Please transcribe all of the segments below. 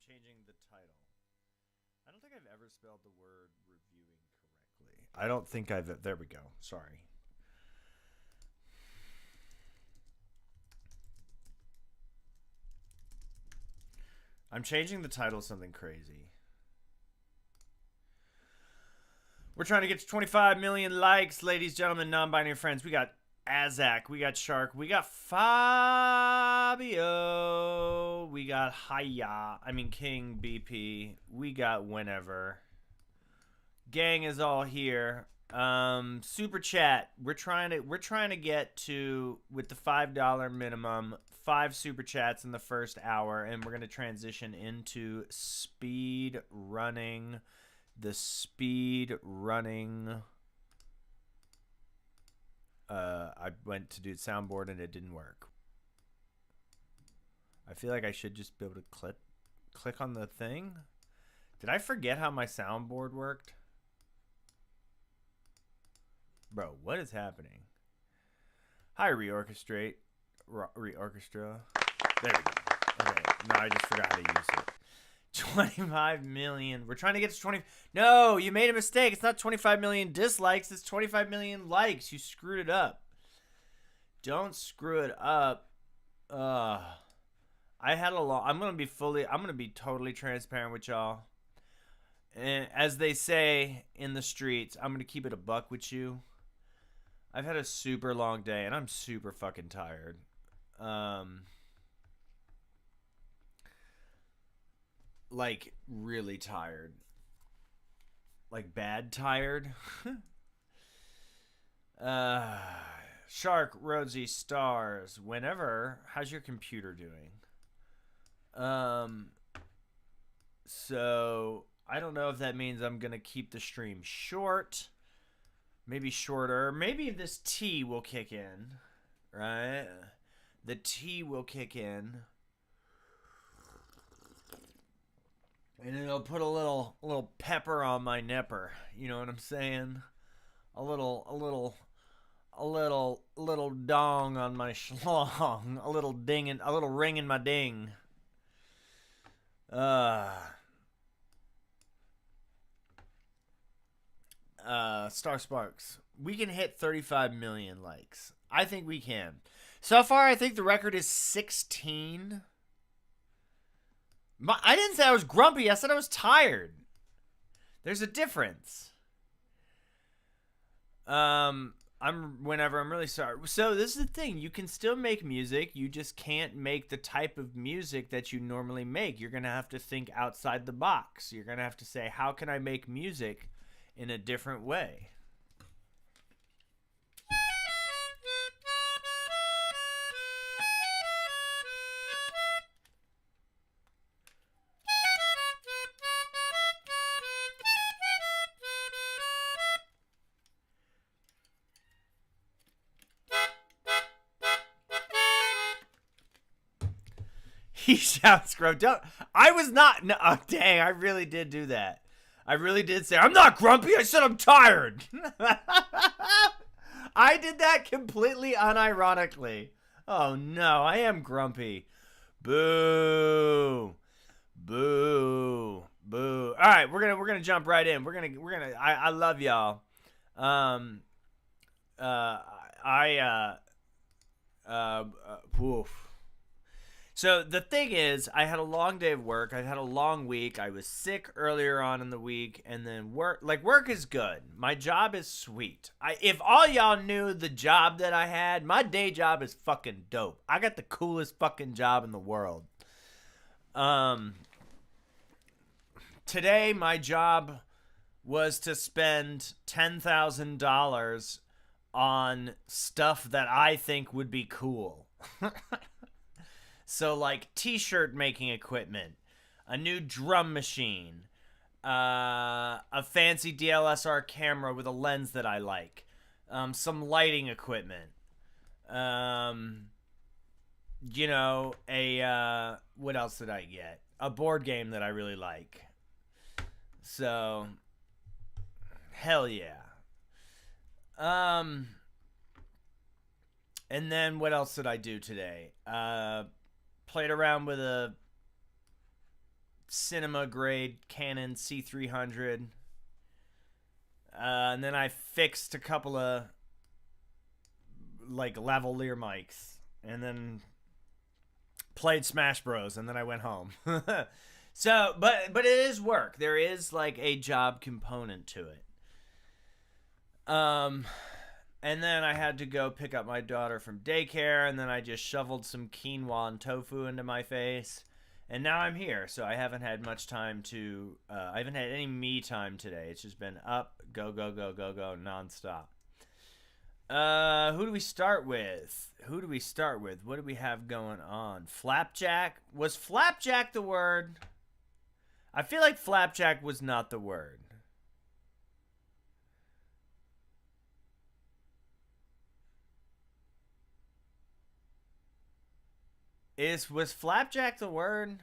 changing the title. I don't think I've ever spelled the word reviewing correctly. I don't think I've. There we go. Sorry. I'm changing the title to something crazy. We're trying to get to 25 million likes, ladies, gentlemen, non-binary friends. We got Azak, we got Shark, we got Fabio, we got King BP, we got Whenever. Gang is all here. Super chat. We're trying to get to, with the $5 minimum, 5 super chats in the first hour, and we're gonna transition into speed running. The speed running. I went to do soundboard and it didn't work. I feel like I should just be able to click on the thing. Did I forget how my soundboard worked? Bro, what is happening? Hi, reorchestrate. Reorchestra. There we go. Okay, now I just forgot how to use it. 25 million. We're trying to get to 20. No, you made a mistake. It's not 25 million dislikes. It's 25 million likes. You screwed it up. Don't screw it up. I had a lot. I'm going to be totally transparent with y'all. And as they say in the streets, I'm going to keep it a buck with you. I've had a super long day and I'm super fucking tired. Like really tired, like bad tired. Shark, Rosie, Stars, Whenever, how's your computer doing? So I don't know if that means I'm gonna keep the stream short, maybe shorter, maybe this tea will kick in, right? The tea will kick in. And it'll put a little pepper on my nipper. You know what I'm saying? A little dong on my schlong. A little ring in my ding. Star Sparks. We can hit 35 million likes. I think we can. So far, I think the record is 16. I didn't say I was grumpy. I said I was tired. There's a difference. I'm really sorry. So this is the thing. You can still make music. You just can't make the type of music that you normally make. You're going to have to think outside the box. You're going to have to say, how can I make music in a different way? He shouts, "Grow don't." I was not. No, oh, dang, I really did do that. I really did say, "I'm not grumpy." I said, "I'm tired." I did that completely unironically. Oh no, I am grumpy. Boo, boo, boo. All right, we're gonna jump right in. I love y'all. Woof. So the thing is, I had a long day of work. I had a long week. I was sick earlier on in the week, and then work is good. My job is sweet. If all y'all knew the job that I had, my day job is fucking dope. I got the coolest fucking job in the world. Today my job was to spend $10,000 on stuff that I think would be cool. So, like, t-shirt making equipment, a new drum machine, a fancy DLSR camera with a lens that I like, some lighting equipment, what else did I get? A board game that I really like. So, hell yeah. And then what else did I do today? Played around with a cinema grade Canon C300. And then I fixed a couple of like lavalier mics, and then played Smash Bros, and then I went home. So, but it is work. There is like a job component to it. And then I had to go pick up my daughter from daycare, and then I just shoveled some quinoa and tofu into my face, and now I'm here. So I haven't had much time to, I haven't had any me time today. It's just been up, go, go, go, go, go, nonstop. Who do we start with? What do we have going on? Flapjack? Was flapjack the word? I feel like flapjack was not the word. Was flapjack the word?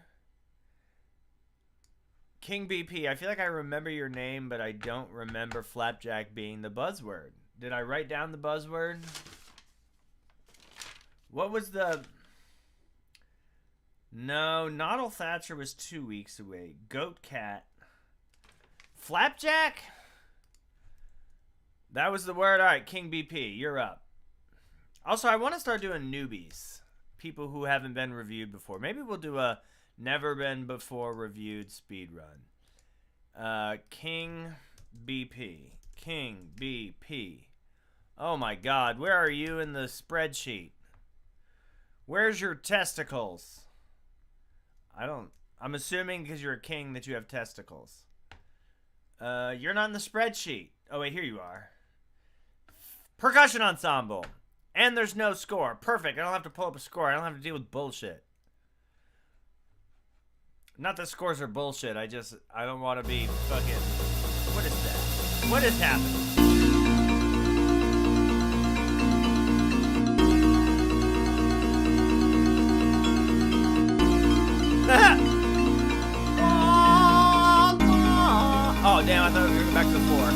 King BP, I feel like I remember your name, but I don't remember flapjack being the buzzword. Did I write down the buzzword? What was the... No, Noddle Thatcher was 2 weeks away. Goat Cat. Flapjack? That was the word? Alright, King BP, you're up. Also, I want to start doing newbies. People who haven't been reviewed before. Maybe we'll do a never been before reviewed speed run. King BP. King BP. Oh my god, where are you in the spreadsheet? Where's your testicles? I'm assuming because you're a king that you have testicles. You're not in the spreadsheet. Oh wait, here you are. Percussion ensemble. And there's no score. Perfect. I don't have to pull up a score. I don't have to deal with bullshit. Not that scores are bullshit. I don't want to be fucking... What is that? What is happening? Oh, damn. I thought we were going back to the floor.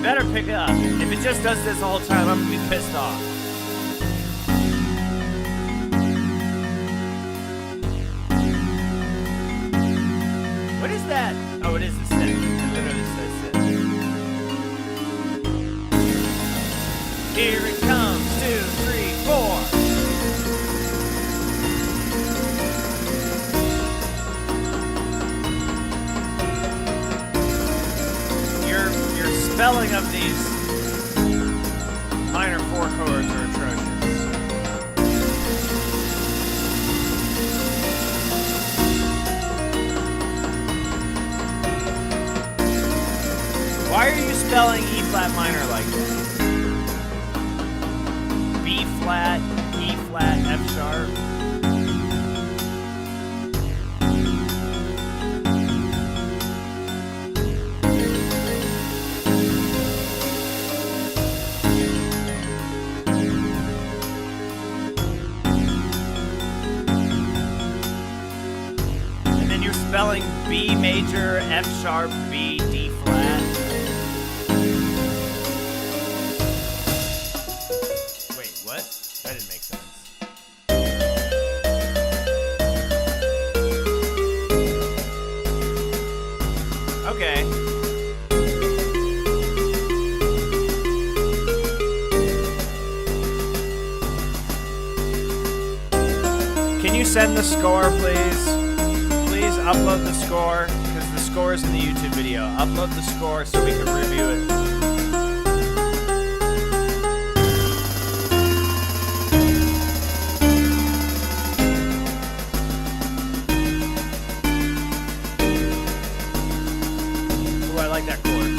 Better pick up. If it just does this the whole time, I'm gonna be pissed off. What is that? Oh, it is the set. It literally says set. Here it comes. 2, 3, 4. Spelling of these minor 4 chords are atrocious. Why are you spelling E flat minor like that? B flat, E flat, F sharp. Spelling B major, F sharp, B, D flat. Wait, what? That didn't make sense. Okay. Can you send the score, please? Upload the score, because the score is in the YouTube video. Upload the score so we can review it. Ooh, I like that chord.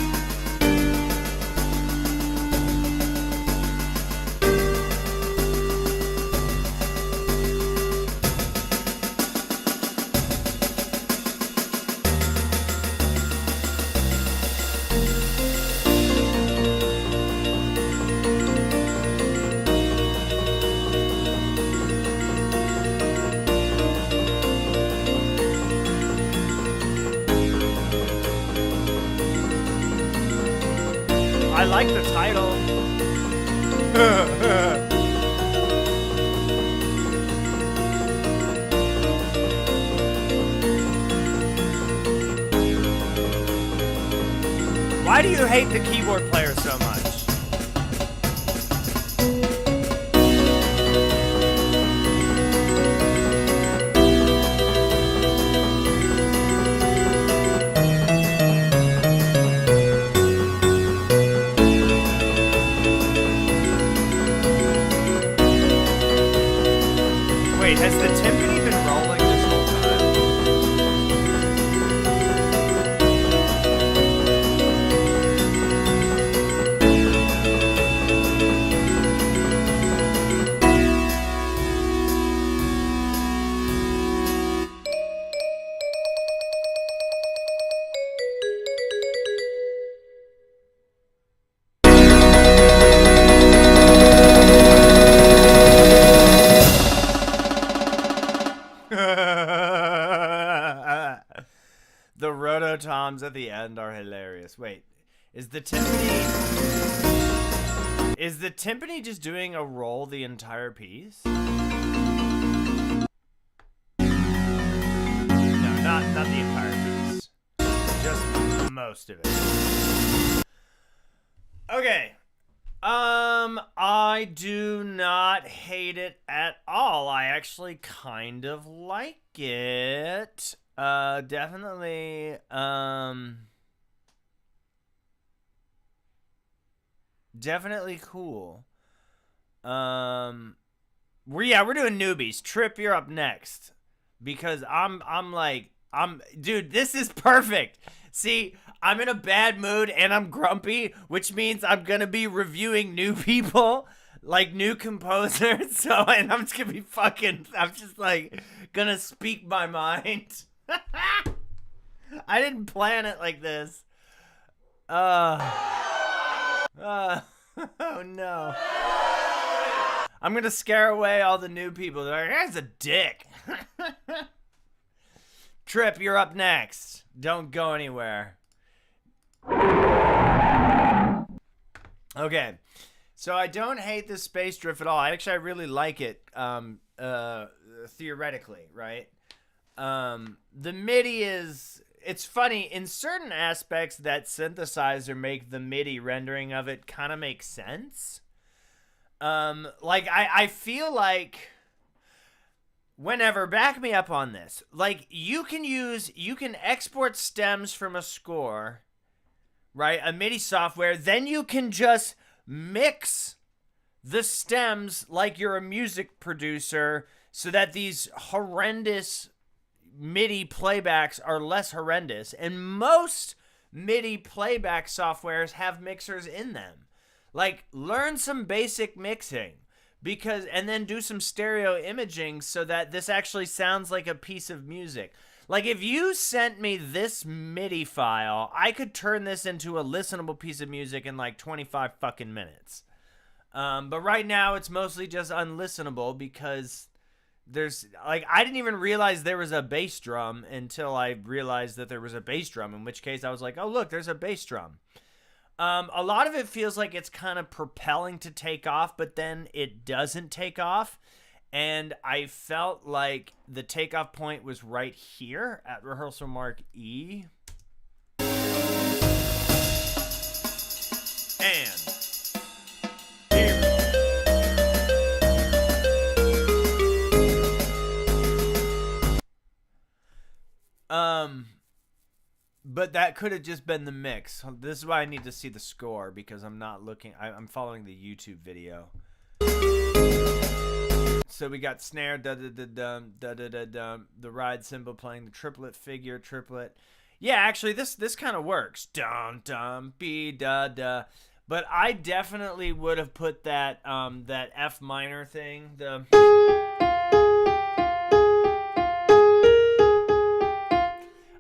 I like the title. Why do you hate the keyboard player so much? Wait, has the timpani been rolling this whole time? The rototoms at the end are hilarious. Wait, is the timpani just doing a roll the entire piece? No, not the entire piece. Just most of it. Okay. I do not hate it at all. I actually kind of like it. Definitely, definitely cool. We're doing newbies. Trip, you're up next. Because dude, this is perfect. See, I'm in a bad mood and I'm grumpy, which means I'm gonna be reviewing new people, like new composers. So, and I'm just gonna be I'm just like gonna speak my mind. I didn't plan it like this. Oh no. I'm gonna scare away all the new people. They're like, that's a dick. Trip, you're up next. Don't go anywhere. Okay. So I don't hate the space drift at all. I really like it, theoretically, right? The MIDI it's funny, in certain aspects that synthesizer make the MIDI rendering of it kind of make sense. Like I feel like whenever, back me up on this, like you can export stems from a score, right? A MIDI software, then you can just mix the stems like you're a music producer so that these horrendous MIDI playbacks are less horrendous. And most MIDI playback softwares have mixers in them. Like, learn some basic mixing and then do some stereo imaging so that this actually sounds like a piece of music. Like, if you sent me this MIDI file, I could turn this into a listenable piece of music in like 25 fucking minutes. But right now it's mostly just unlistenable because I didn't even realize there was a bass drum until I realized that there was a bass drum, in which case I was like, oh, look, there's a bass drum. A lot of it feels like it's kind of propelling to take off, but then it doesn't take off. And I felt like the takeoff point was right here at rehearsal mark E. And here. But that could have just been the mix. This is why I need to see the score, because I'm not looking. I'm following the YouTube video. So we got snare, da-da-da-dum, da-da-da-dum, the ride cymbal playing the triplet figure, triplet. Yeah, actually, this kind of works. Dum, dum, be, da, da. But I definitely would have put that F minor thing,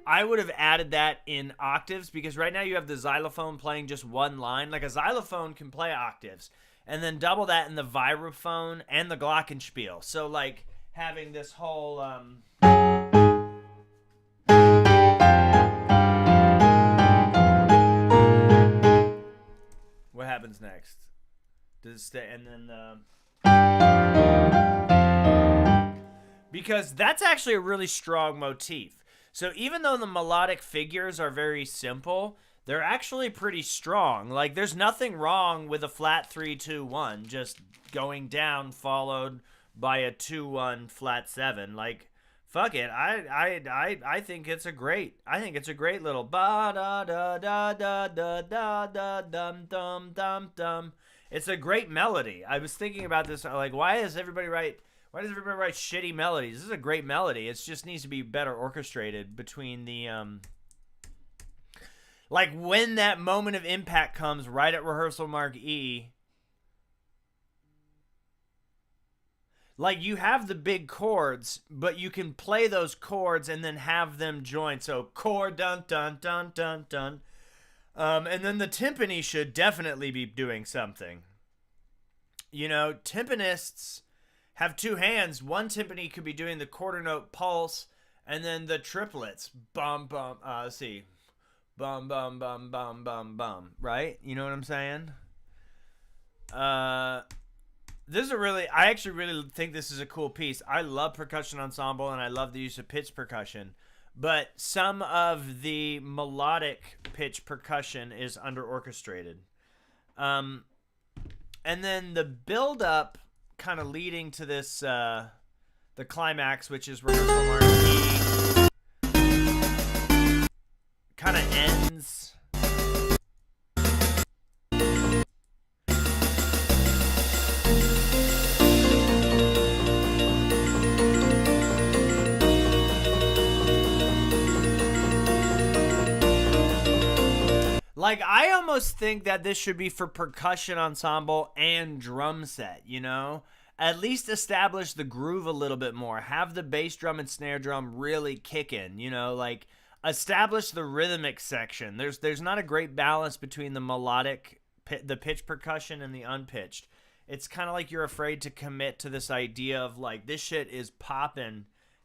I would have added that in octaves, because right now you have the xylophone playing just one line. Like, a xylophone can play octaves. And then double that in the vibraphone and the glockenspiel. So, like, having this whole, next? Does it stay? And then because that's actually a really strong motif. So even though the melodic figures are very simple, they're actually pretty strong. Like, there's nothing wrong with a flat 3-2-1 just going down followed by a 2-1 flat 7. Like, fuck it. I think it's a great. I think it's a great little ba da da da da da da da dum dum dum dum. It's a great melody. I was thinking about this. Like, why does everybody write shitty melodies? This is a great melody. It just needs to be better orchestrated between the like when that moment of impact comes right at rehearsal mark E. Like, you have the big chords, but you can play those chords and then have them join. So chord dun dun dun dun dun. And then the timpani should definitely be doing something. You know, timpanists have two hands. One timpani could be doing the quarter note pulse, and then the triplets. Bum bum. Let's see. Bum bum bum bum bum bum. Right? You know what I'm saying? This is I actually really think this is a cool piece. I love percussion ensemble, and I love the use of pitch percussion. But some of the melodic pitch percussion is under-orchestrated. And then the build-up kind of leading to this, the climax, which is rehearsal mark E, kind of ends... Like, I almost think that this should be for percussion ensemble and drum set, you know? At least establish the groove a little bit more. Have the bass drum and snare drum really kicking, you know? Like, establish the rhythmic section. There's not a great balance between the melodic, the pitch percussion and the unpitched. It's kind of like you're afraid to commit to this idea of, like, this shit is popping.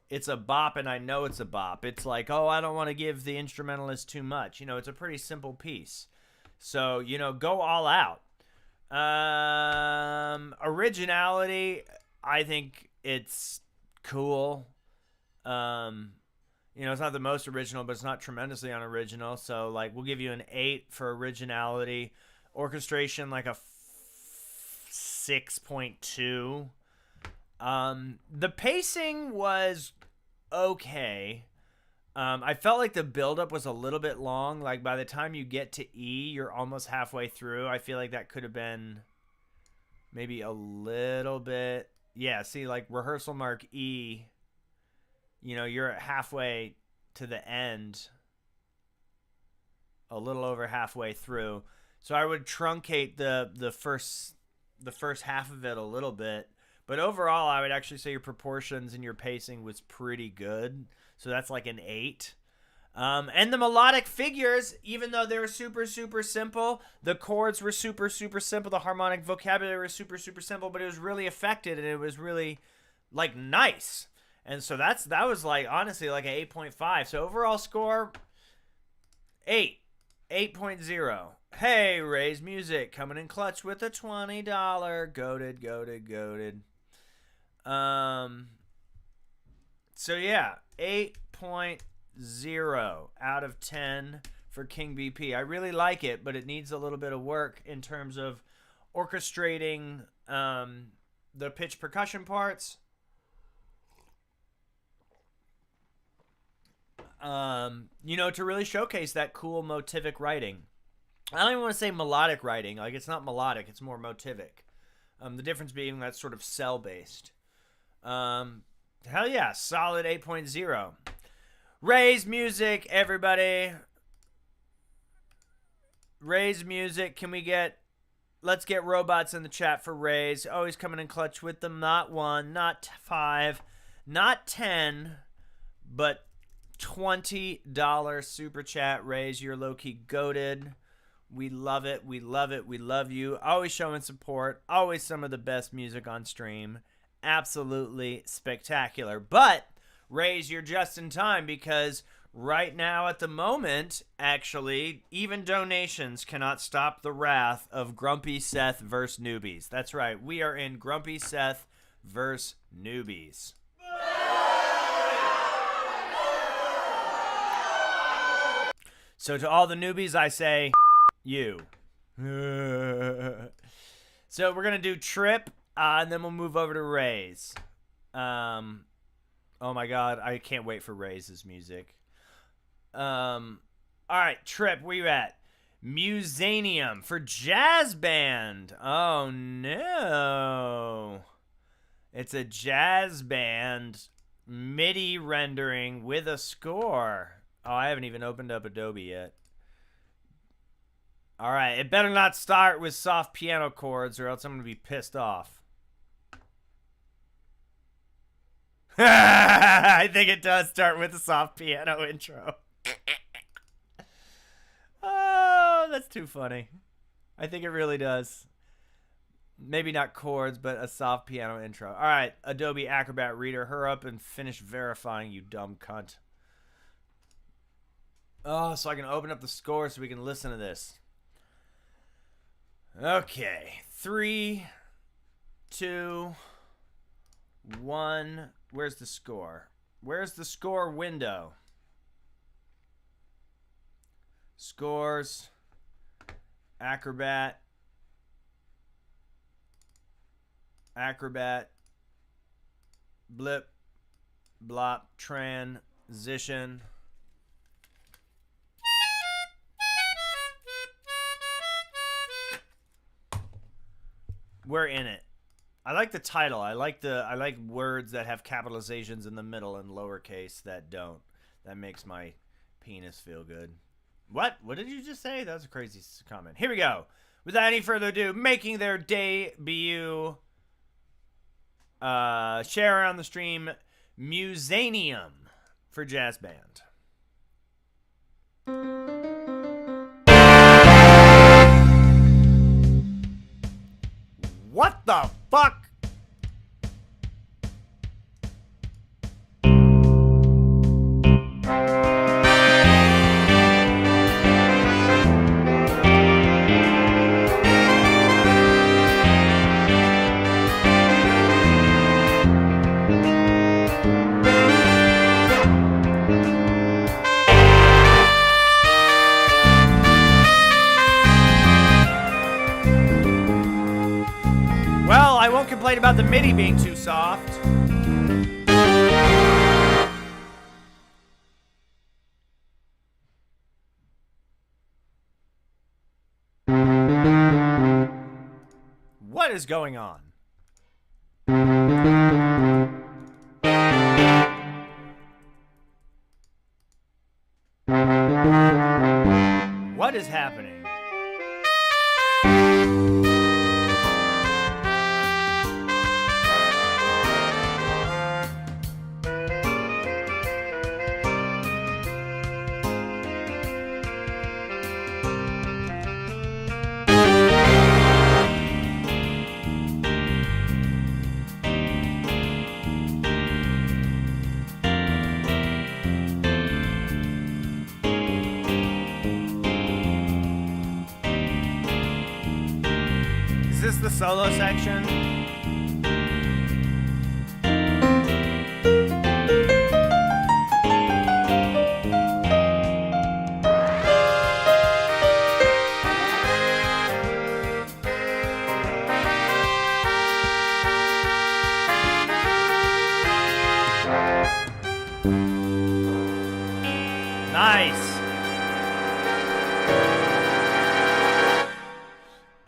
It's a bop, and I know it's a bop. It's like, oh, I don't want to give the instrumentalist too much. You know, it's a pretty simple piece. So, you know, go all out. Originality, I think it's cool. You know, it's not the most original, but it's not tremendously unoriginal. So, like, we'll give you an 8 for originality. Orchestration, like a 6.2. The pacing was okay. I felt like the buildup was a little bit long. Like, by the time you get to E, you're almost halfway through. I feel like that could have been maybe a little bit. Yeah, see, like, rehearsal mark E, you know, you're halfway to the end. A little over halfway through. So I would truncate the first half of it a little bit. But overall, I would actually say your proportions and your pacing was pretty good. So that's like an 8. And the melodic figures, even though they were super, super simple, the chords were super, super simple, the harmonic vocabulary was super, super simple, but it was really affected, and it was really, like, nice. And so that was, like, honestly, like an 8.5. So overall score, 8. 8.0. Hey, Ray's Music coming in clutch with a $20. Goated, goated, goated. So yeah, 8.0 out of 10 for King BP. I really like it, but it needs a little bit of work in terms of orchestrating the pitch percussion parts. You know, to really showcase that cool motivic writing. I don't even want to say melodic writing. Like, it's not melodic, it's more motivic. The difference being that's sort of cell-based. Hell yeah, solid 8.0. Ray's Music, everybody. Ray's Music, let's get robots in the chat for Ray's. Always coming in clutch with them. Not 1, not 5, not 10, but $20 super chat. Ray's, you're low-key goated. We love it. We love it. We love you. Always showing support. Always some of the best music on stream. Absolutely spectacular. But, Ray's, you're just in time because Right now, at the moment, actually, even donations cannot stop the wrath of Grumpy Seth versus Newbies. That's right. We are in Grumpy Seth versus Newbies. So to all the newbies, I say, you. So we're going to do Trip, and then we'll move over to Ray's. Oh my God, I can't wait for Ray's music. All right, Trip, where you at? Musanium for jazz band. Oh no. It's a jazz band MIDI rendering with a score. Oh, I haven't even opened up Adobe yet. All right, it better not start with soft piano chords or else I'm going to be pissed off. I think it does start with a soft piano intro. Oh, that's too funny. I think it really does. Maybe not chords, but a soft piano intro. All right, Adobe Acrobat Reader, hurry up and finish verifying, you dumb cunt. Oh, so I can open up the score so we can listen to this. Okay, 3, 2, 1. Where's the score? Where's the score window? Scores, Acrobat, blip, blop, transition. We're in it. I like the title. I like words that have capitalizations in the middle and lowercase that don't. That makes my penis feel good. What? What did you just say? That was a crazy comment. Here we go. Without any further ado, making their debut, share on the stream, Musanium for jazz band. What the fuck? Complain about the MIDI being too soft. What is going on? What is happening? The solo section. Nice.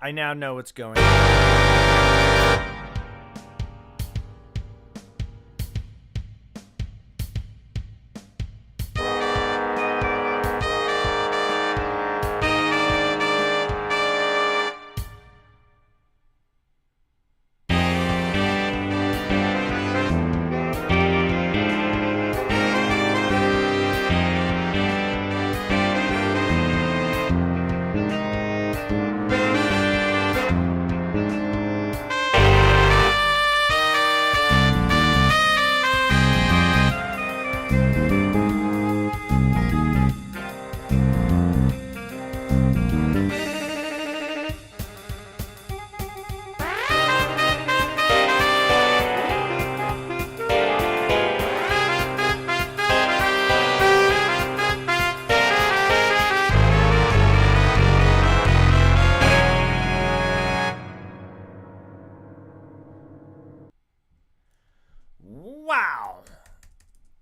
I now know what's going on.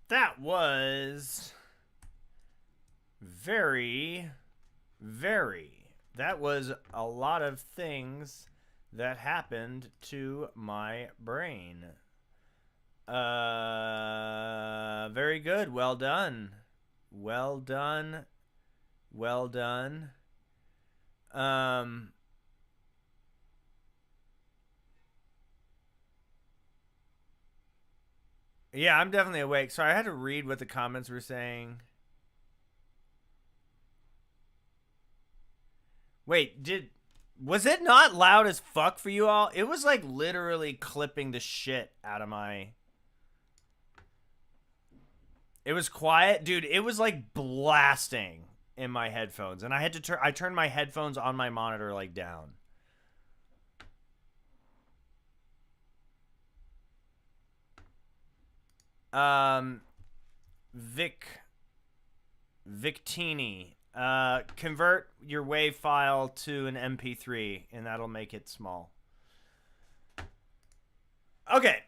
that was very, that was a lot of things that happened to my brain. Very good. Well done. Well done. Well done. Yeah, I'm definitely awake. So I had to read what the comments were saying. Wait, was it not loud as fuck for you all? It was like literally clipping the shit out of my... It was quiet. Dude, it was like blasting in my headphones. And I had to I turned my headphones on my monitor like down. Victini. Convert your WAV file to an MP3 and that'll make it small. Okay.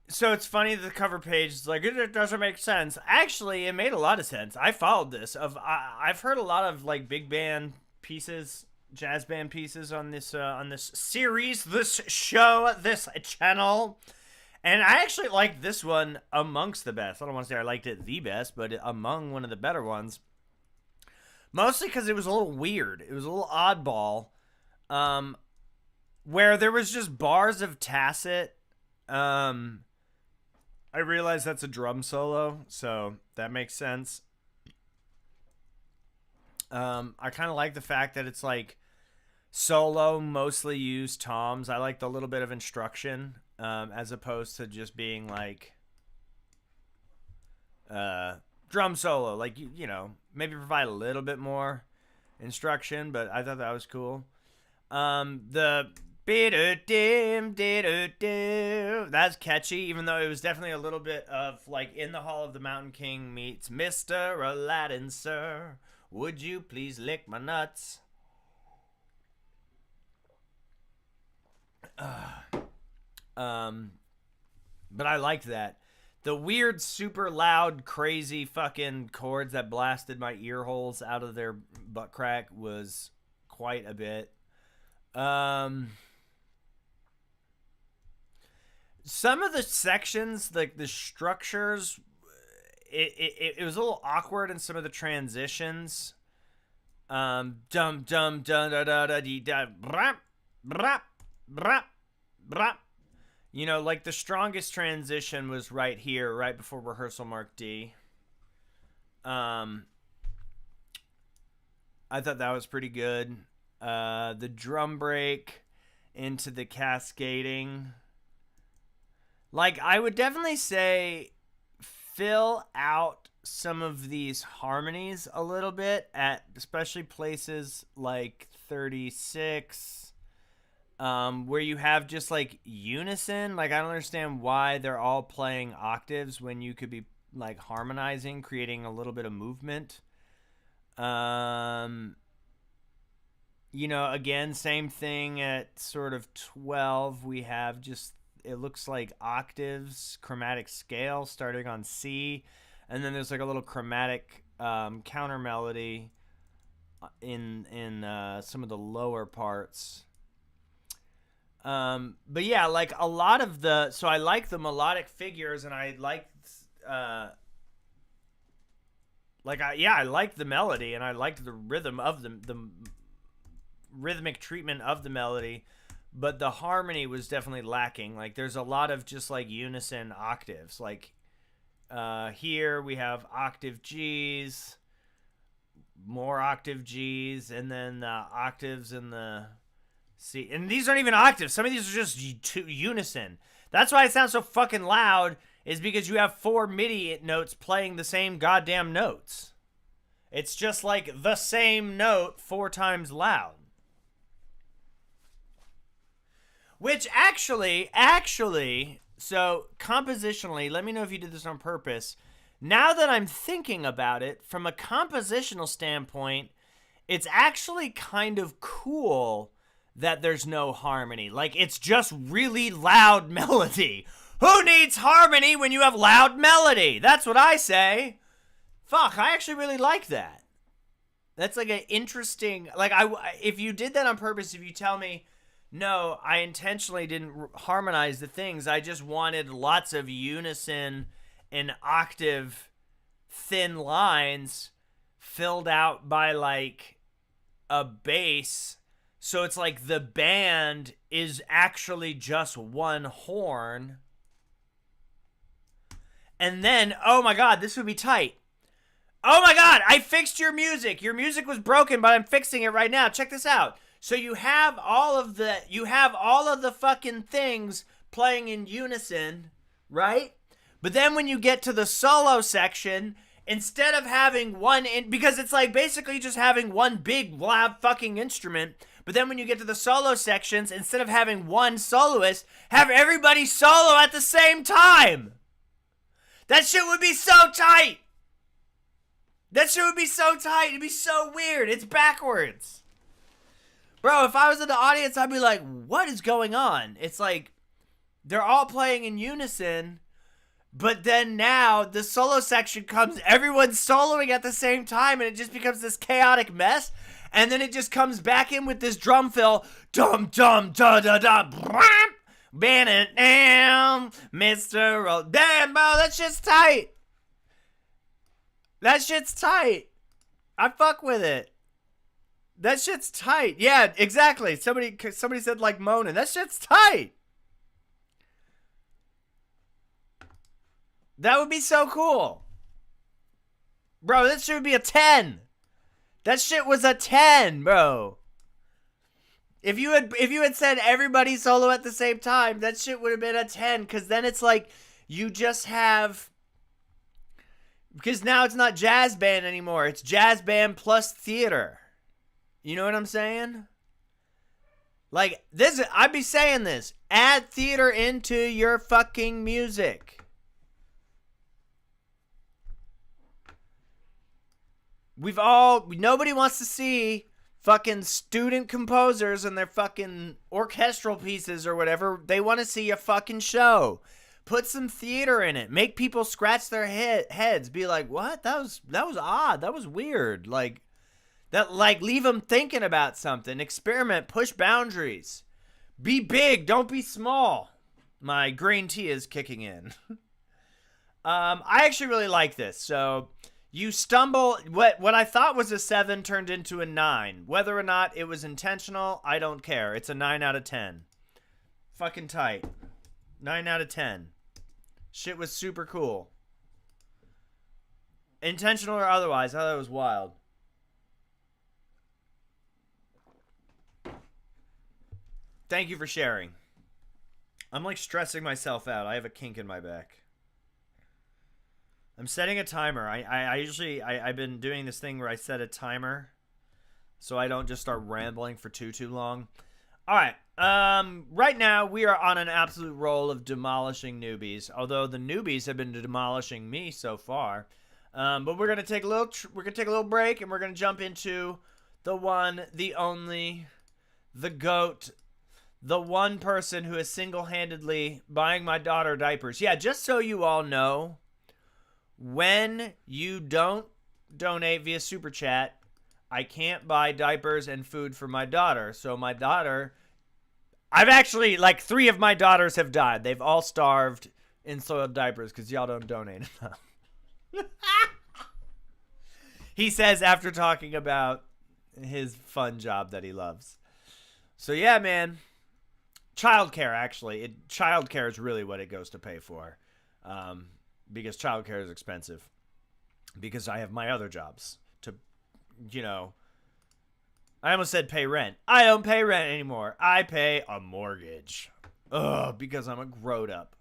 So it's funny that the cover page is like, it doesn't make sense. Actually, it made a lot of sense. I followed this. I've heard a lot of like big band pieces, jazz band pieces on this series, this show, this channel. And I actually liked this one amongst the best. I don't want to say I liked it the best, but among one of the better ones. Mostly because it was a little weird. It was a little oddball. Where there was just bars of tacit. I realize that's a drum solo, so that makes sense. I kind of like the fact that it's like solo, mostly used toms. I like the little bit of instruction, as opposed to just being like drum solo. Like, you know, maybe provide a little bit more instruction, but I thought that was cool. The that's catchy, even though it was definitely a little bit of like In the Hall of the Mountain King meets Mr. Aladdin, sir. Would you please lick my nuts? But I liked that. The weird, super loud, crazy fucking chords that blasted my ear holes out of their butt crack was quite a bit. Some of the sections, like the structures, it was a little awkward in some of the transitions. Dum dum dum da da da dee da brap brap brap brap. You know, like the strongest transition was right here, right before rehearsal mark D. I thought that was pretty good. The drum break into the cascading. Like, I would definitely say fill out some of these harmonies a little bit at especially places like 36, where you have just like unison. Like, I don't understand why they're all playing octaves when you could be like harmonizing, creating a little bit of movement. You know, again, same thing at sort of 12. We have just, it looks like octaves, chromatic scale starting on C, and then there's like a little chromatic counter melody in some of the lower parts. But yeah, like a lot of the, so I like the melodic figures, and I like I liked the melody, and I liked the rhythm of the rhythmic treatment of the melody. But the harmony was definitely lacking. Like, there's a lot of just, like, unison octaves. Like, here we have octave Gs, more octave Gs, and then octaves in the C. And these aren't even octaves. Some of these are just unison. That's why it sounds so fucking loud, is because you have 4 MIDI notes playing the same goddamn notes. It's just, like, the same note 4 times loud. Which actually, so compositionally, let me know if you did this on purpose. Now that I'm thinking about it, from a compositional standpoint, it's actually kind of cool that there's no harmony. Like, it's just really loud melody. Who needs harmony when you have loud melody? That's what I say. Fuck, I actually really like that. That's like an interesting, like, if you did that on purpose, if you tell me, no, I intentionally didn't harmonize the things, I just wanted lots of unison and octave thin lines filled out by like a bass, so it's like the band is actually just one horn, and then, oh my god, this would be tight. Oh my god, I fixed your music. Your music was broken, but I'm fixing it right now. Check this out. So you have all of the fucking things playing in unison, right? But then when you get to the solo section, instead of having because it's like basically just having one big loud fucking instrument, but then when you get to the solo sections, instead of having one soloist, have everybody solo at the same time. That shit would be so tight. That shit would be so tight. It'd be so weird. It's backwards. Bro, if I was in the audience, I'd be like, what is going on? It's like, they're all playing in unison, but then now the solo section comes, everyone's soloing at the same time, and it just becomes this chaotic mess, and then it just comes back in with this drum fill, dum dum da da da, ban it down, Mr. Old, damn, bro, that shit's tight. That shit's tight. I fuck with it. That shit's tight. Yeah, exactly. Somebody said like moaning. That shit's tight. That would be so cool. Bro, that shit would be a 10. That shit was a 10, bro. If you had said everybody solo at the same time, that shit would have been a 10, because then it's like you just have... Because now it's not jazz band anymore. It's jazz band plus theater. You know what I'm saying? Like, this, I'd be saying this. Add theater into your fucking music. Nobody wants to see fucking student composers and their fucking orchestral pieces or whatever. They want to see a fucking show. Put some theater in it. Make people scratch their heads. Be like, what? That was odd. That was weird. Like, leave them thinking about something. Experiment. Push boundaries. Be big. Don't be small. My green tea is kicking in. I actually really like this. So, you stumble. What I thought was a 7 turned into a 9. Whether or not it was intentional, I don't care. It's a 9 out of 10. Fucking tight. 9 out of 10. Shit was super cool. Intentional or otherwise, I thought it was wild. Thank you for sharing. I'm like stressing myself out. I have a kink in my back. I'm setting a timer. I've been doing this thing where I set a timer so I don't just start rambling for too long. All right. Right now we are on an absolute roll of demolishing newbies. Although the newbies have been demolishing me so far. But we're gonna take a little break, and we're gonna jump into the one, the only, the GOAT, the one person who is single-handedly buying my daughter diapers. Yeah, just so you all know, when you don't donate via Super Chat, I can't buy diapers and food for my daughter. So my daughter, I've actually, like, 3 of my daughters have died. They've all starved in soiled diapers because y'all don't donate enough. He says after talking about his fun job that he loves. So yeah, man. Childcare, actually. Childcare is really what it goes to pay for. Because childcare is expensive. Because I have my other jobs to, you know. I almost said pay rent. I don't pay rent anymore. I pay a mortgage. Ugh, because I'm a grown up.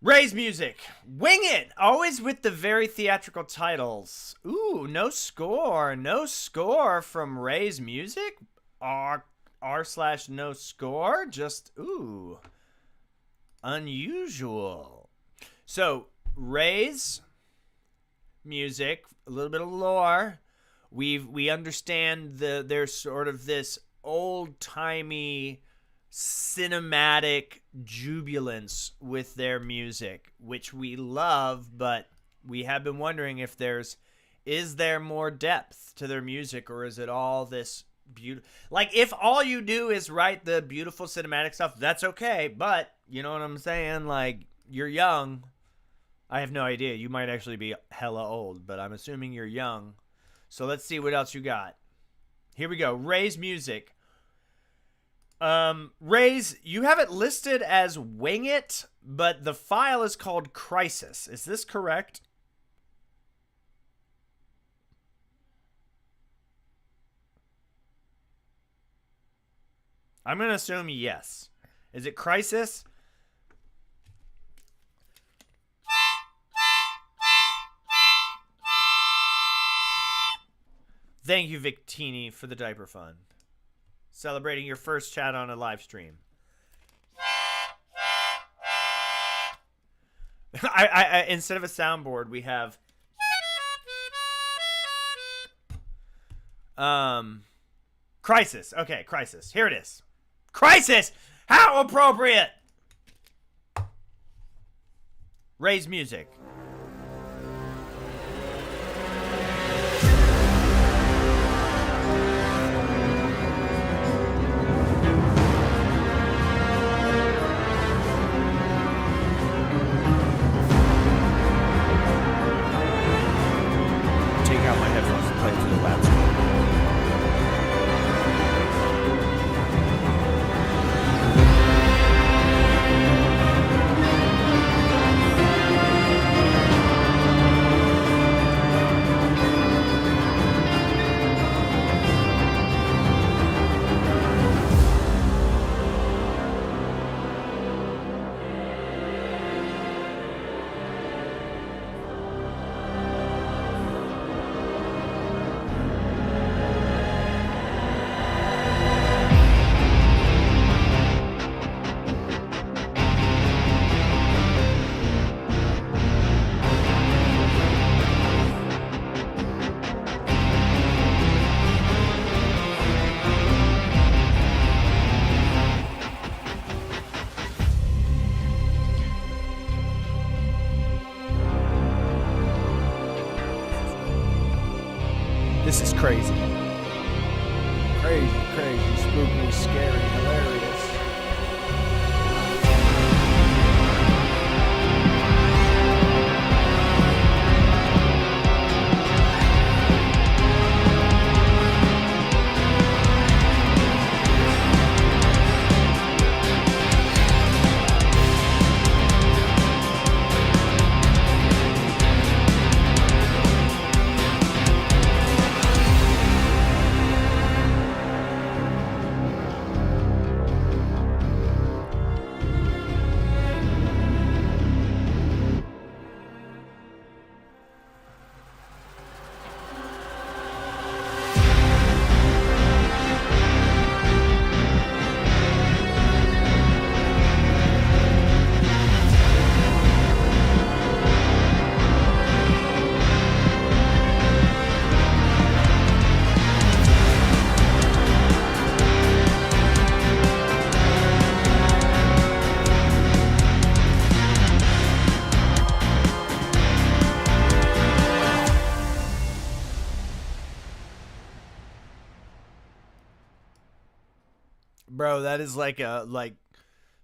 Ray's music. Wing it. Always with the very theatrical titles. Ooh, no score. No score from Ray's music? R/no score? Just, ooh. Unusual. So, Ray's music, a little bit of lore. We understand there's sort of this old-timey cinematic jubilance with their music, which we love, but we have been wondering if is there more depth to their music, or is it all this beautiful? Like, if all you do is write the beautiful cinematic stuff, that's okay, but you know what I'm saying? Like, you're young. I have no idea. You might actually be hella old, but I'm assuming you're young. So let's see what else you got. Here we go. Ray's music. Ray's, you have it listed as Wing It, but the file is called Crisis. Is this correct? I'm going to assume yes. Is it Crisis? Thank you, Victini, for the diaper fund. Celebrating your first chat on a live stream. I instead of a soundboard, we have Crisis. Okay, Crisis. Here it is. Crisis! How appropriate! Ray's music. Take out my headphones and play through the laptop. This is crazy. Crazy, spooky, scary, hilarious. Bro, that is like a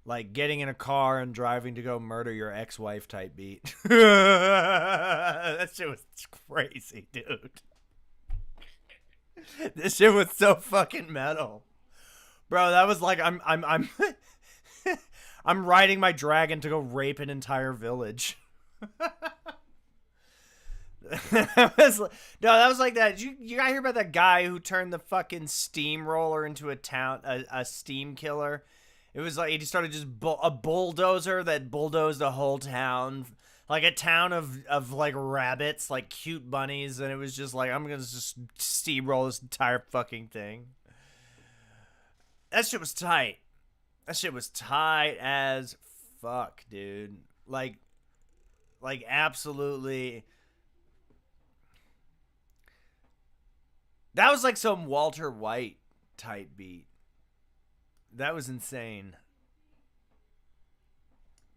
like getting in a car and driving to go murder your ex-wife type beat. That shit was crazy, dude. This shit was so fucking metal. Bro, that was like I'm I'm riding my dragon to go rape an entire village. That was like that. You gotta hear about that guy who turned the fucking steamroller into a steam killer. It was like he started just a bulldozer that bulldozed a whole town, like a town of like rabbits, like cute bunnies, and it was just like, I'm gonna just steamroll this entire fucking thing. That shit was tight. That shit was tight as fuck, dude. Like absolutely. That was like some Walter White type beat. That was insane.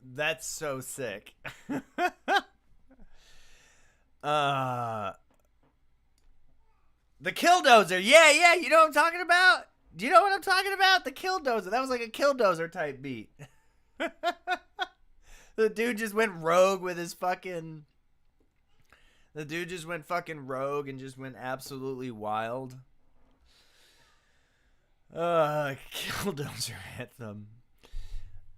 That's so sick. The Killdozer. Yeah, you know what I'm talking about? Do you know what I'm talking about? The Killdozer. That was like a Killdozer type beat. The dude just went rogue with his fucking... The dude just went fucking rogue and just went absolutely wild. Killdozer anthem.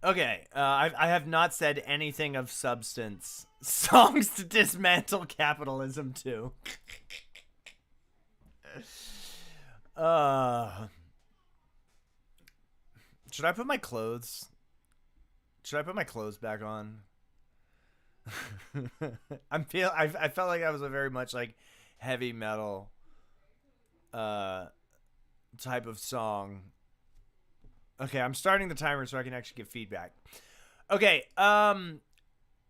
Okay, I have not said anything of substance. Songs to dismantle capitalism too. Should I put my clothes? Should I put my clothes back on? I felt like I was a very much like heavy metal type of song. Okay, I'm starting the timer so I can actually give feedback. Okay,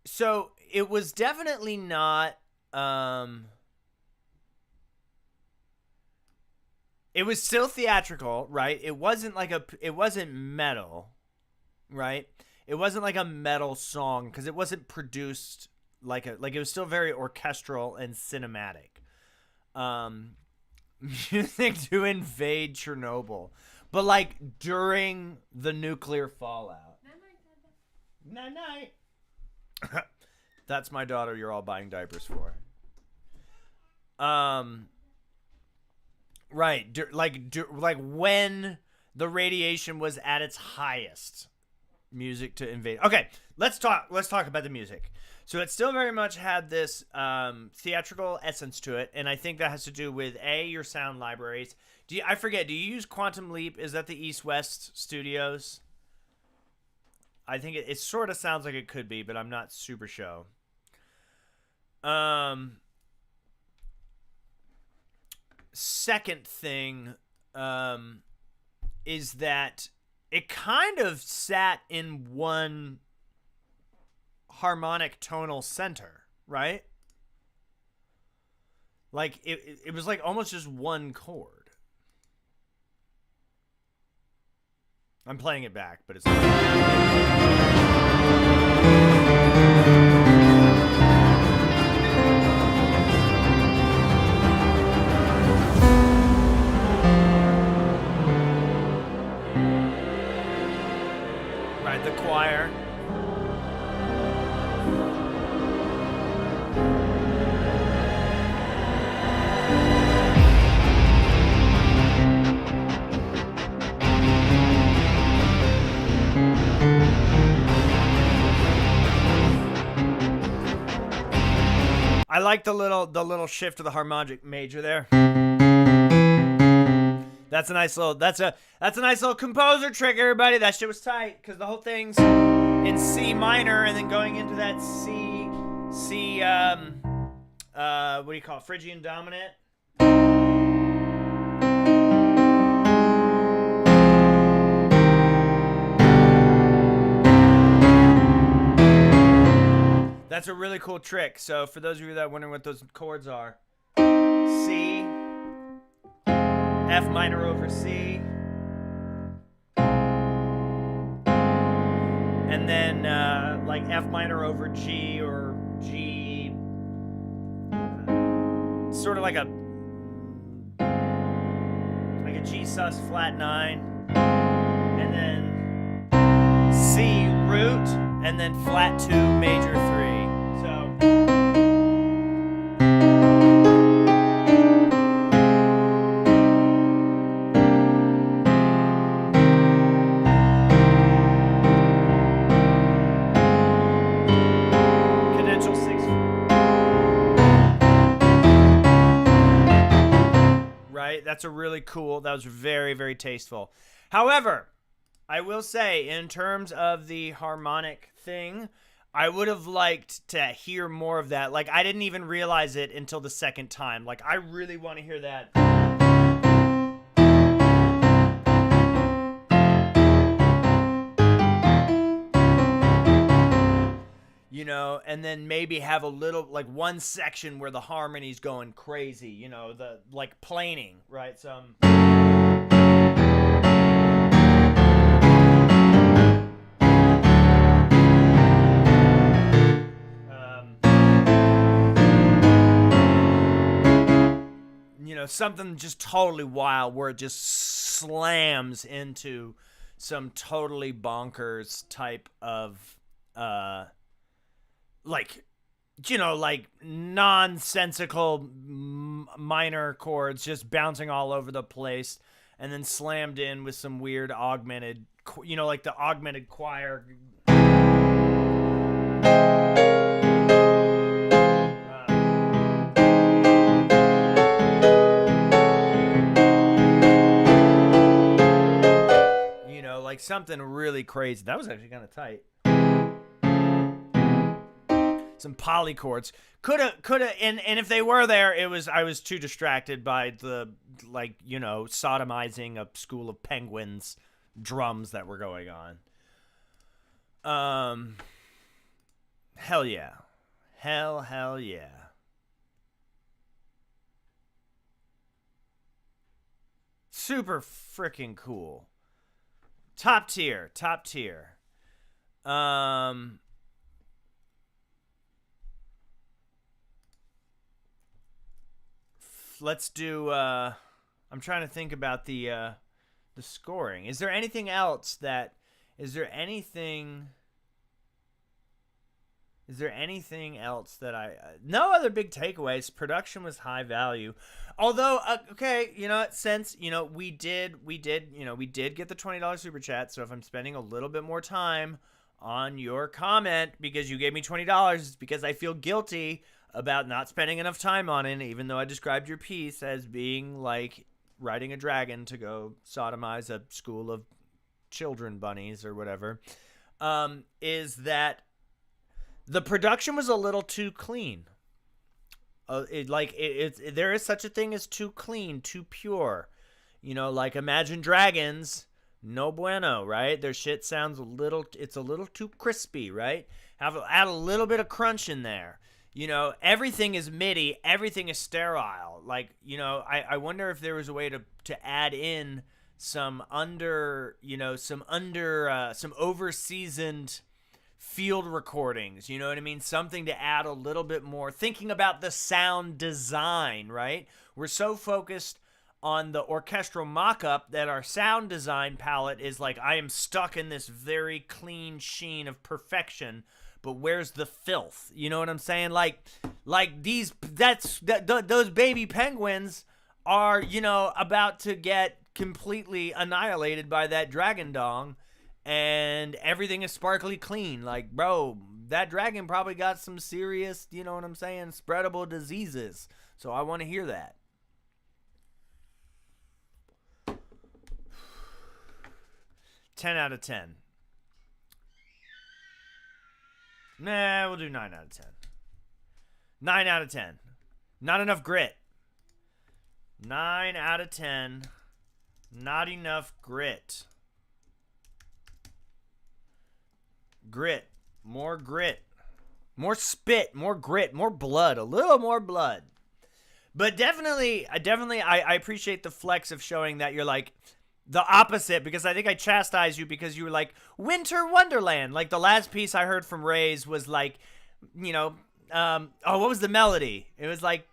so it was definitely not it was still theatrical, right? It wasn't like it wasn't metal, right? It wasn't like a metal song because it wasn't produced like it was still very orchestral and cinematic. Music to invade Chernobyl, but like during the nuclear fallout. Night night. That's my daughter. You're all buying diapers for. Right, like when the radiation was at its highest. Music to invade. Okay, let's talk about the music. So it still very much had this theatrical essence to it, and I think that has to do with your sound libraries. I forget, do you use Quantum Leap? Is that the East West Studios? I think it sort of sounds like it could be, but I'm not super sure. Second thing is that it kind of sat in one harmonic tonal center, right? Like it was like almost just one chord. I'm playing it back, but it's right, the choir. I like the little shift to the harmonic major there. That's a nice little composer trick, everybody. That shit was tight because the whole thing's in C minor and then going into that C what do you call it? Phrygian dominant. That's a really cool trick. So for those of you that are wondering what those chords are, C, F minor over C, and then like F minor over G or G, sort of like a G sus flat 9, and then C root, and then flat 2 major 3. So cadential 6. Right? That's a really cool. That was very, very tasteful. However, I will say, in terms of the harmonic thing, I would have liked to hear more of that. Like, I didn't even realize it until the second time. Like, I really want to hear that. You know, and then maybe have a little, like, one section where the harmony's going crazy, you know, the, like, planing, right? Some... something just totally wild where it just slams into some totally bonkers type of like nonsensical minor chords just bouncing all over the place, and then slammed in with some weird augmented, like the augmented choir. Like something really crazy. That was actually kind of tight. Some polychords. Coulda, and if they were there, I was too distracted by the, sodomizing a school of penguins drums that were going on. Hell yeah. Hell yeah. Super freaking cool. Top tier. Let's do I'm trying to think about the scoring. Is there anything else that no other big takeaways. Production was high value. Although, okay, since, we did get the $20 super chat. So if I'm spending a little bit more time on your comment because you gave me $20, it's because I feel guilty about not spending enough time on it, even though I described your piece as being like riding a dragon to go sodomize a school of children bunnies or whatever, is that the production was a little too clean. There is such a thing as too clean, too pure. Like Imagine Dragons, no bueno, right? Their shit sounds a little too crispy, right? Add a little bit of crunch in there. Everything is MIDI, everything is sterile. Like, I wonder if there was a way to add in some over-seasoned field recordings, you know what I mean? Something to add a little bit more, thinking about the sound design, right? We're so focused on the orchestral mock-up that our sound design palette is like, I am stuck in this very clean sheen of perfection, but where's the filth? You know what I'm saying? Like those baby penguins are, about to get completely annihilated by that dragon dong, and everything is sparkly clean. Like, bro, that dragon probably got some serious, you know what I'm saying, spreadable diseases. So I want to hear that. $10 out of 10. Nah, we'll do 9 out of 10. 9 out of 10. Not enough grit. 9 out of 10. Not enough grit. Grit. More grit. More spit. More grit. More blood. A little more blood. But definitely, I appreciate the flex of showing that you're like the opposite, because I think I chastised you because you were like, Winter Wonderland. Like the last piece I heard from Ray's was like, what was the melody? It was like,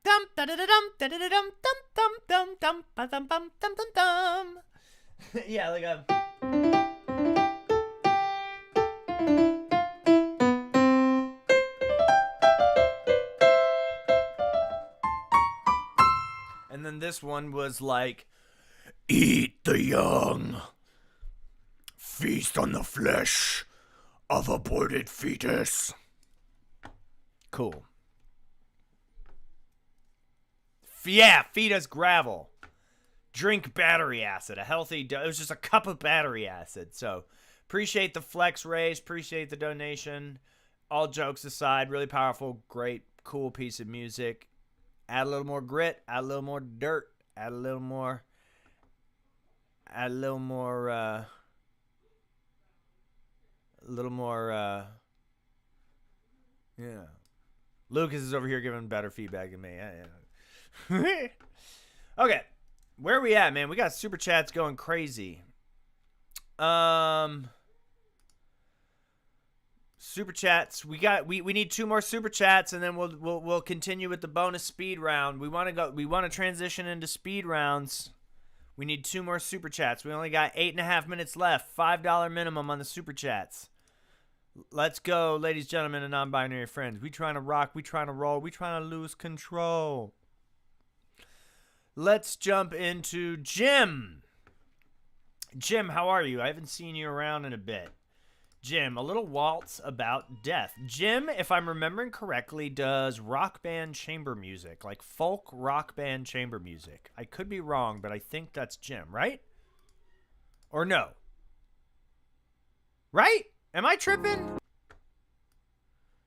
dum da da da dum da da da dum dum dum dum dum dum dum dum dum dum. Yeah, like a. And then this one was like, eat the young, feast on the flesh of aborted fetus. Cool. Yeah, feed us gravel. Drink battery acid. It was just a cup of battery acid. So, appreciate the flex raise. Appreciate the donation. All jokes aside, really powerful, great, cool piece of music. Add a little more grit. Add a little more dirt. Add a little more. Yeah. Lucas is over here giving better feedback than me. Yeah. Okay. Where are we at, man? We got super chats going crazy. Super chats. We need 2 more super chats, and then we'll continue with the bonus speed round. We want to transition into speed rounds. We need 2 more super chats. We only got 8.5 minutes left. $5 minimum on the super chats. Let's go, ladies, gentlemen, and non-binary friends. We trying to rock. We trying to roll. We trying to lose control. Let's jump into Jim. Jim, how are you? I haven't seen you around in a bit. Jim, a little waltz about death. Jim, if I'm remembering correctly, does rock band chamber music, like folk rock band chamber music. I could be wrong, but I think that's Jim, right? Or no? Right? Am I tripping?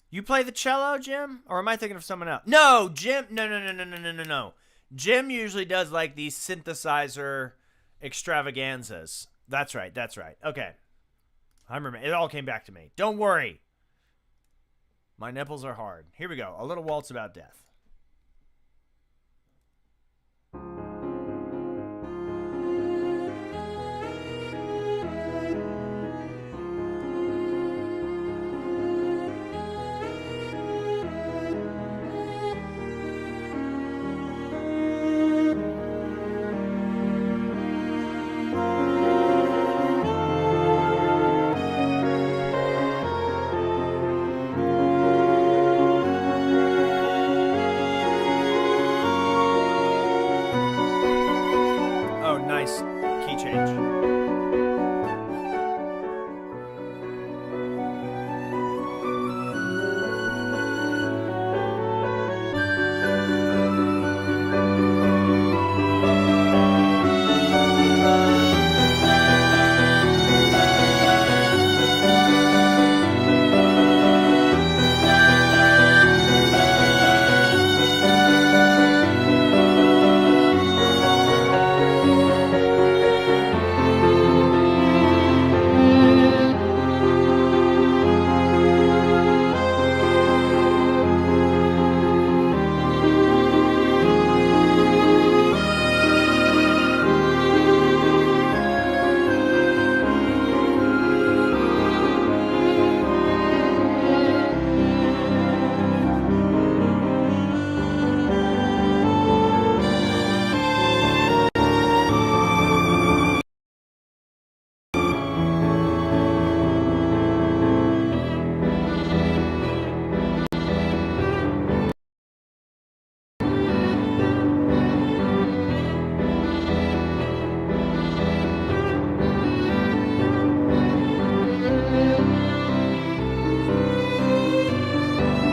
You play the cello, Jim? Or am I thinking of someone else? No, Jim. No. Jim usually does like these synthesizer extravaganzas. That's right. Okay. I remember. It all came back to me. Don't worry. My nipples are hard. Here we go. A little waltz about death.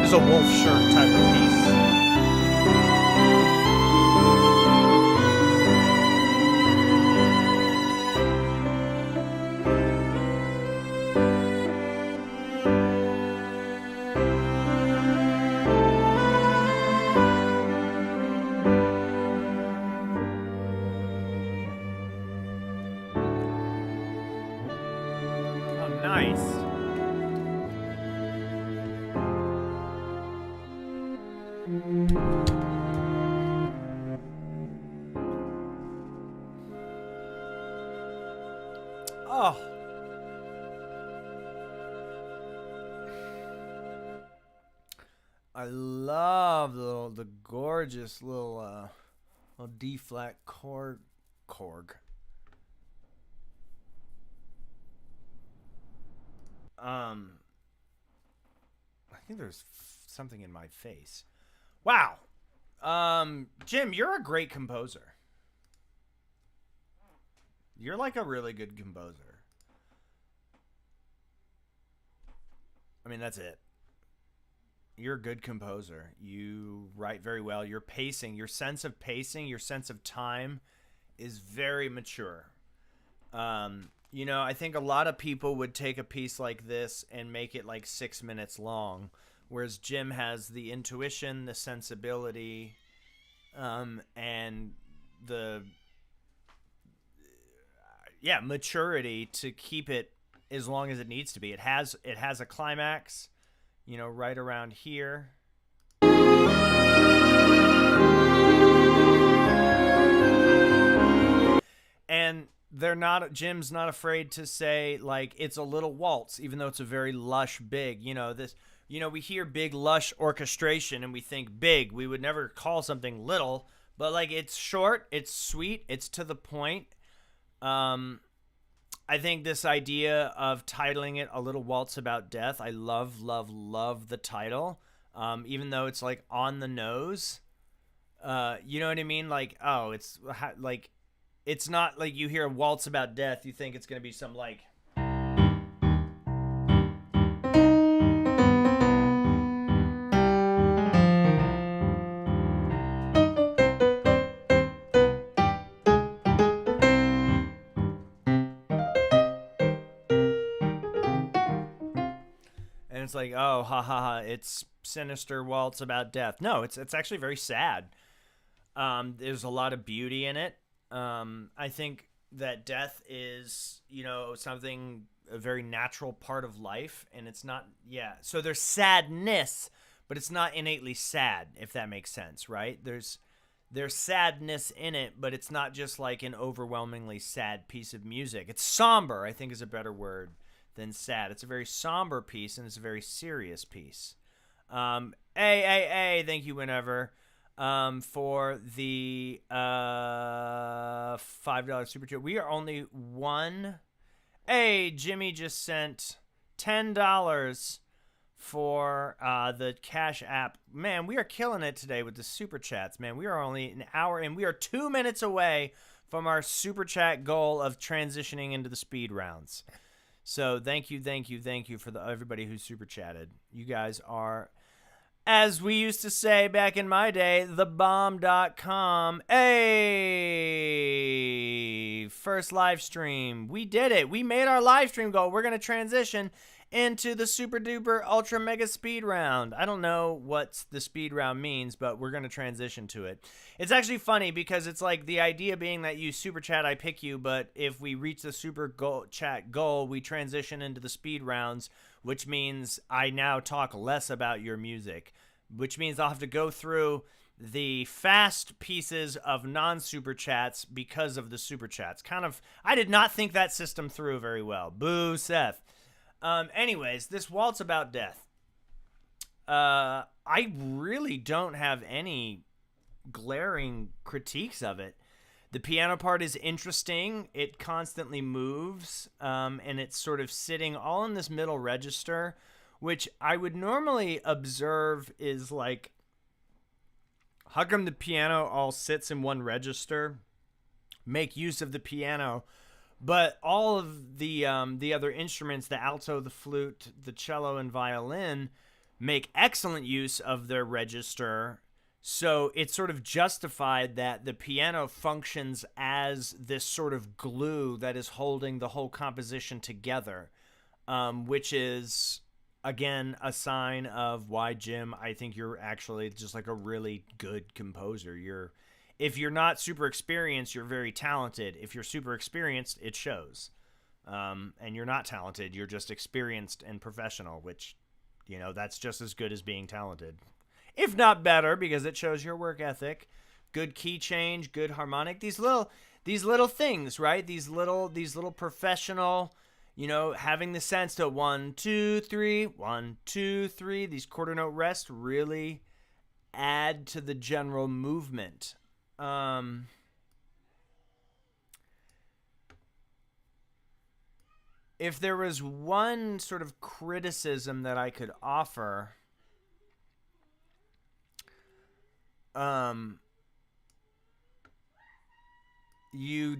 A wolf shirt type of piece. Oh, nice. Oh. I love the gorgeous little D flat chord Korg. I think there's something in my face. Wow. Jim, you're a great composer. You're like a really good composer. I mean, that's it. You're a good composer. You write very well. Your pacing, your sense of pacing, your sense of time is very mature. You know, I think a lot of people would take a piece like this and make it like 6 minutes long, whereas Jim has the intuition, the sensibility, and the maturity to keep it as long as it needs to be. It has a climax, you know, right around here. And Jim's not afraid to say like it's a little waltz, even though it's a very lush, big, we hear big, lush orchestration and we think big. We would never call something little, but like it's short, it's sweet, it's to the point. I think this idea of titling it A Little Waltz About Death, I love, love, love the title. Even though it's like on the nose. You know what I mean? Like, oh, it's like, it's not like you hear a waltz about death, you think it's going to be some like. And it's like, oh, ha ha ha, it's sinister waltz about death. No, it's actually very sad. There's a lot of beauty in it. I think that death is, something, a very natural part of life, and it's not, yeah. So there's sadness, but it's not innately sad, if that makes sense, right? There's sadness in it, but it's not just like an overwhelmingly sad piece of music. It's somber, I think is a better word than sad. It's a very somber piece, and it's a very serious piece. Thank you, whenever. For the $5 super chat. We are only one. Hey, Jimmy just sent $10 for the Cash App. Man, we are killing it today with the super chats, man. We are only an hour and we are 2 minutes away from our super chat goal of transitioning into the speed rounds. So thank you for everybody who super chatted. You guys are, as we used to say back in my day, thebomb.com. Hey, first live stream. We did it. We made our live stream goal. We're going to transition into the super duper ultra mega speed round. I don't know what the speed round means, but we're going to transition to it. It's actually funny because it's like the idea being that you super chat, I pick you, but if we reach the super chat goal, we transition into the speed rounds, which means I now talk less about your music, which means I'll have to go through the fast pieces of non-super chats because of the super chats. I did not think that system through very well. Boo, Seth. Anyways, this waltz about death. I really don't have any glaring critiques of it. The piano part is interesting. It constantly moves, and it's sort of sitting all in this middle register, which I would normally observe is like, how come the piano all sits in one register? Make use of the piano. But all of the other instruments, the alto, the flute, the cello, and violin, make excellent use of their register. So it's sort of justified that the piano functions as this sort of glue that is holding the whole composition together, which is, again, a sign of why, Jim, I think you're actually just like a really good composer. If you're not super experienced, you're very talented. If you're super experienced, it shows. And you're not talented, you're just experienced and professional, which, that's just as good as being talented. If not better, because it shows your work ethic, good key change, good harmonic. These little things, right? These little professional, having the sense to 1, 2, 3, 1, 2, 3. These quarter note rests really add to the general movement. If there was one sort of criticism that I could offer, you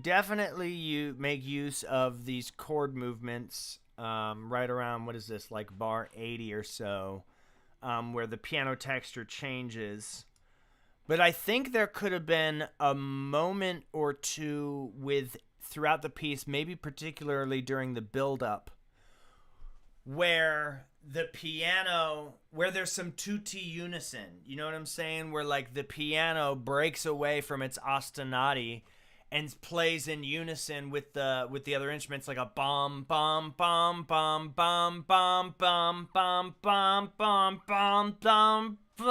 make use of these chord movements right around, what is this, like bar 80 or so, where the piano texture changes. But I think there could have been a moment or two throughout the piece, maybe particularly during the build-up, where there's some tutti unison. You know what I'm saying? Where like the piano breaks away from its ostinati and plays in unison with the other instruments, like a bum bum bum bum bum bum bum bum bum bum bum bum. You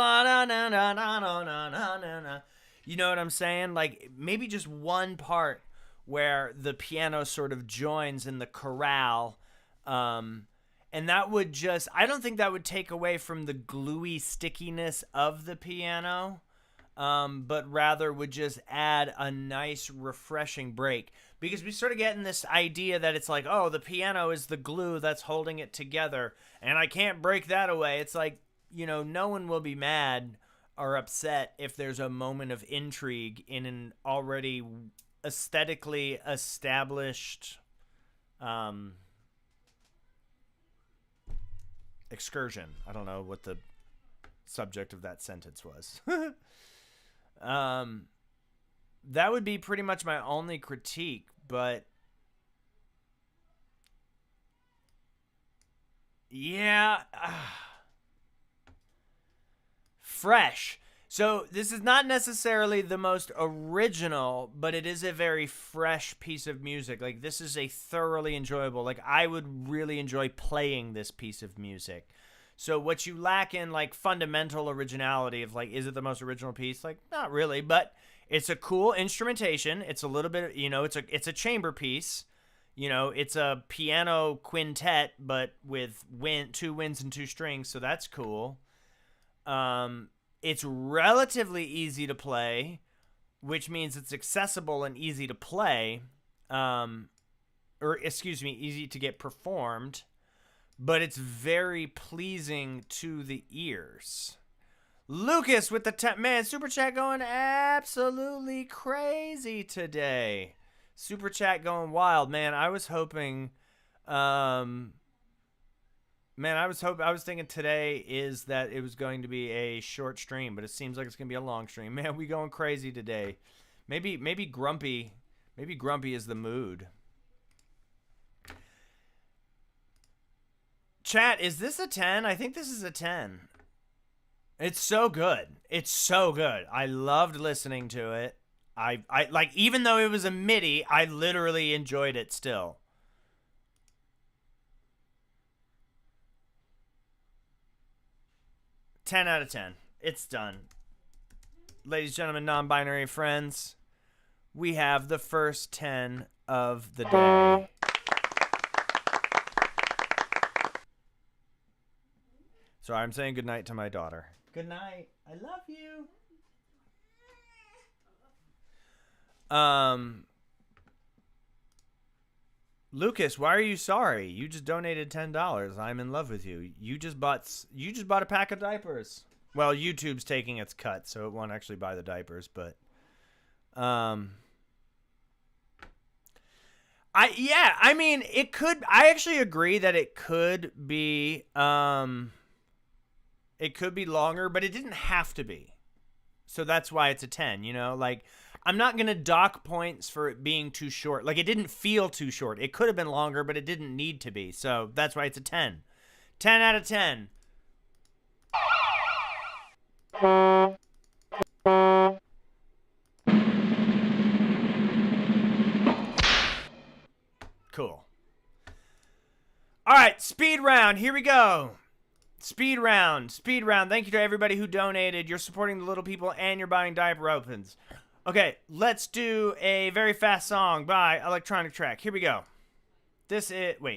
know what I'm saying? Like maybe just one part where the piano sort of joins in the chorale. And that would just, I don't think that would take away from the gluey stickiness of the piano, but rather would just add a nice, refreshing break. Because we sort of get in this idea that it's like, oh, the piano is the glue that's holding it together, and I can't break that away. It's like, no one will be mad or upset if there's a moment of intrigue in an already aesthetically established excursion. I don't know what the subject of that sentence was. That would be pretty much my only critique, but yeah, fresh. So this is not necessarily the most original, but it is a very fresh piece of music. Like, this is a thoroughly enjoyable, like, I would really enjoy playing this piece of music. So what you lack in, like, fundamental originality of, like, is it the most original piece? Like, not really, but it's a cool instrumentation. It's a little bit, it's a chamber piece. It's a piano quintet, but with two winds and two strings, so that's cool. It's relatively easy to play, which means it's accessible and easy to play, easy to get performed, but it's very pleasing to the ears. Lucas with the Super Chat going absolutely crazy today. Super Chat going wild, man. I was hoping, I was thinking today is that it was going to be a short stream, but it seems like it's going to be a long stream. Man, we going crazy today. Maybe grumpy is the mood. Chat, is this a 10? I think this is a 10. It's so good. It's so good. I loved listening to it. I like, even though it was a MIDI, I literally enjoyed it still. $10 out of 10. It's done. Ladies and gentlemen, non-binary friends, we have the first 10 of the day. Sorry, I'm saying goodnight to my daughter. Good night. I love you. Lucas, why are you sorry? You just donated $10. I'm in love with you. You just bought a pack of diapers. Well, YouTube's taking its cut, so it won't actually buy the diapers, but it could. I actually agree that it could be longer, but it didn't have to be. So that's why it's a 10, like, I'm not going to dock points for it being too short. Like, it didn't feel too short. It could have been longer, but it didn't need to be. So that's why it's a 10. 10 out of 10. Cool. All right, speed round. Here we go. Speed round. Thank you to everybody who donated. You're supporting the little people and you're buying diaper opens. Okay, let's do a very fast song by Electronic Track. Here we go. Vinicki.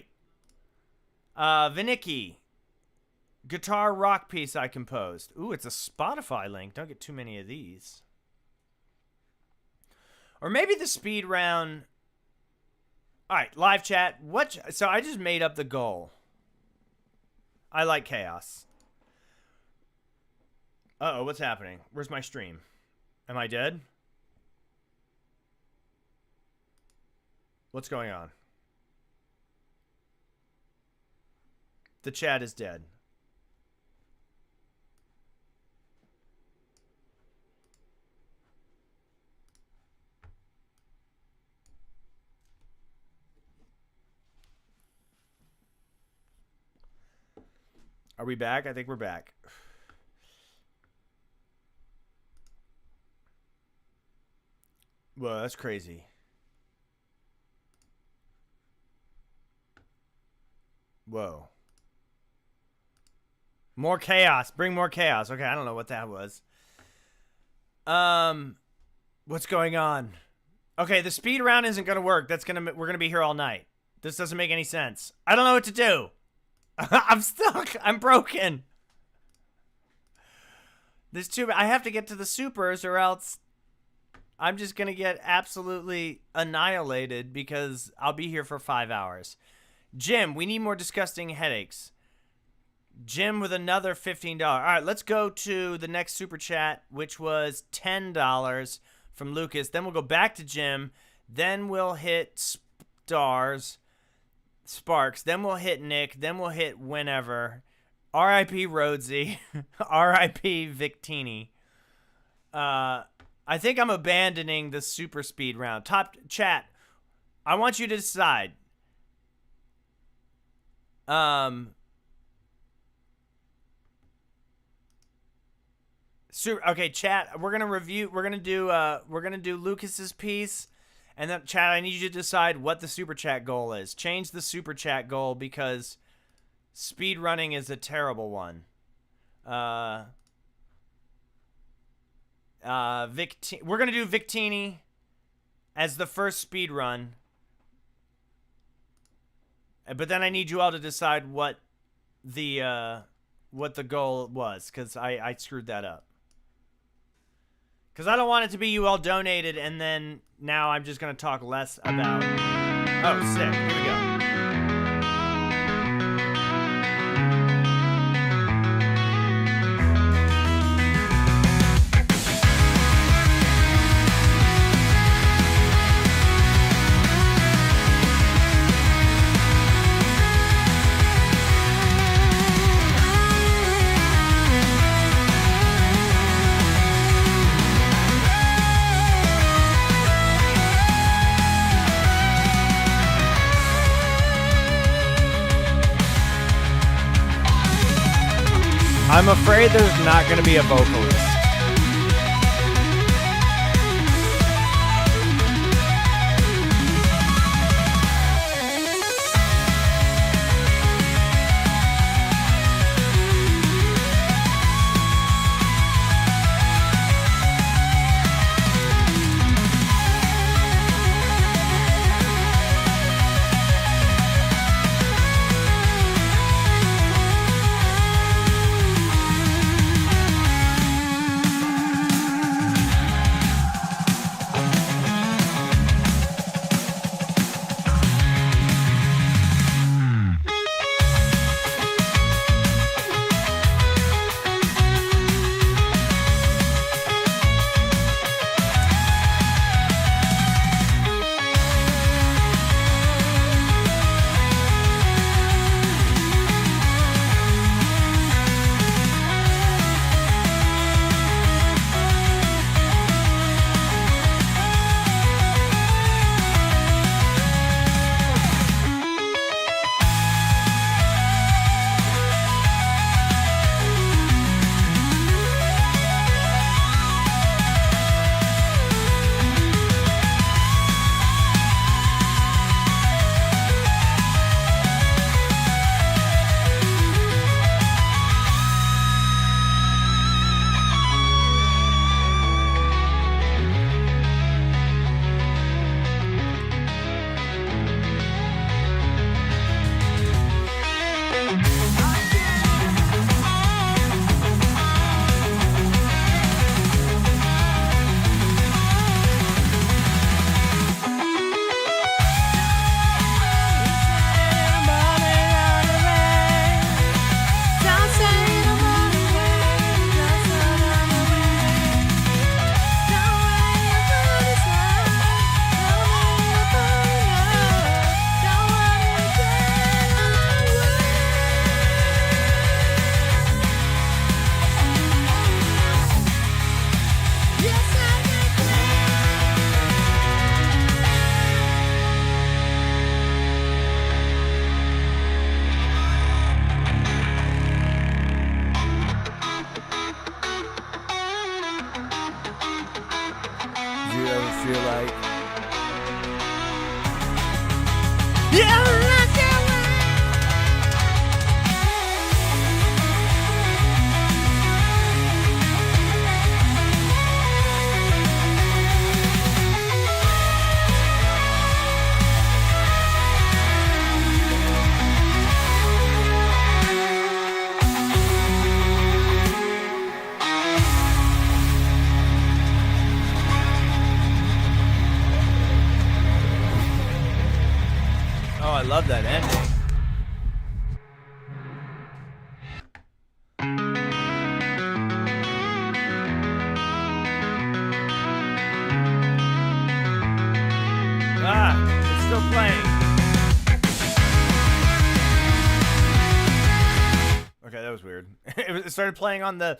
Guitar rock piece I composed. Ooh, it's a Spotify link. Don't get too many of these. Or maybe the speed round. All right, live chat. So I just made up the goal. I like chaos. Uh-oh, what's happening? Where's my stream? Am I dead? What's going on? The chat is dead. Are we back? I think we're back. Whoa, that's crazy. Whoa. More chaos. Bring more chaos. Okay, I don't know what that was. What's going on? Okay, the speed round isn't gonna work. We're gonna be here all night. This doesn't make any sense. I don't know what to do. I'm stuck. I'm broken. I have to get to the supers or else I'm just gonna get absolutely annihilated because I'll be here for 5 hours. Jim, we need more disgusting headaches. Jim with another $15. All right, let's go to the next super chat, which was $10 from Lucas. Then we'll go back to Jim. Then we'll hit Sparks. Then we'll hit Nick. Then we'll hit whenever. R.I.P. Rhodesy. R.I.P. Victini. I think I'm abandoning the super speed round. Top chat. I want you to decide. Okay, chat. We're gonna do Lucas's piece, and then chat. I need you to decide what the super chat goal is. Change the super chat goal because speed running is a terrible one. We're gonna do Victini as the first speed run, but then I need you all to decide what the goal was because I screwed that up. Because I don't want it to be you all donated and then now I'm just going to talk less about... Oh, sick. Here we go. I'm afraid there's not going to be a vocalist. I love that ending. It's still playing. Okay, that was weird. It started playing on the...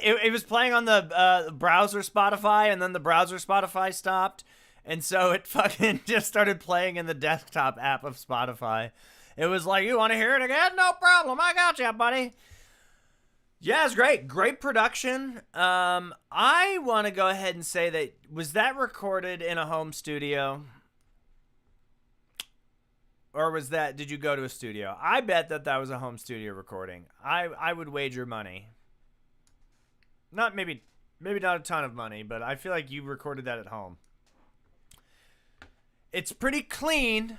It was playing on the browser Spotify, and then the browser Spotify stopped. And so it fucking just started playing in the desktop app of Spotify. It was like, you want to hear it again? No problem. I got you, buddy. Yeah, it's great. Great production. I want to go ahead and say that, was that recorded in a home studio? Or did you go to a studio? I bet that was a home studio recording. I would wager money. Maybe not a ton of money, but I feel like you recorded that at home. It's pretty clean.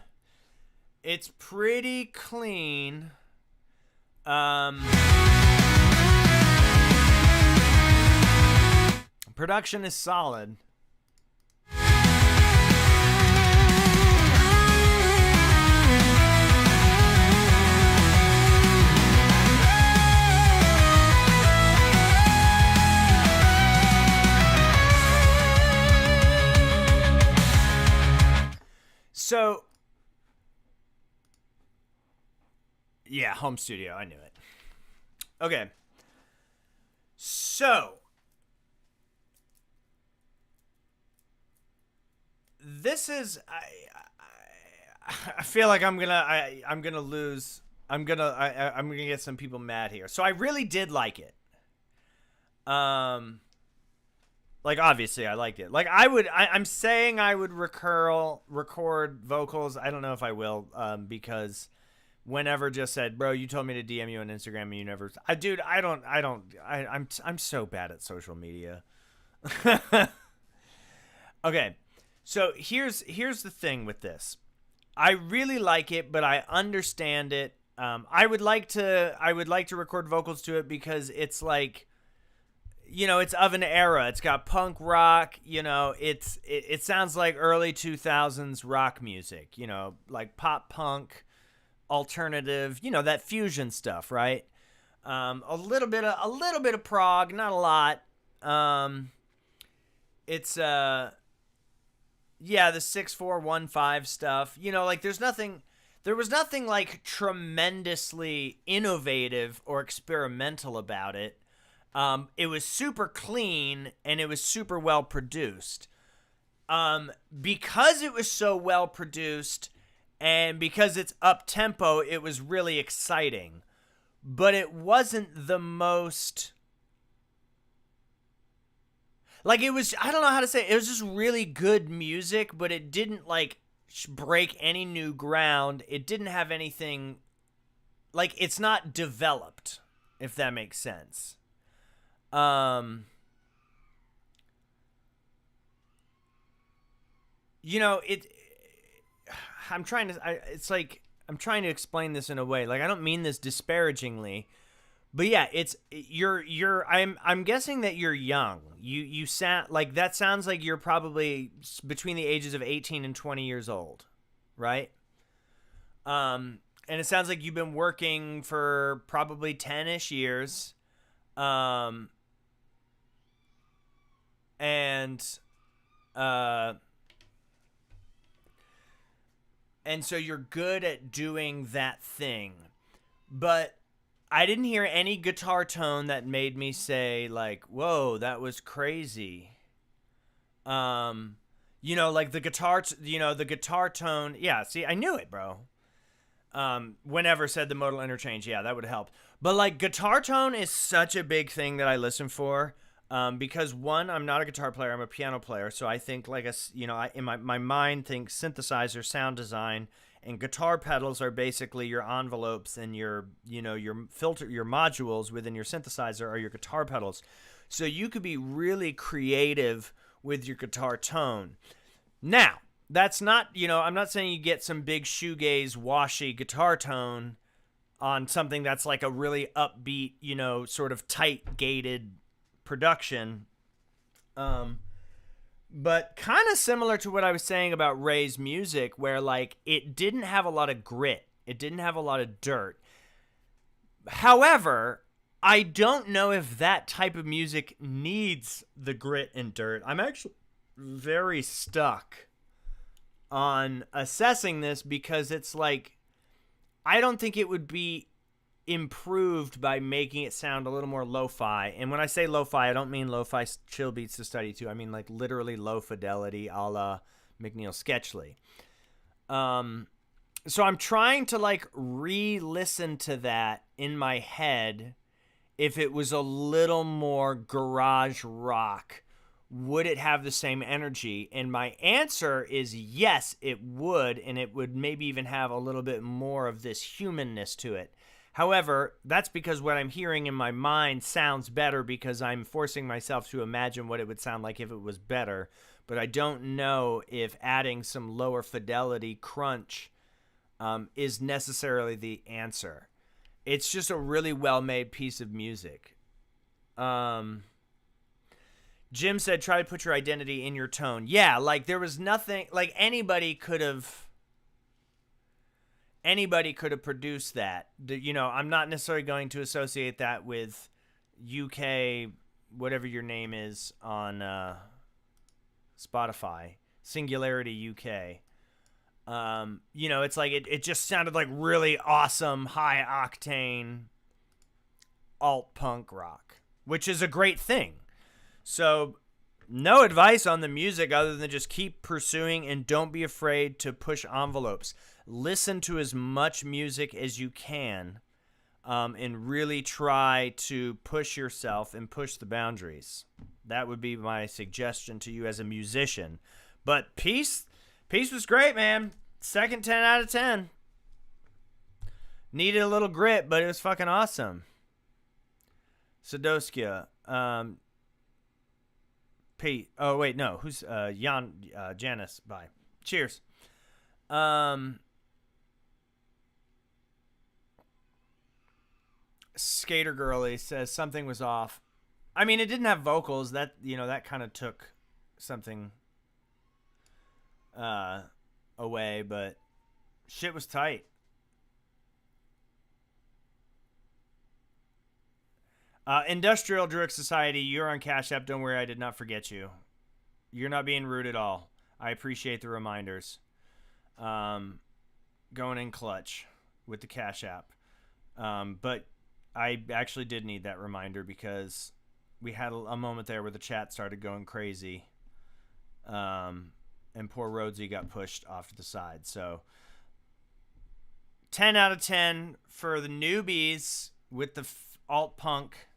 Production is solid. So, yeah, home studio. I knew it. Okay. So, this is... I feel like I'm gonna lose. I'm gonna get some people mad here. So I really did like it. Like, obviously, I liked it. Like, I'm saying I would record vocals. I don't know if I will, because whenever just said, bro, you told me to DM you on Instagram and you never... I'm so bad at social media. Okay, so here's the thing with this. I really like it, but I understand it. I would like to record vocals to it because it's like... it's of an era. It's got punk rock, it sounds like early 2000s rock music, like pop punk, alternative, that fusion stuff, right? A little bit of prog, not a lot. It's the 6415 stuff. Like there was nothing like tremendously innovative or experimental about it. It was super clean and it was super well produced. Because it was so well produced and because it's up tempo, it was really exciting. But it wasn't the most... Like, it was... I don't know how to say it. It was just really good music, but it didn't, like, break any new ground. It didn't have anything... Like, it's not developed, if that makes sense. I'm trying to explain this in a way. Like, I don't mean this disparagingly, but yeah, I'm guessing that you're young. You sound like, that sounds like you're probably between the ages of 18 and 20 years old, right? And it sounds like you've been working for probably 10-ish years. And so you're good at doing that thing. But I didn't hear any guitar tone that made me say, like, whoa, that was crazy. Like the guitar tone. Yeah, see, I knew it, bro. Whenever said the modal interchange, yeah, that would help. But, like, guitar tone is such a big thing that I listen for. Because one, I'm not a guitar player, I'm a piano player, so I think like in my mind thinks synthesizer, sound design, and guitar pedals are basically your envelopes, and your filter, your modules within your synthesizer are your guitar pedals. So you could be really creative with your guitar tone. Now, that's not, I'm not saying you get some big shoegaze washy guitar tone on something that's like a really upbeat, sort of tight gated production. But kind of similar to what I was saying about Ray's music, where like it didn't have a lot of grit. It didn't have a lot of dirt. However, I don't know if that type of music needs the grit and dirt. I'm actually very stuck on assessing this because it's like, I don't think it would be improved by making it sound a little more lo-fi. And when I say lo-fi, I don't mean lo-fi chill beats to study to. I mean like literally low fidelity a la McNeil Sketchley. So I'm trying to like re-listen to that in my head. If it was a little more garage rock, would it have the same energy? And my answer is yes, it would. And it would maybe even have a little bit more of this humanness to it. However, that's because what I'm hearing in my mind sounds better because I'm forcing myself to imagine what it would sound like if it was better. But I don't know if adding some lower fidelity crunch is necessarily the answer. It's just a really well-made piece of music. Jim said, try to put your identity in your tone. Yeah, like there was nothing, like anybody could have produced that. You know, I'm not necessarily going to associate that with UK, whatever your name is on Spotify, Singularity UK. You know, it's like it just sounded like really awesome, high octane alt punk rock, which is a great thing. So no advice on the music other than just keep pursuing and don't be afraid to push envelopes. Listen to as much music as you can, and really try to push yourself and push the boundaries. That would be my suggestion to you as a musician. But Peace was great, man. Second 10 out of 10. Needed a little grit, but it was fucking awesome. Sadoskia. Pete. Oh, wait, no. Who's Janice? Bye. Cheers. Skater Girlie says something was off. I mean, it didn't have vocals. That, you know, that kind of took something away, but shit was tight. Industrial Druid Society, you're on Cash App. Don't worry, I did not forget you. You're not being rude at all. I appreciate the reminders. Going in clutch with the Cash App. But I actually did need that reminder because we had a moment there where the chat started going crazy. And poor Rhodesy got pushed off to the side. So 10 out of 10 for the newbies with the alt punk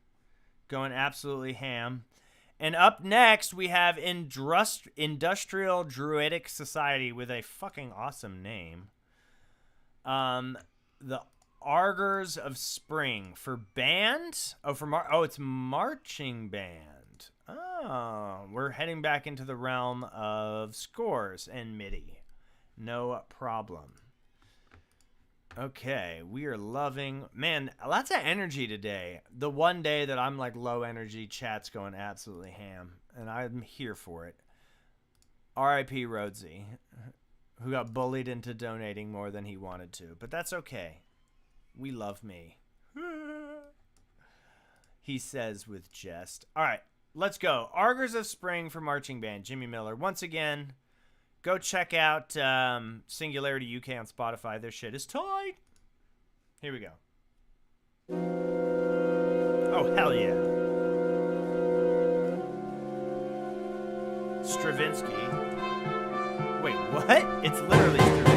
going absolutely ham. And up next, we have Industrial Druidic Society with a fucking awesome name. The Arguers of Spring for band. It's marching band. Oh, we're heading back into the realm of scores and MIDI. No problem. Okay, we are loving, man, lots of energy today. The one day that I'm like low energy, chat's going absolutely ham, and I'm here for it. R.I.P. Rhodesy, who got bullied into donating more than he wanted to, but that's okay. We love me. He says with jest. All right, let's go. Arguers of Spring for marching band, Jimmy Miller. Once again, go check out Singularity UK on Spotify. Their shit is tight. Here we go. Oh, hell yeah. Stravinsky. Wait, what? It's literally Stravinsky.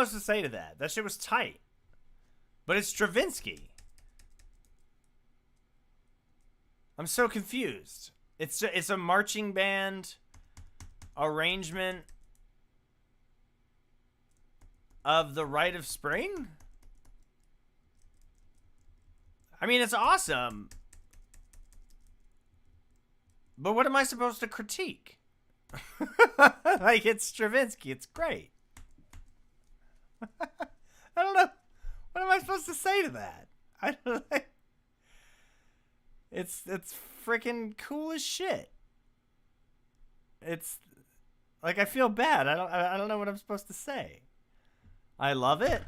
supposed to say to that? That shit was tight. But it's Stravinsky. I'm so confused. It's a marching band arrangement of the Rite of Spring? I mean, it's awesome. But what am I supposed to critique? Like, it's Stravinsky. It's great. I don't know. What am I supposed to say to that? I don't know. It's freaking cool as shit. It's like, I feel bad. I don't know what I'm supposed to say. I love it.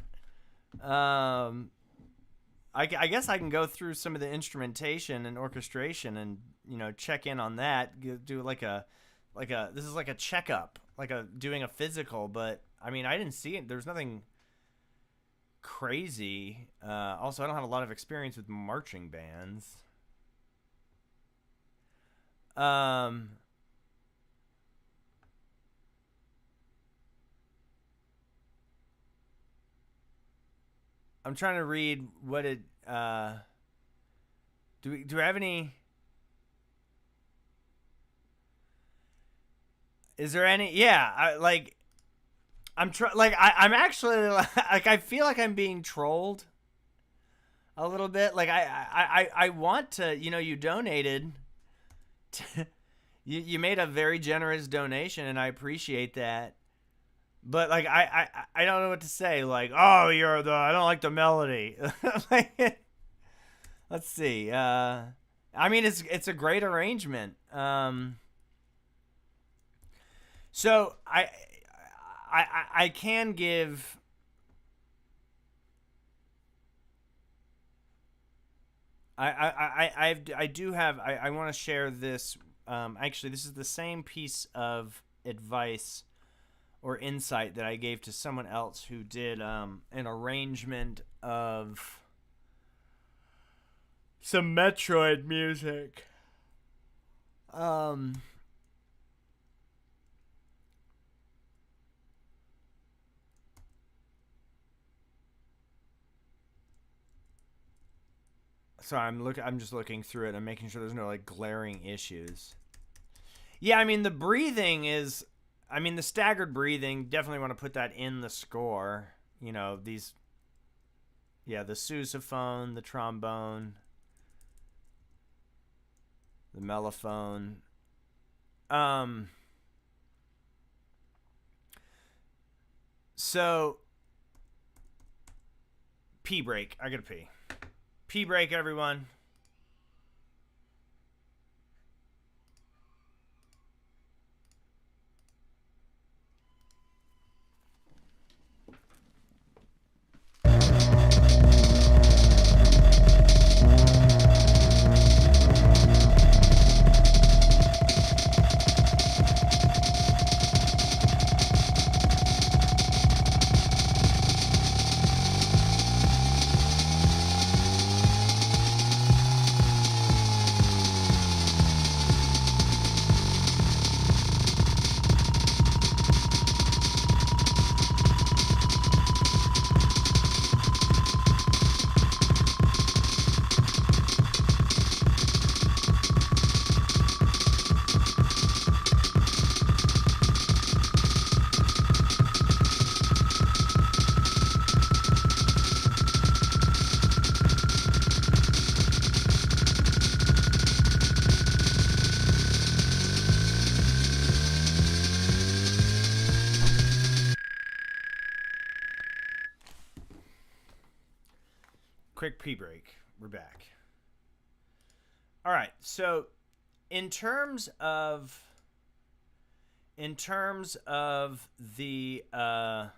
I guess I can go through some of the instrumentation and orchestration and, you know, check in on that. Do like a this is like a checkup, like doing a physical. But I mean, I didn't see it. There's nothing crazy. Also, I don't have a lot of experience with marching bands. I'm trying to read what it. Do we have any? Is there any? Yeah, I'm actually like, I feel like I'm being trolled a little bit. Like, I want to, you know, you donated. You made a very generous donation, and I appreciate that. But like, I don't know what to say. Like, oh, I don't like the melody. Like, let's see. I mean, it's a great arrangement. So I can give. I do have. I want to share this. Actually, this is the same piece of advice or insight that I gave to someone else who did an arrangement of some Metroid music. So I'm just looking through it and making sure there's no like glaring issues. Yeah, I mean the breathing is, I mean the staggered breathing, definitely want to put that in the score. You know, these, yeah, the sousaphone, the trombone, the mellophone. So pee break. I gotta pee. Pee break, everyone. Quick pee break. We're back. All right. So, in terms of the oh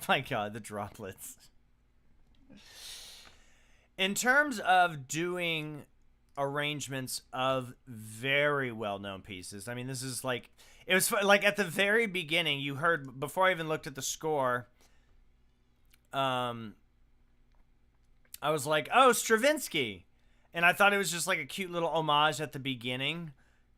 my god, the droplets. In terms of doing arrangements of very well-known pieces, I mean, this is like, it was like at the very beginning, you heard, before I even looked at the score, I was like, oh, Stravinsky. And I thought it was just like a cute little homage at the beginning.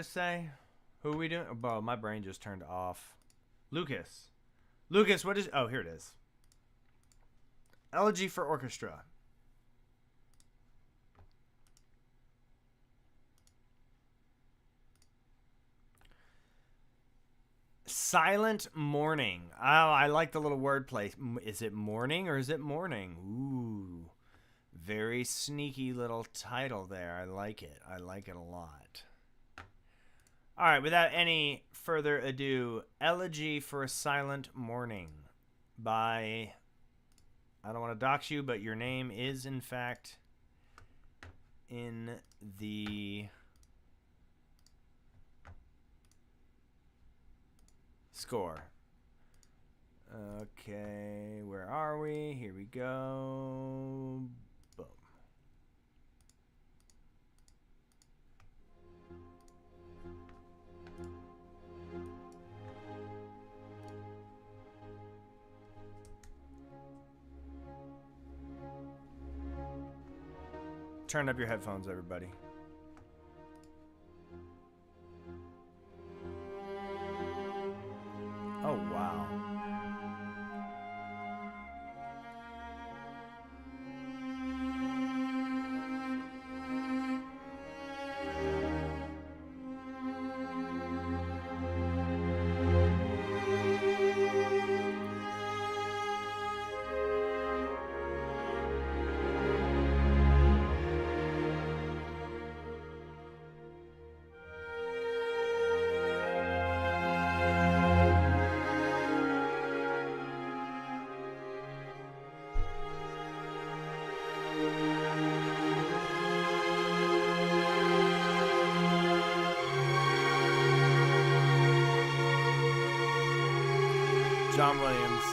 just say? Who are we doing? Oh, bro, my brain just turned off. Lucas. Lucas, what is... Oh, here it is. Elegy for orchestra. Silent Morning. Oh, I like the little wordplay. Is it morning or is it morning? Ooh. Very sneaky little title there. I like it. I like it a lot. All right, without any further ado, Elegy for a Silent Morning by... I don't want to dox you, but your name is, in fact, in the... score. Okay, where are we? Here we go. Boom. Turn up your headphones, everybody. Oh, wow. John Williams.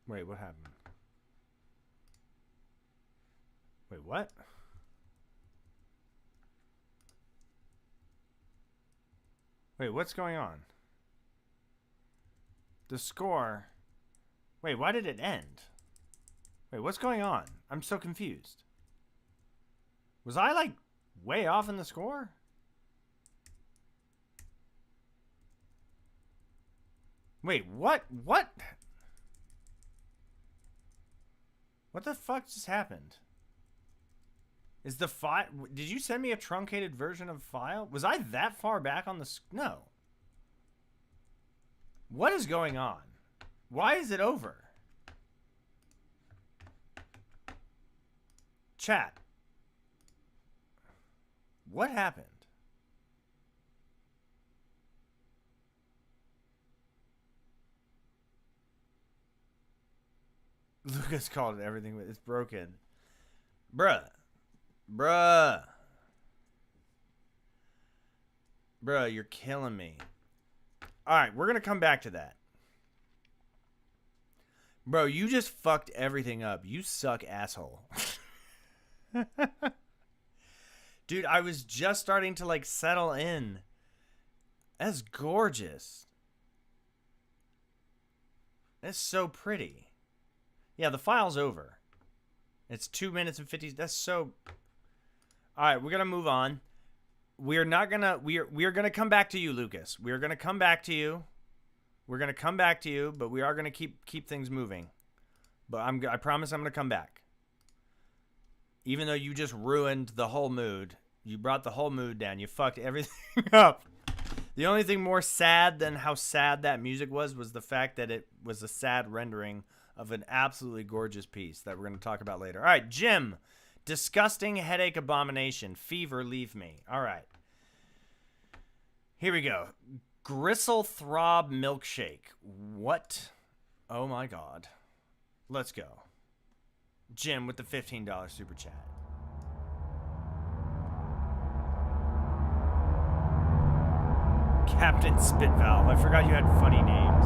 Wait, what happened? Wait, what? Wait, what's going on? The score... Wait, why did it end? Wait, what's going on? I'm so confused. Was I, like, way off in the score? Wait, what? What? What the fuck just happened? Is the file... Did you send me a truncated version of file? Was I that far back on the... No. What is going on? Why is it over? Chat. What happened? Lucas called it everything. It's broken. Bruh. Bruh. Bruh, you're killing me. All right, we're going to come back to that. Bro, you just fucked everything up. You suck, asshole. Dude, I was just starting to like settle in. That's gorgeous. That's so pretty. Yeah, the file's over. It's 2 minutes and 50. That's so. All right, we're gonna move on. We're not gonna. We're gonna come back to you, Lucas. We're gonna come back to you. We're gonna come back to you, but we are gonna keep things moving. But I promise I'm gonna come back. Even though you just ruined the whole mood, you brought the whole mood down. You fucked everything up. The only thing more sad than how sad that music was the fact that it was a sad rendering of an absolutely gorgeous piece that we're going to talk about later. All right, Jim. Disgusting headache abomination. Fever, leave me. All right. Here we go. Gristle throb milkshake. What? Oh, my God. Let's go. Jim with the $15 super chat. Captain Spit Valve. I forgot you had funny names.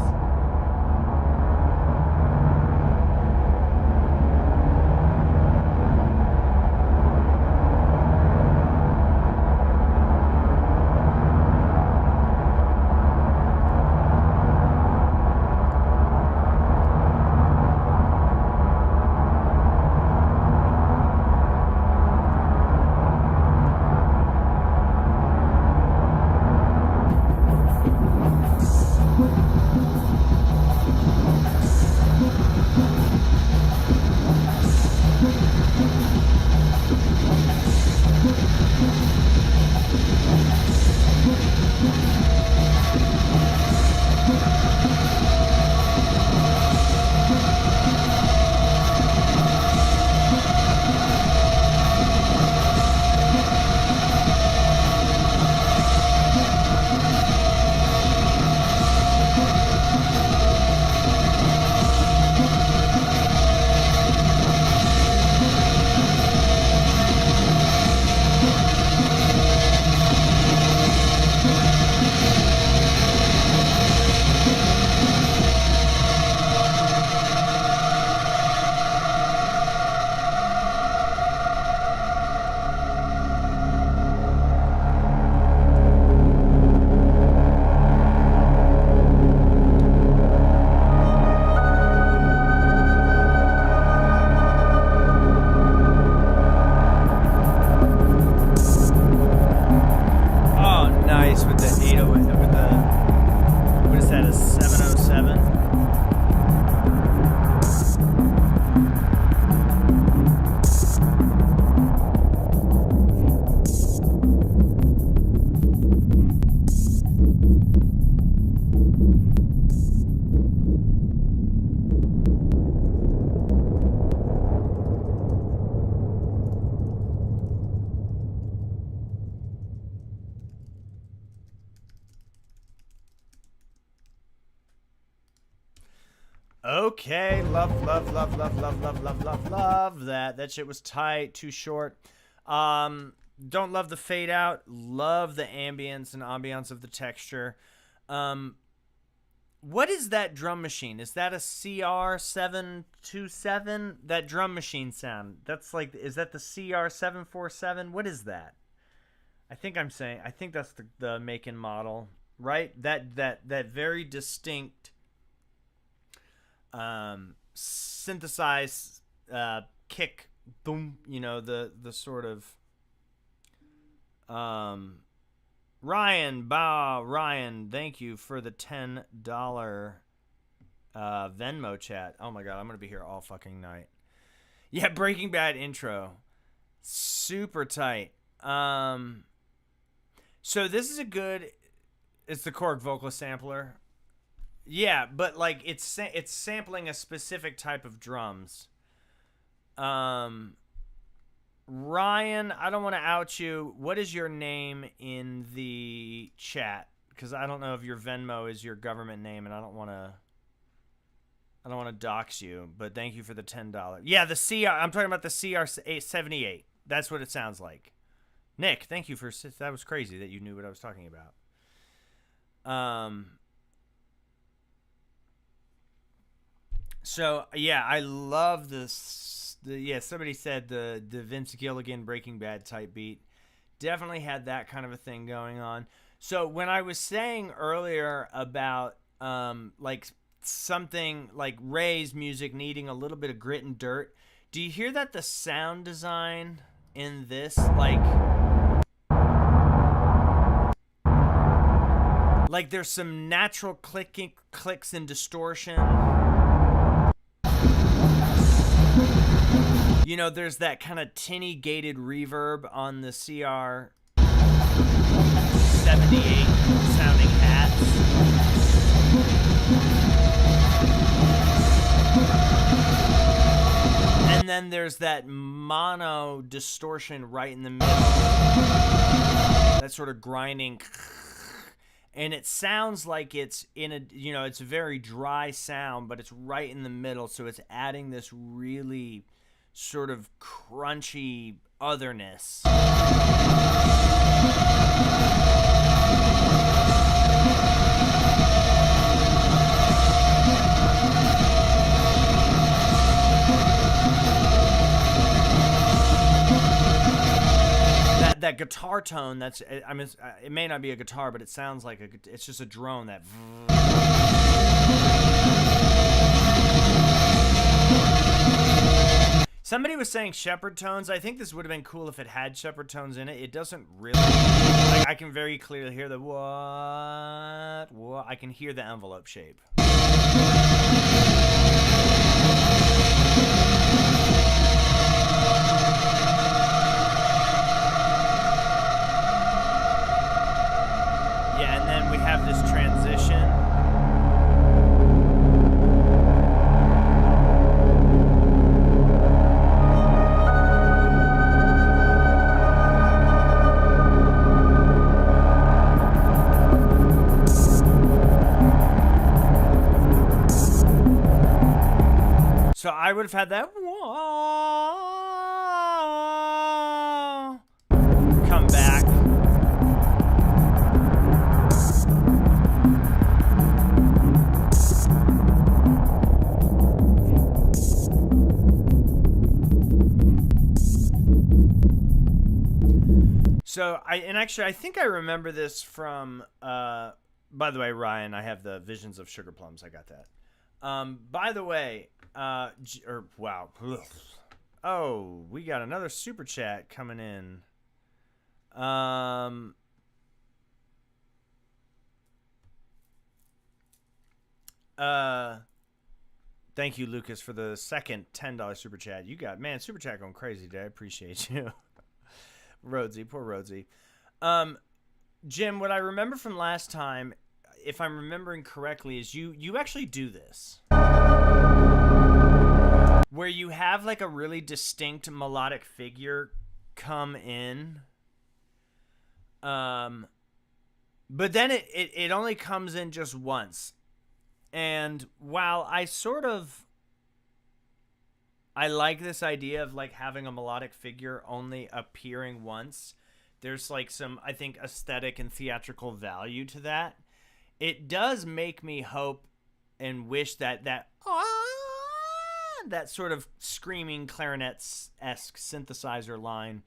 Okay, love that. That shit was tight, too short. Don't love the fade out. Love the ambience and ambiance of the texture. What is that drum machine? Is that a CR727? That drum machine sound. That's like, is that the CR747? What is that? I think that's the make and model, right? That very distinct synthesized kick, boom, you know, the sort of Ryan, thank you for the $10 Venmo chat. Oh my god, I'm gonna be here all fucking night. Yeah, Breaking Bad intro, super tight. So this is it's the Korg vocal sampler. Yeah, but like it's sampling a specific type of drums. Ryan, I don't want to out you. What is your name in the chat? Because I don't know if your Venmo is your government name, and I don't want to dox you. But thank you for the $10. Yeah, the CR. I'm talking about the CR78. That's what it sounds like. Nick, thank you for that. Was crazy that you knew what I was talking about. So yeah, I love this. Yeah, somebody said the Vince Gilligan Breaking Bad type beat definitely had that kind of a thing going on. So when I was saying earlier about like something like Ray's music needing a little bit of grit and dirt, do you hear that the sound design in this like there's some natural clicks and distortion. You know, there's that kind of tinny gated reverb on the CR 78 sounding hats. And then there's that mono distortion right in the middle. That sort of grinding. And it sounds like it's in a, you know, it's a very dry sound, but it's right in the middle. So it's adding this really sort of crunchy otherness. That guitar tone, that's, I mean, it may not be a guitar, but it sounds like it's just a drone that. Somebody was saying shepherd tones. I think this would have been cool if it had shepherd tones in it. It doesn't really. Like, I can very clearly hear the what. I can hear the envelope shape. Yeah, and then we have this transition. So I would have had that come back. So I think I remember this from by the way, Ryan, I have the Visions of Sugar Plums. I got that. By the way, wow. Oh, we got another super chat coming in. Thank you, Lucas, for the second $10 super chat. You got, man, super chat going crazy today. I appreciate you. Rhodesy, poor Rhodesy. Jim, what I remember from last time, if I'm remembering correctly, is you actually do this. Where you have like a really distinct melodic figure come in. But then it only comes in just once. And while I like this idea of like having a melodic figure only appearing once, there's like some, I think, aesthetic and theatrical value to that. It does make me hope and wish that sort of screaming clarinet-esque synthesizer line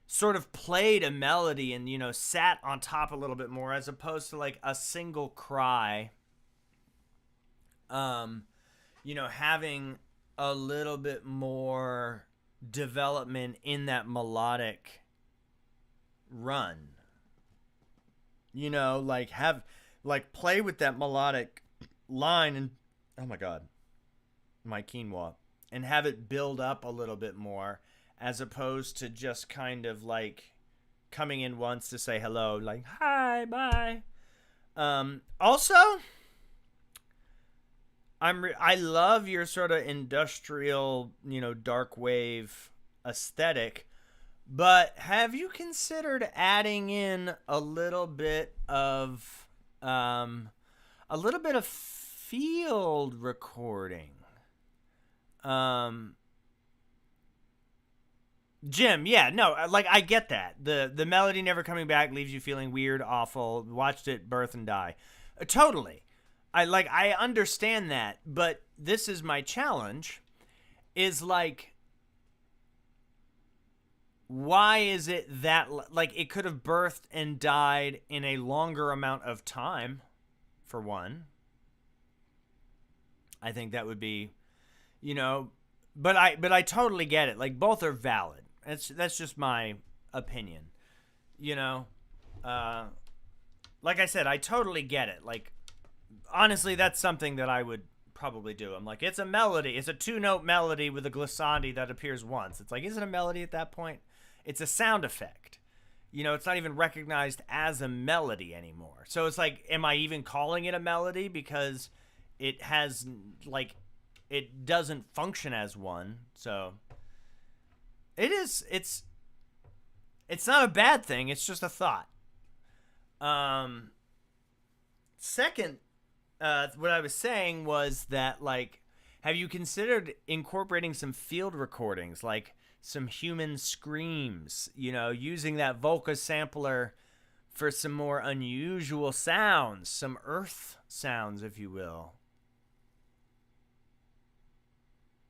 sort of played a melody and, you know, sat on top a little bit more as opposed to like a single cry. You know, having a little bit more development in that melodic run. You know, like play with that melodic line and, oh my God, my quinoa, and have it build up a little bit more as opposed to just kind of like coming in once to say hello, like, hi, bye. Also, I love your sort of industrial, you know, dark wave aesthetic, but have you considered adding in a little bit of field recording? Jim, yeah, no, like, I get that. The melody never coming back leaves you feeling weird, awful, watched it birth and die. Totally. I understand that, but this is my challenge is like, why is it that like it could have birthed and died in a longer amount of time for one. I think that would be, you know, but I totally get it. Like both are valid. That's just my opinion. You know, uh, like I said, I totally get it. Like honestly, that's something that I would probably do. I'm like, it's a melody. It's a 2-note melody with a glissandi that appears once. It's like, is it a melody at that point? It's a sound effect. You know, it's not even recognized as a melody anymore. So it's like, am I even calling it a melody because it has like it doesn't function as one? So it is. It's not a bad thing. It's just a thought. Second, what I was saying was that, like, have you considered incorporating some field recordings, like some human screams, you know, using that Volca sampler for some more unusual sounds, some earth sounds, if you will?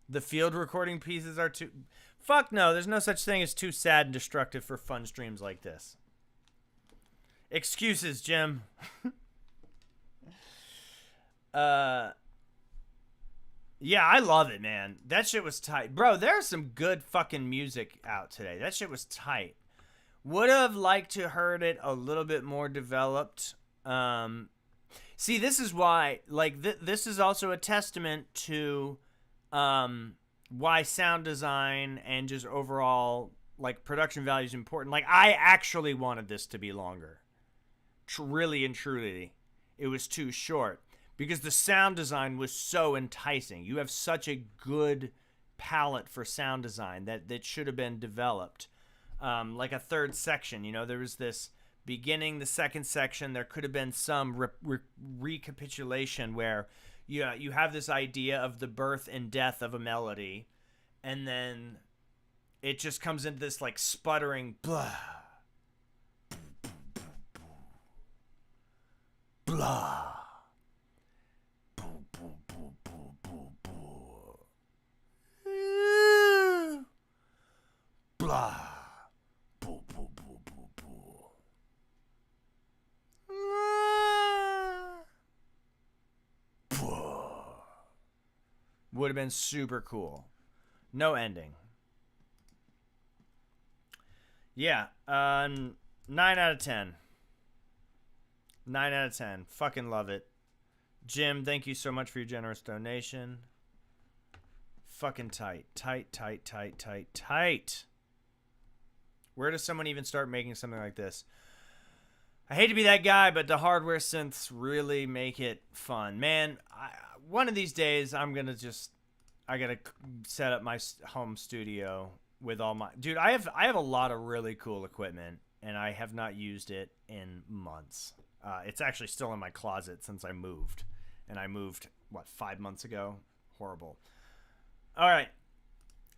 The field recording pieces are too... Fuck no, there's no such thing as too sad and destructive for fun streams like this. Excuses, Jim. Yeah, I love it, man. That shit was tight. Bro, there's some good fucking music out today. That shit was tight. Would have liked to heard it a little bit more developed. See, this is why, like, this is also a testament to why sound design and just overall, like, production value is important. Like, I actually wanted this to be longer. Really and truly, it was too short. Because the sound design was so enticing. You have such a good palette for sound design that should have been developed. Like a third section, you know, there was this beginning, the second section. There could have been some recapitulation where you have this idea of the birth and death of a melody. And then it just comes into this like sputtering blah, blah. Blah. Boo, boo, boo, boo, boo. Would have been super cool. No ending. Yeah. 9 out of 10. 9 out of 10. Fucking love it. Jim, thank you so much for your generous donation. Fucking tight. Tight, tight, tight, tight, tight. Where does someone even start making something like this? I hate to be that guy, but the hardware synths really make it fun. Man, one of these days, I gotta set up my home studio with all my... Dude, I have a lot of really cool equipment, and I have not used it in months. It's actually still in my closet since I moved. And I moved, 5 months ago? Horrible. All right.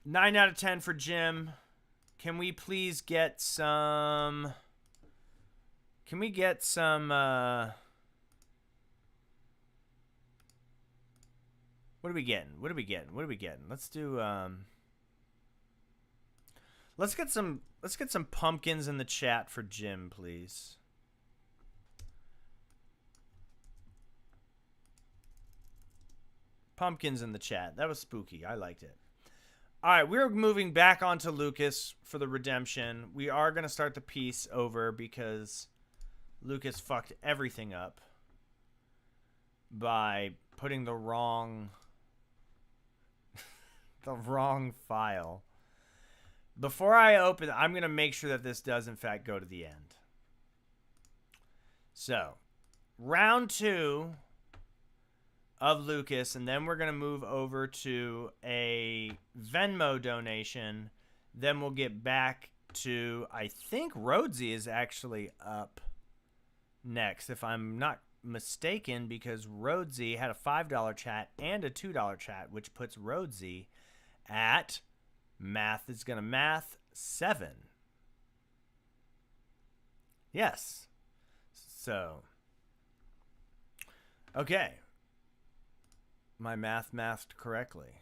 9 out of 10 for Jim. Can we please get some... Can we get some... What are we getting? What are we getting? What are we getting? Let's do... Let's get some pumpkins in the chat for Jim, please. Pumpkins in the chat. That was spooky. I liked it. All right, we're moving back onto Lucas for the redemption. We are going to start the piece over because Lucas fucked everything up by putting the wrong file. Before I open, I'm going to make sure that this does in fact go to the end. So, round 2 of Lucas, and then we're going to move over to a Venmo donation. Then we'll get back to, I think Rhodesy is actually up next, if I'm not mistaken, because Rhodesy had a $5 chat and a $2 chat, which puts Rhodesy at math is going to math 7. Yes. So, okay. my math mathed correctly.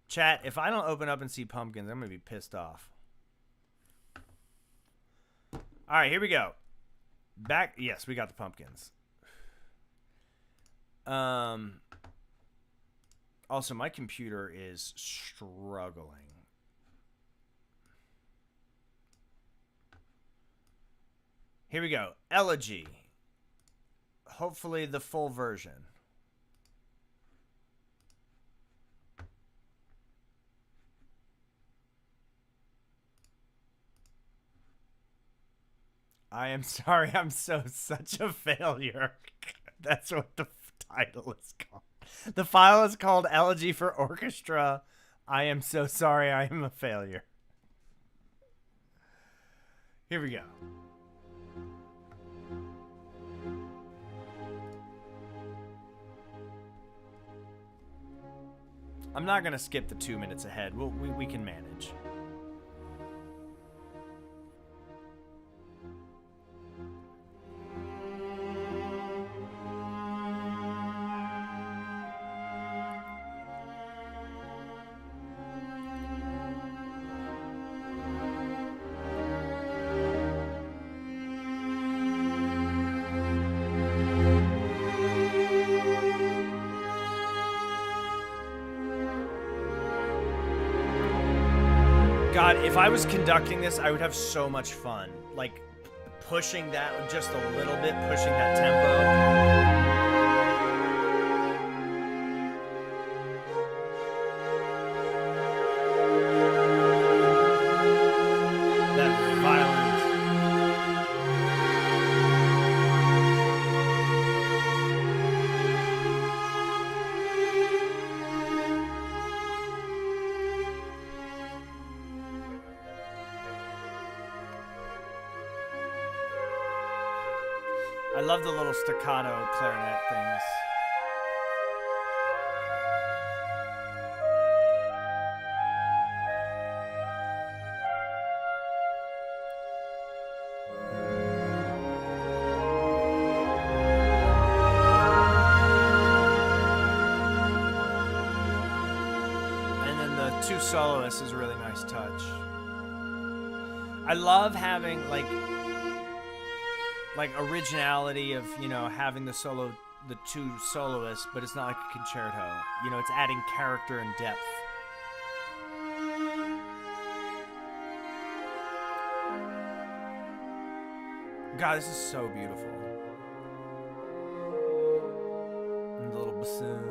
Chat, if I don't open up and see pumpkins, I'm going to be pissed off. All right, here we go. Back. Yes, we got the pumpkins. Also, my computer is struggling. Here we go. Elegy. Hopefully the full version. I am sorry, I'm such a failure. That's what the title is called. The file is called Elegy for Orchestra. I am so sorry, I am a failure. Here we go. I'm not going to skip the 2 minutes ahead. We can manage. God, if I was conducting this, I would have so much fun. Like, pushing that just a little bit, pushing that tempo. I love the little staccato clarinet things. And then the two soloists is a really nice touch. I love having like originality of, you know, having the two soloists, but it's not like a concerto. You know, it's adding character and depth. God, this is so beautiful. And the little bassoon.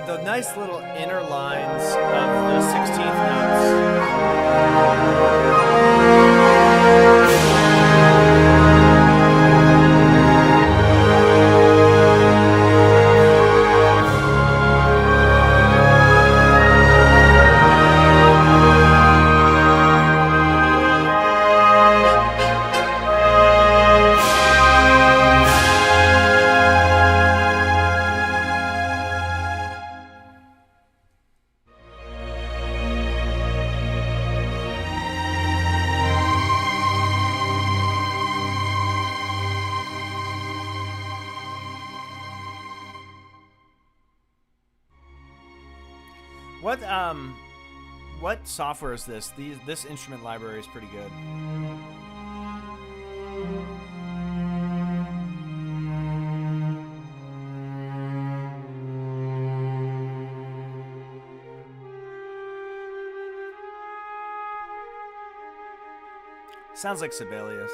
The nice little inner lines of the 16th What software is this? This instrument library is pretty good. Sounds like Sibelius.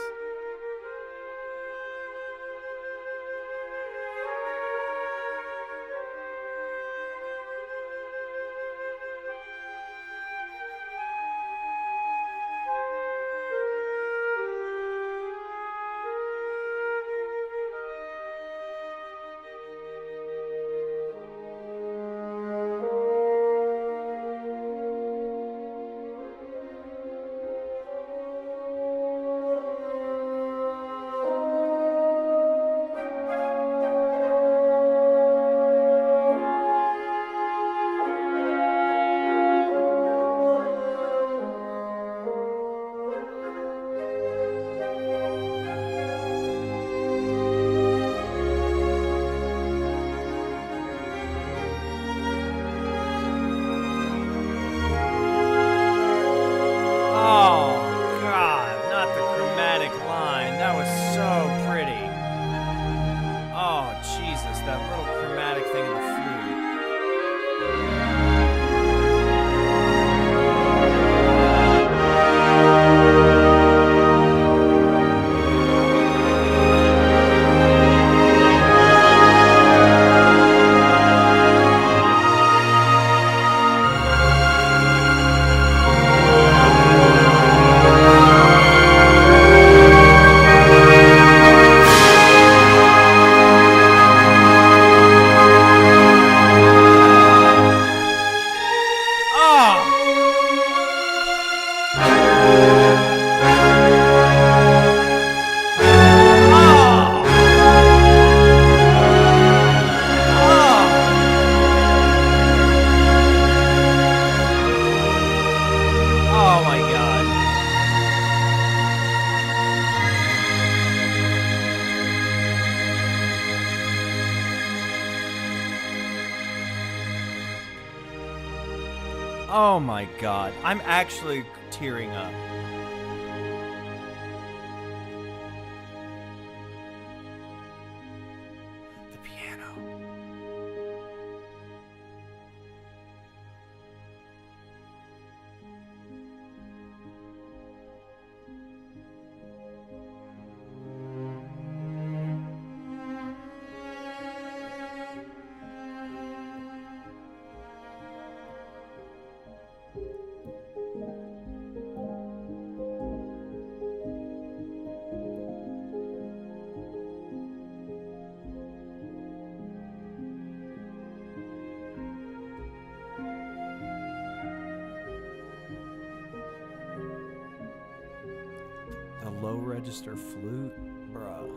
Oh my god. I'm actually tearing up. The piano. The low register flute, bruh.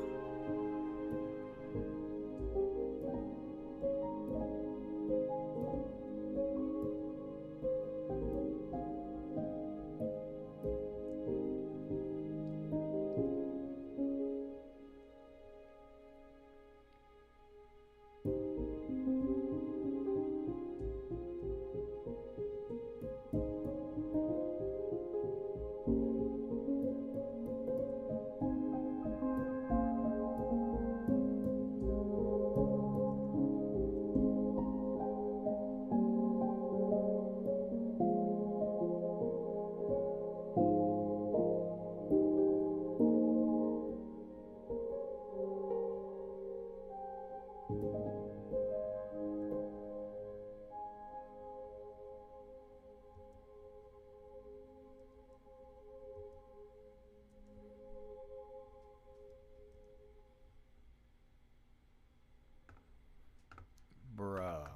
Bruh.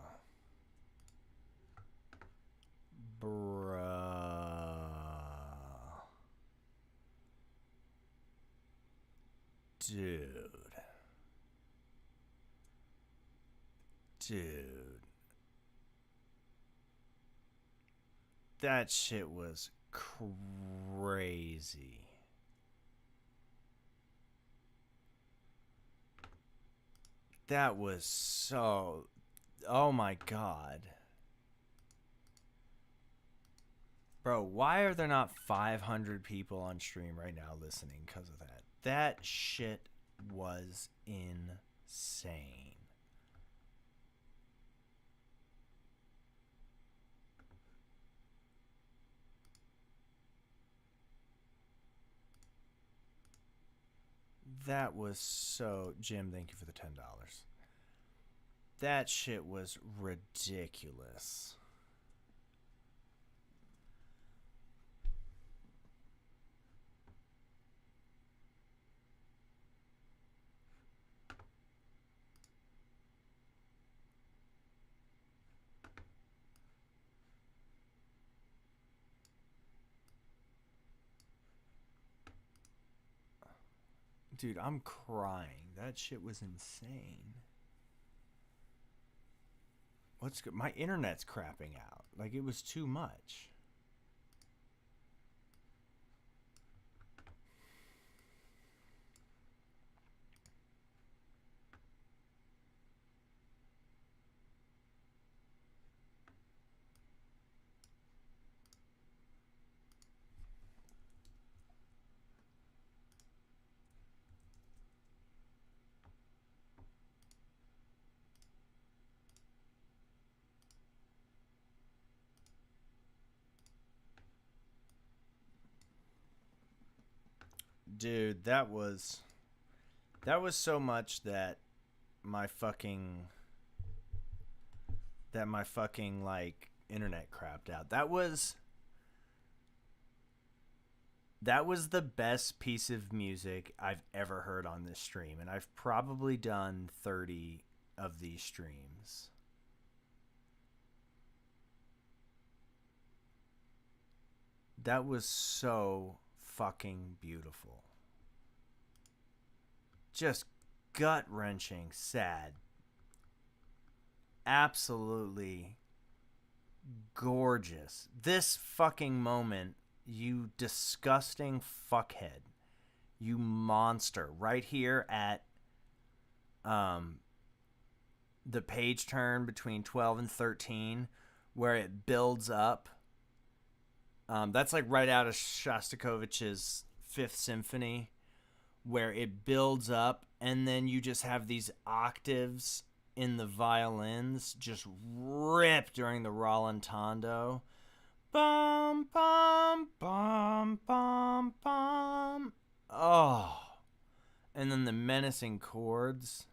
Dude. That shit was crazy. That was so... Oh my god. Bro, why are there not 500 people on stream right now listening because of that? That shit was insane. That was so... Jim, thank you for the $10. That shit was ridiculous. Dude, I'm crying. That shit was insane. What's good? My internet's crapping out. Like, it was too much. Dude, that was so much that my fucking like internet crapped out. That was the best piece of music I've ever heard on this stream, and I've probably done 30 of these streams. That was so fucking beautiful. Just gut-wrenching, sad. Absolutely gorgeous. This fucking moment, you disgusting fuckhead. You monster. Right here at the page turn between 12 and 13, where it builds up That's like right out of Shostakovich's Fifth Symphony, where it builds up and then you just have these octaves in the violins just rip during the rallentando. Bum, bum, bum, bum, bum. Oh. And then the menacing chords.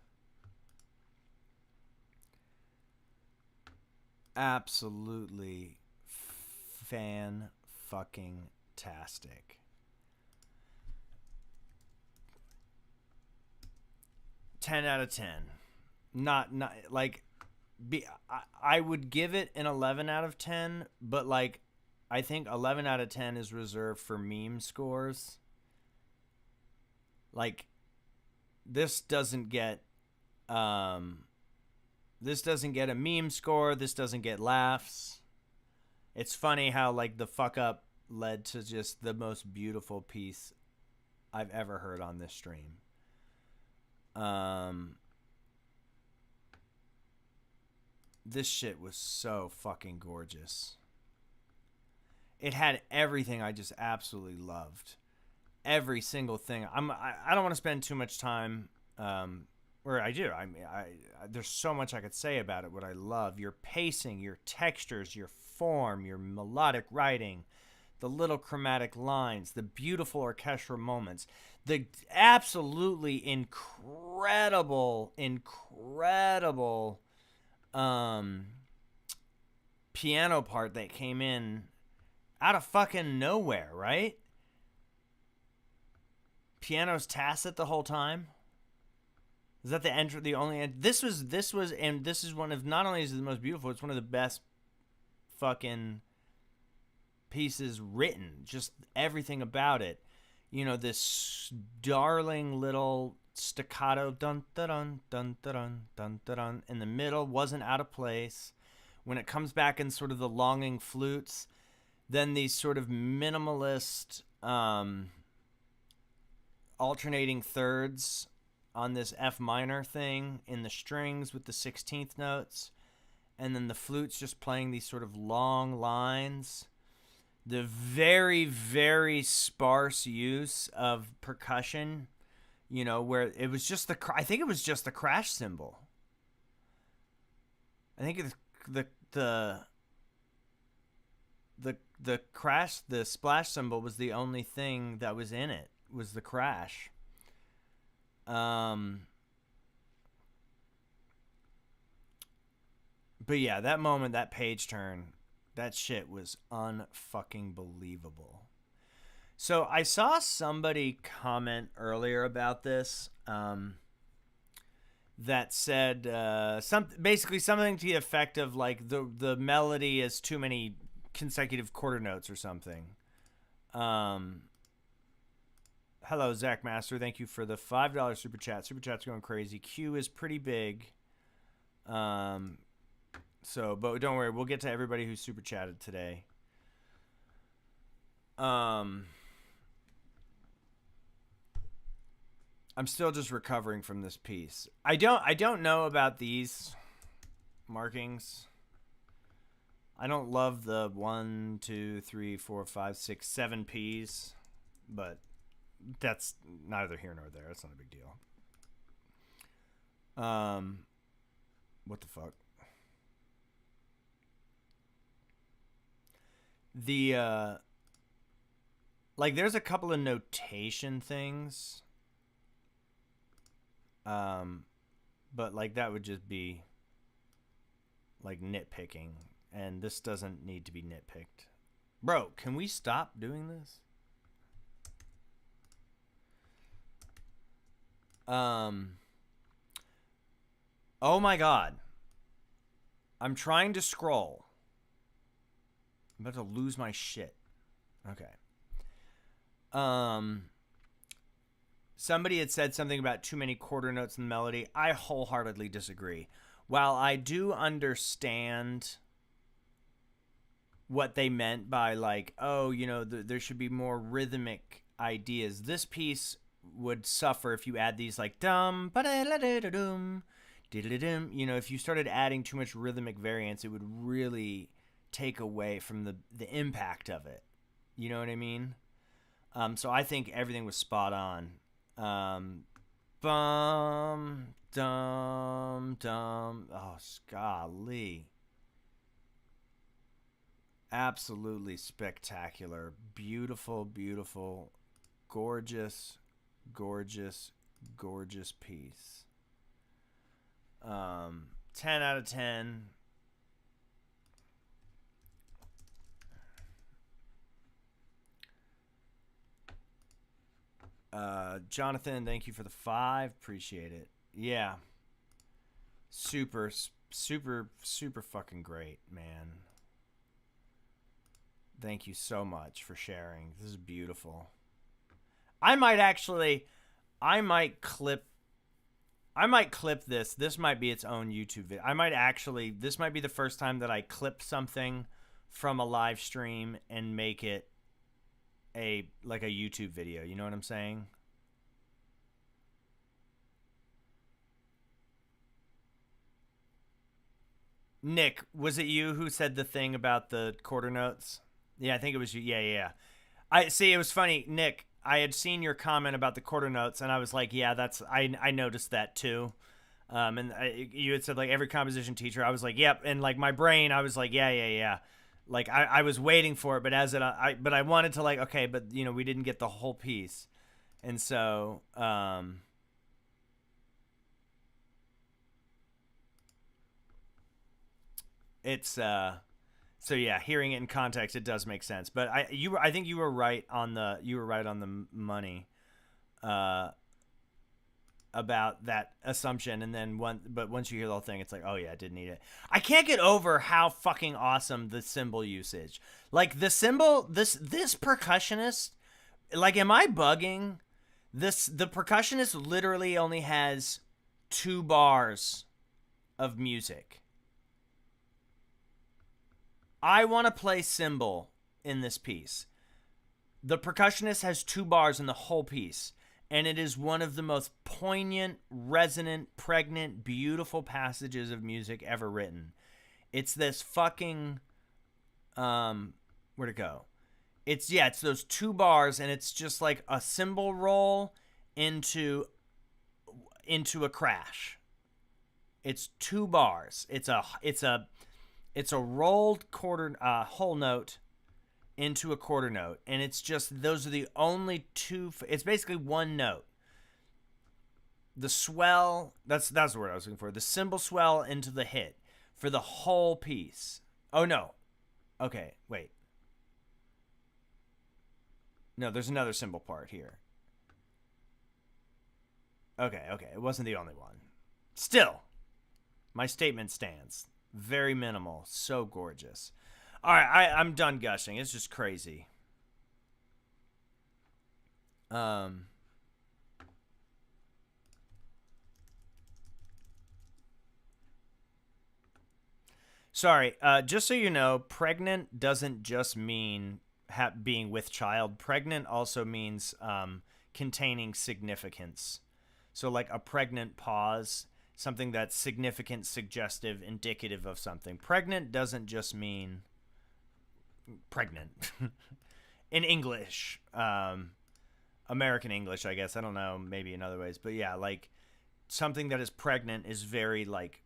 Absolutely fan-fucking-tastic. 10 out of 10. Not like I would give it an 11 out of 10, but like I think 11 out of 10 is reserved for meme scores. Like this doesn't get a meme score, this doesn't get laughs. It's funny how like the fuck up led to just the most beautiful piece I've ever heard on this stream. This shit was so fucking gorgeous. It had everything I just absolutely loved. Every single thing. I don't want to spend too much time, or I do. I there's so much I could say about it. What I love: your pacing, your textures, your form, your melodic writing, the little chromatic lines, the beautiful orchestral moments, the absolutely incredible piano part that came in out of fucking nowhere, right? Piano's tacit the whole time. Is that the only this was and this is one of, not only is it the most beautiful, it's one of the best fucking pieces written. Just everything about it. You know, this darling little staccato dun dun dun dun dun dun in the middle wasn't out of place. When it comes back in sort of the longing flutes, then these sort of minimalist alternating thirds on this F minor thing in the strings with the 16th notes, and then the flutes just playing these sort of long lines. The very, very sparse use of percussion, you know, where it was just I think it was just the crash cymbal. I think the crash, the splash cymbal was the only thing that was in it, was the crash. But yeah, that moment, that page turn, that shit was unfucking believable. So I saw somebody comment earlier about this, that said basically something to the effect of like the melody is too many consecutive quarter notes or something. Hello, Zach Master. Thank you for the $5 super chat. Super chat's going crazy. Q is pretty big. So, but don't worry, we'll get to everybody who super chatted today. I'm still just recovering from this piece. I don't know about these markings. I don't love the 1, 2, 3, 4, 5, 6, 7 P's, but that's neither here nor there. It's not a big deal. What the fuck? The like there's a couple of notation things. But like that would just be like nitpicking, and this doesn't need to be nitpicked. Bro, can we stop doing this? Oh my god. I'm trying to scroll. I'm about to lose my shit. Okay. Somebody had said something about too many quarter notes in the melody. I wholeheartedly disagree. While I do understand what they meant by like, oh, you know, there should be more rhythmic ideas. This piece would suffer if you add these like dum ba-da-la-da-da-dum, diddle-dum. You know, if you started adding too much rhythmic variance, it would really take away from the impact of it. You know what I mean? So I think everything was spot on. Bum, dum, dum. Oh, golly. Absolutely spectacular. Beautiful, beautiful, gorgeous, gorgeous, gorgeous piece. 10 out of 10. Jonathan, thank you for the 5. Appreciate it. Yeah. Super, super, super fucking great, man. Thank you so much for sharing. This is beautiful. I might clip this. This might be its own YouTube video. This might be the first time that I clip something from a live stream and make it a YouTube video. You know what I'm saying? Nick, was it you who said the thing about the quarter notes? Yeah, I think it was you. Yeah. I see. It was funny, Nick. I had seen your comment about the quarter notes, and I was like, yeah, I noticed that too. You had said like every composition teacher. I was like, yep. And like my brain, I was like, yeah. Like I was waiting for it, but but I wanted to like, okay, but we didn't get the whole piece, and so it's so yeah, hearing it in context, it does make sense. But I think you were right on the money about that assumption, and then once you hear the whole thing, it's like, oh yeah, I did need it. I can't get over how fucking awesome the cymbal usage. Like the cymbal, this percussionist, like, am I bugging? The percussionist literally only has 2 bars of music. I want to play cymbal in this piece. The percussionist has 2 bars in the whole piece, and it is one of the most poignant, resonant, pregnant, beautiful passages of music ever written. It's this fucking where'd it go? It's those 2 bars, and it's just like a cymbal roll into a crash. It's 2 bars. It's a rolled quarter whole note into a quarter note, and it's just those are the only 2. It's basically one note. The swell, that's the word I was looking for. The cymbal swell into the hit for the whole piece. Oh no. Okay, wait. No, there's another cymbal part here. Okay, it wasn't the only one. Still, my statement stands. Very minimal, so gorgeous. All right, I'm done gushing. It's just crazy. Sorry, just so you know, pregnant doesn't just mean being with child. Pregnant also means containing significance. So like a pregnant pause, something that's significant, suggestive, indicative of something. Pregnant doesn't just mean pregnant. In English, American English, I guess. I don't know, maybe in other ways. But yeah, like something that is pregnant is very like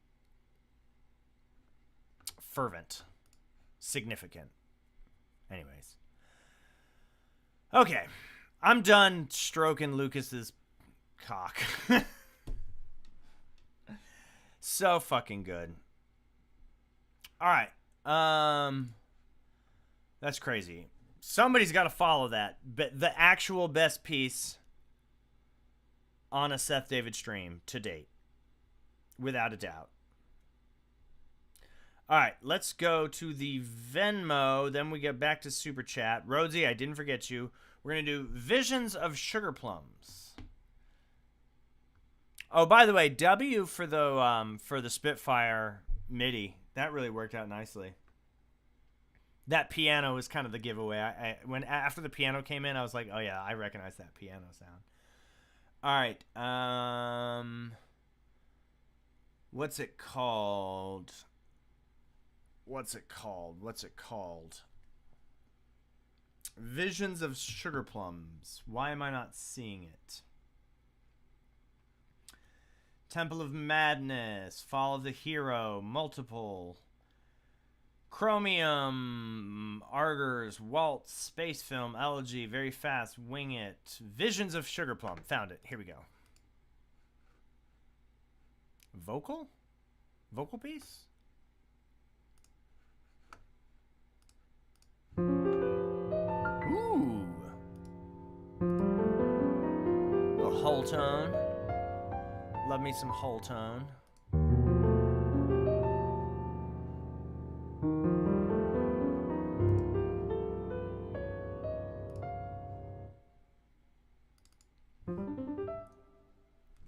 fervent, significant. Anyways. Okay. I'm done stroking Lucas's cock. So fucking good. All right. That's crazy. Somebody's got to follow that. But the actual best piece on a Seth David stream to date. Without a doubt. All right, let's go to the Venmo. Then we get back to Super Chat. Rhodesy, I didn't forget you. We're going to do Visions of Sugar Plums. Oh, by the way, W for the Spitfire MIDI. That really worked out nicely. That piano was kind of the giveaway. When after the piano came in, I was like, oh yeah, I recognize that piano sound. All right. What's it called? Visions of Sugar Plums. Why am I not seeing it? Temple of Madness. Fall of the Hero. Multiple. Chromium. Argers. Waltz. Space Film. Elegy. Very Fast. Wing It. Visions of Sugar Plum. Found it. Here we go. Vocal? Vocal piece? Ooh. A little whole tone. Love me some whole tone.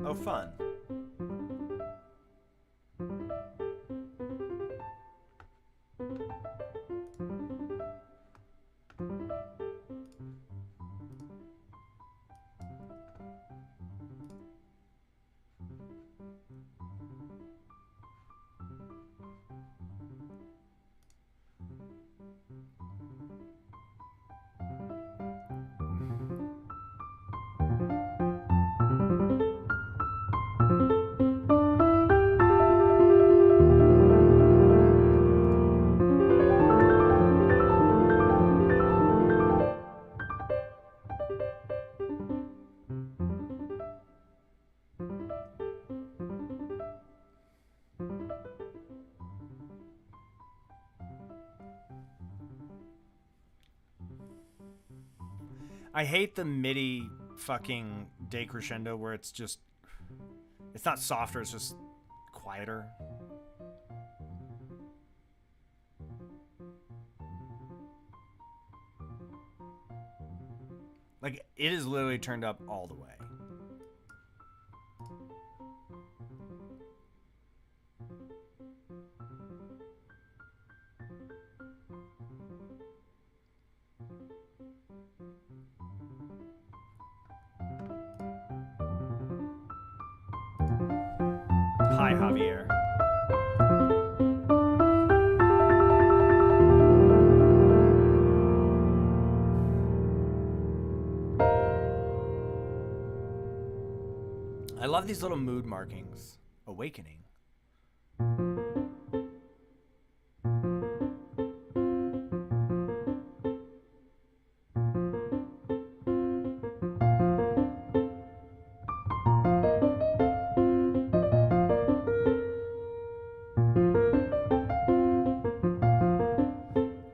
Oh, fun. I hate the MIDI fucking decrescendo where it's just... It's not softer, it's just quieter. Like, it is literally turned up all the way. Hi, Javier. I love these little mood markings. Awakening.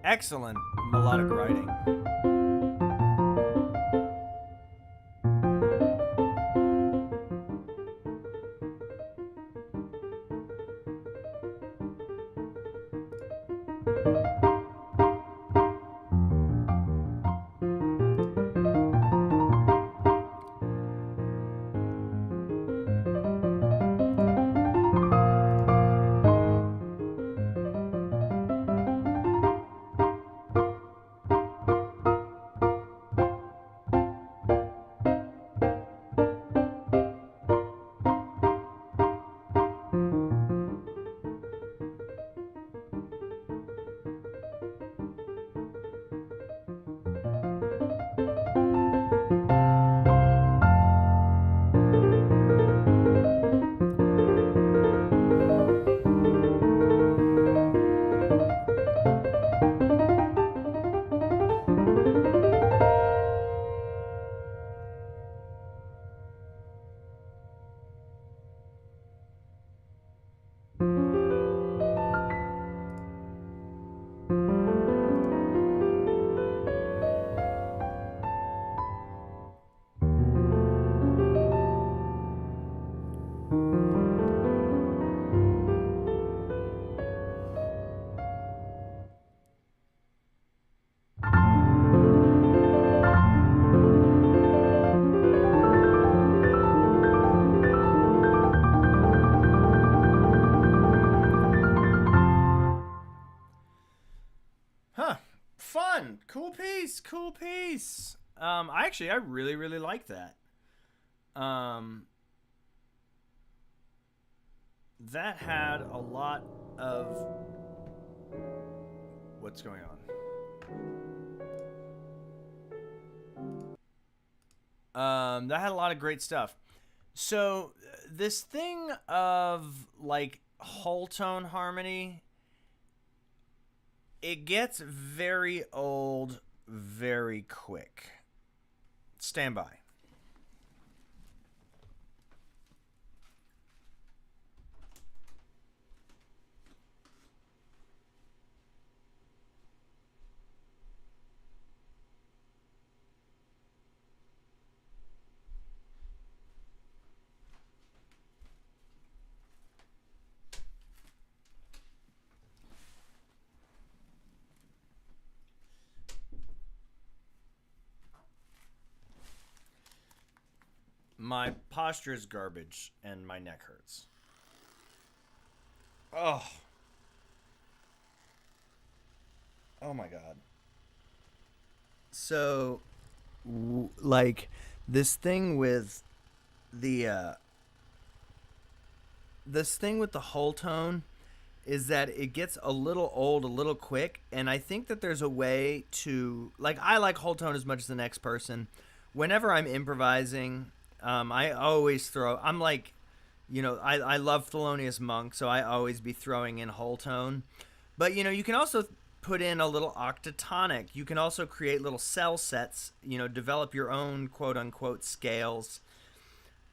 Excellent melodic writing. Cool piece. I really like that. That had a lot of... What's going on? That had a lot of great stuff. So this thing of like whole tone harmony, it gets very old very quick. Stand by. My posture is garbage and my neck hurts. Oh. Oh my god. So like this thing with the this thing with the whole tone is that it gets a little old a little quick, and I think that there's a way to, like, I like whole tone as much as the next person. Whenever I'm improvising, I always throw, I'm like, I love Thelonious Monk, so I always be throwing in whole tone. But you can also put in a little octatonic. You can also create little cell sets, develop your own quote unquote scales.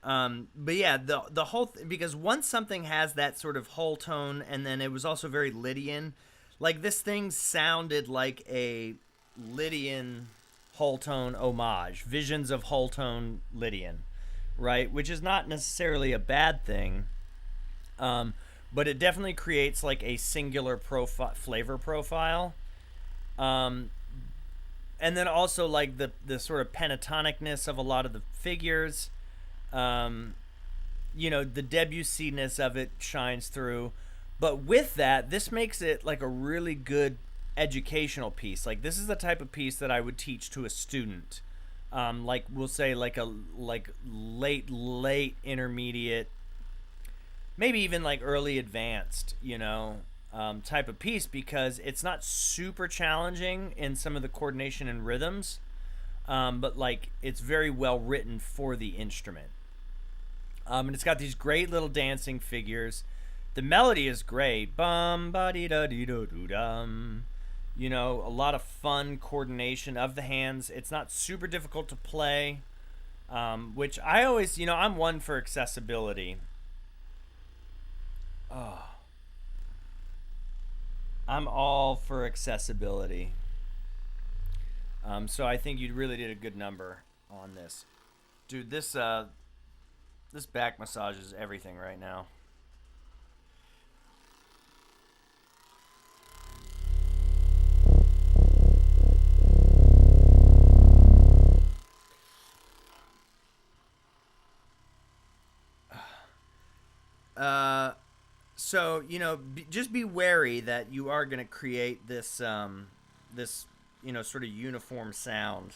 But yeah, the whole because once something has that sort of whole tone, and then it was also very Lydian, like this thing sounded like a Lydian whole tone homage, visions of whole tone Lydian, right? Which is not necessarily a bad thing, but it definitely creates like a singular flavor profile. Um, and then also like the sort of pentatonicness of a lot of the figures. Um, the Debussy-ness of it shines through. But with that, this makes it like a really good educational piece. Like this is the type of piece that I would teach to a student. Like we'll say like a late intermediate, maybe even like early advanced, type of piece, because it's not super challenging in some of the coordination and rhythms, but like it's very well written for the instrument. And it's got these great little dancing figures. The melody is great. Bum ba dee da dee do do dum. A lot of fun coordination of the hands. It's not super difficult to play, which I always, I'm one for accessibility. Oh, I'm all for accessibility. So I think you really did a good number on this, dude. This back massage is everything right now. Uh, so just be wary that you are going to create this sort of uniform sound.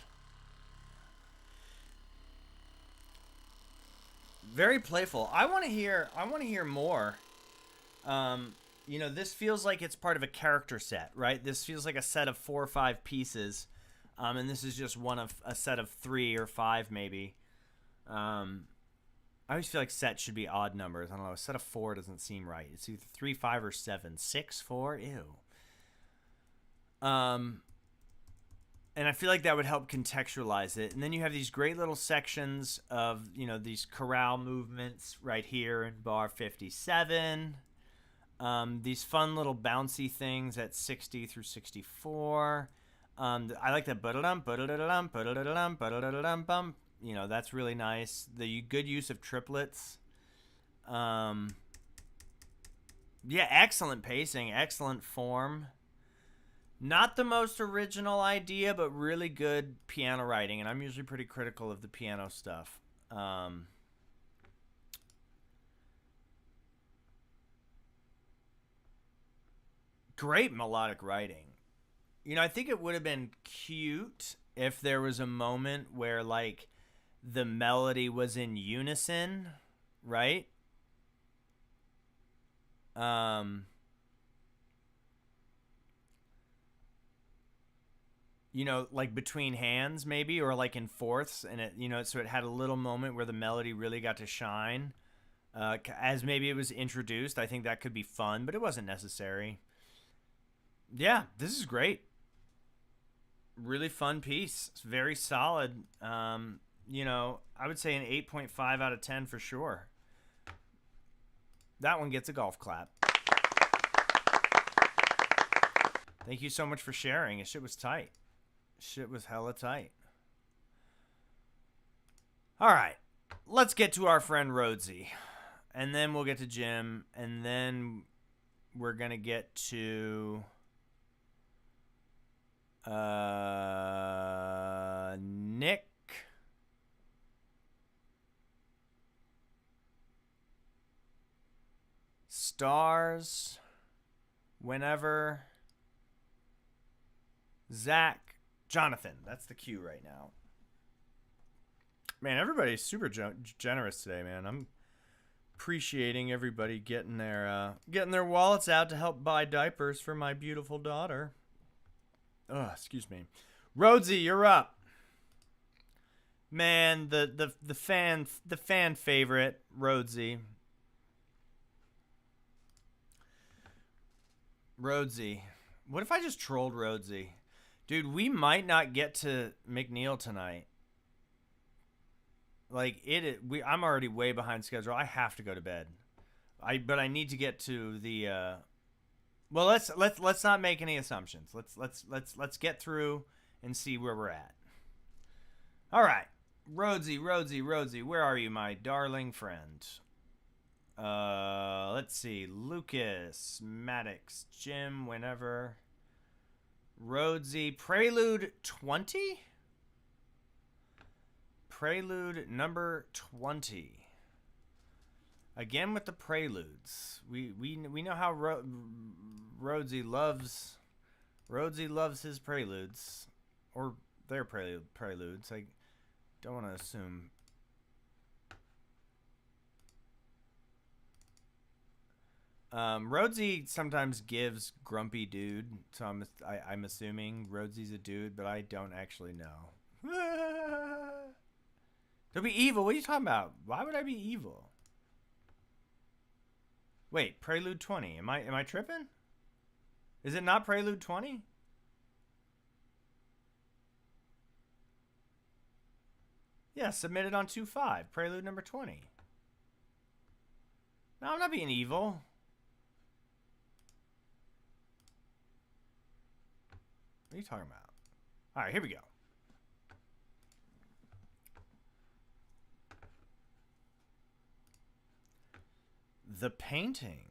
Very playful. I want to hear. I want to hear more. This feels like it's part of a character set, right? This feels like a set of 4 or 5 pieces, and this is just one of a set of 3 or 5, maybe. I always feel like sets should be odd numbers. I don't know. A set of 4 doesn't seem right. It's either 3, 5, or 7. 6, 4. Ew. And I feel like that would help contextualize it. And then you have these great little sections of, these chorale movements right here in bar 57. These fun little bouncy things at 60 through 64. I like that. That's really nice. The good use of triplets. Yeah, excellent pacing, excellent form. Not the most original idea, but really good piano writing, and I'm usually pretty critical of the piano stuff. Great melodic writing. I think it would have been cute if there was a moment where, like, the melody was in unison, right? Um, you know, like between hands maybe, or like in fourths, and it, you know, so it had a little moment where the melody really got to shine. As maybe it was introduced, I think that could be fun, but it wasn't necessary. Yeah, this is great. Really fun piece. It's very solid. You know, I would say an 8.5 out of 10 for sure. That one gets a golf clap. Thank you so much for sharing. Shit was tight. Shit was hella tight. All right, let's get to our friend Rhodesy, and then we'll get to Jim, and then we're gonna get to Nick. Stars. Whenever. Zach. Jonathan. That's the queue right now. Man, everybody's super generous today, man. I'm appreciating everybody getting their wallets out to help buy diapers for my beautiful daughter. Oh, excuse me. Rhodesy, you're up. Man, the fan favorite, Rhodesy. Rhodesy. What if I just trolled Rhodesy? Dude, we might not get to McNeil tonight. Like I'm already way behind schedule. I have to go to bed. But I need to get to the well, let's not make any assumptions. Let's get through and see where we're at. All right. Rhodesy, where are you, my darling friend? Let's see. Lucas, Maddox, Jim, whenever. Rhodesy, Prelude 20? Prelude number 20. Again with the preludes. We know how Rhodesy loves his preludes, or their preludes. I don't want to assume. Rhodesy sometimes gives grumpy dude, so I'm assuming Rhodesy's a dude, but I don't actually know. Don't be evil. What are you talking about? Why would I be evil? Wait, Prelude 20. Am I tripping? Is it not Prelude 20? Yeah, submitted on 2/5. Prelude number 20. No, I'm not being evil. What are you talking about? All right, here we go. The painting.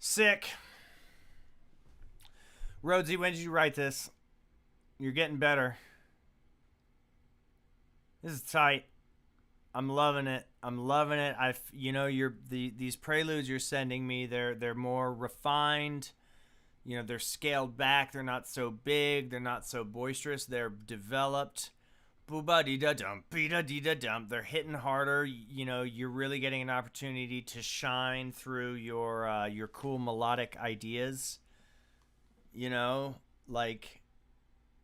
Sick. Rhodesy, when did you write this? You're getting better. This is tight. I'm loving it. I'm loving it. These preludes you're sending me, they're more refined. They're scaled back. They're not so big. They're not so boisterous. They're developed. Booba dee da dum, bee da dee da dum. They're hitting harder. You're really getting an opportunity to shine through your cool melodic ideas. Like,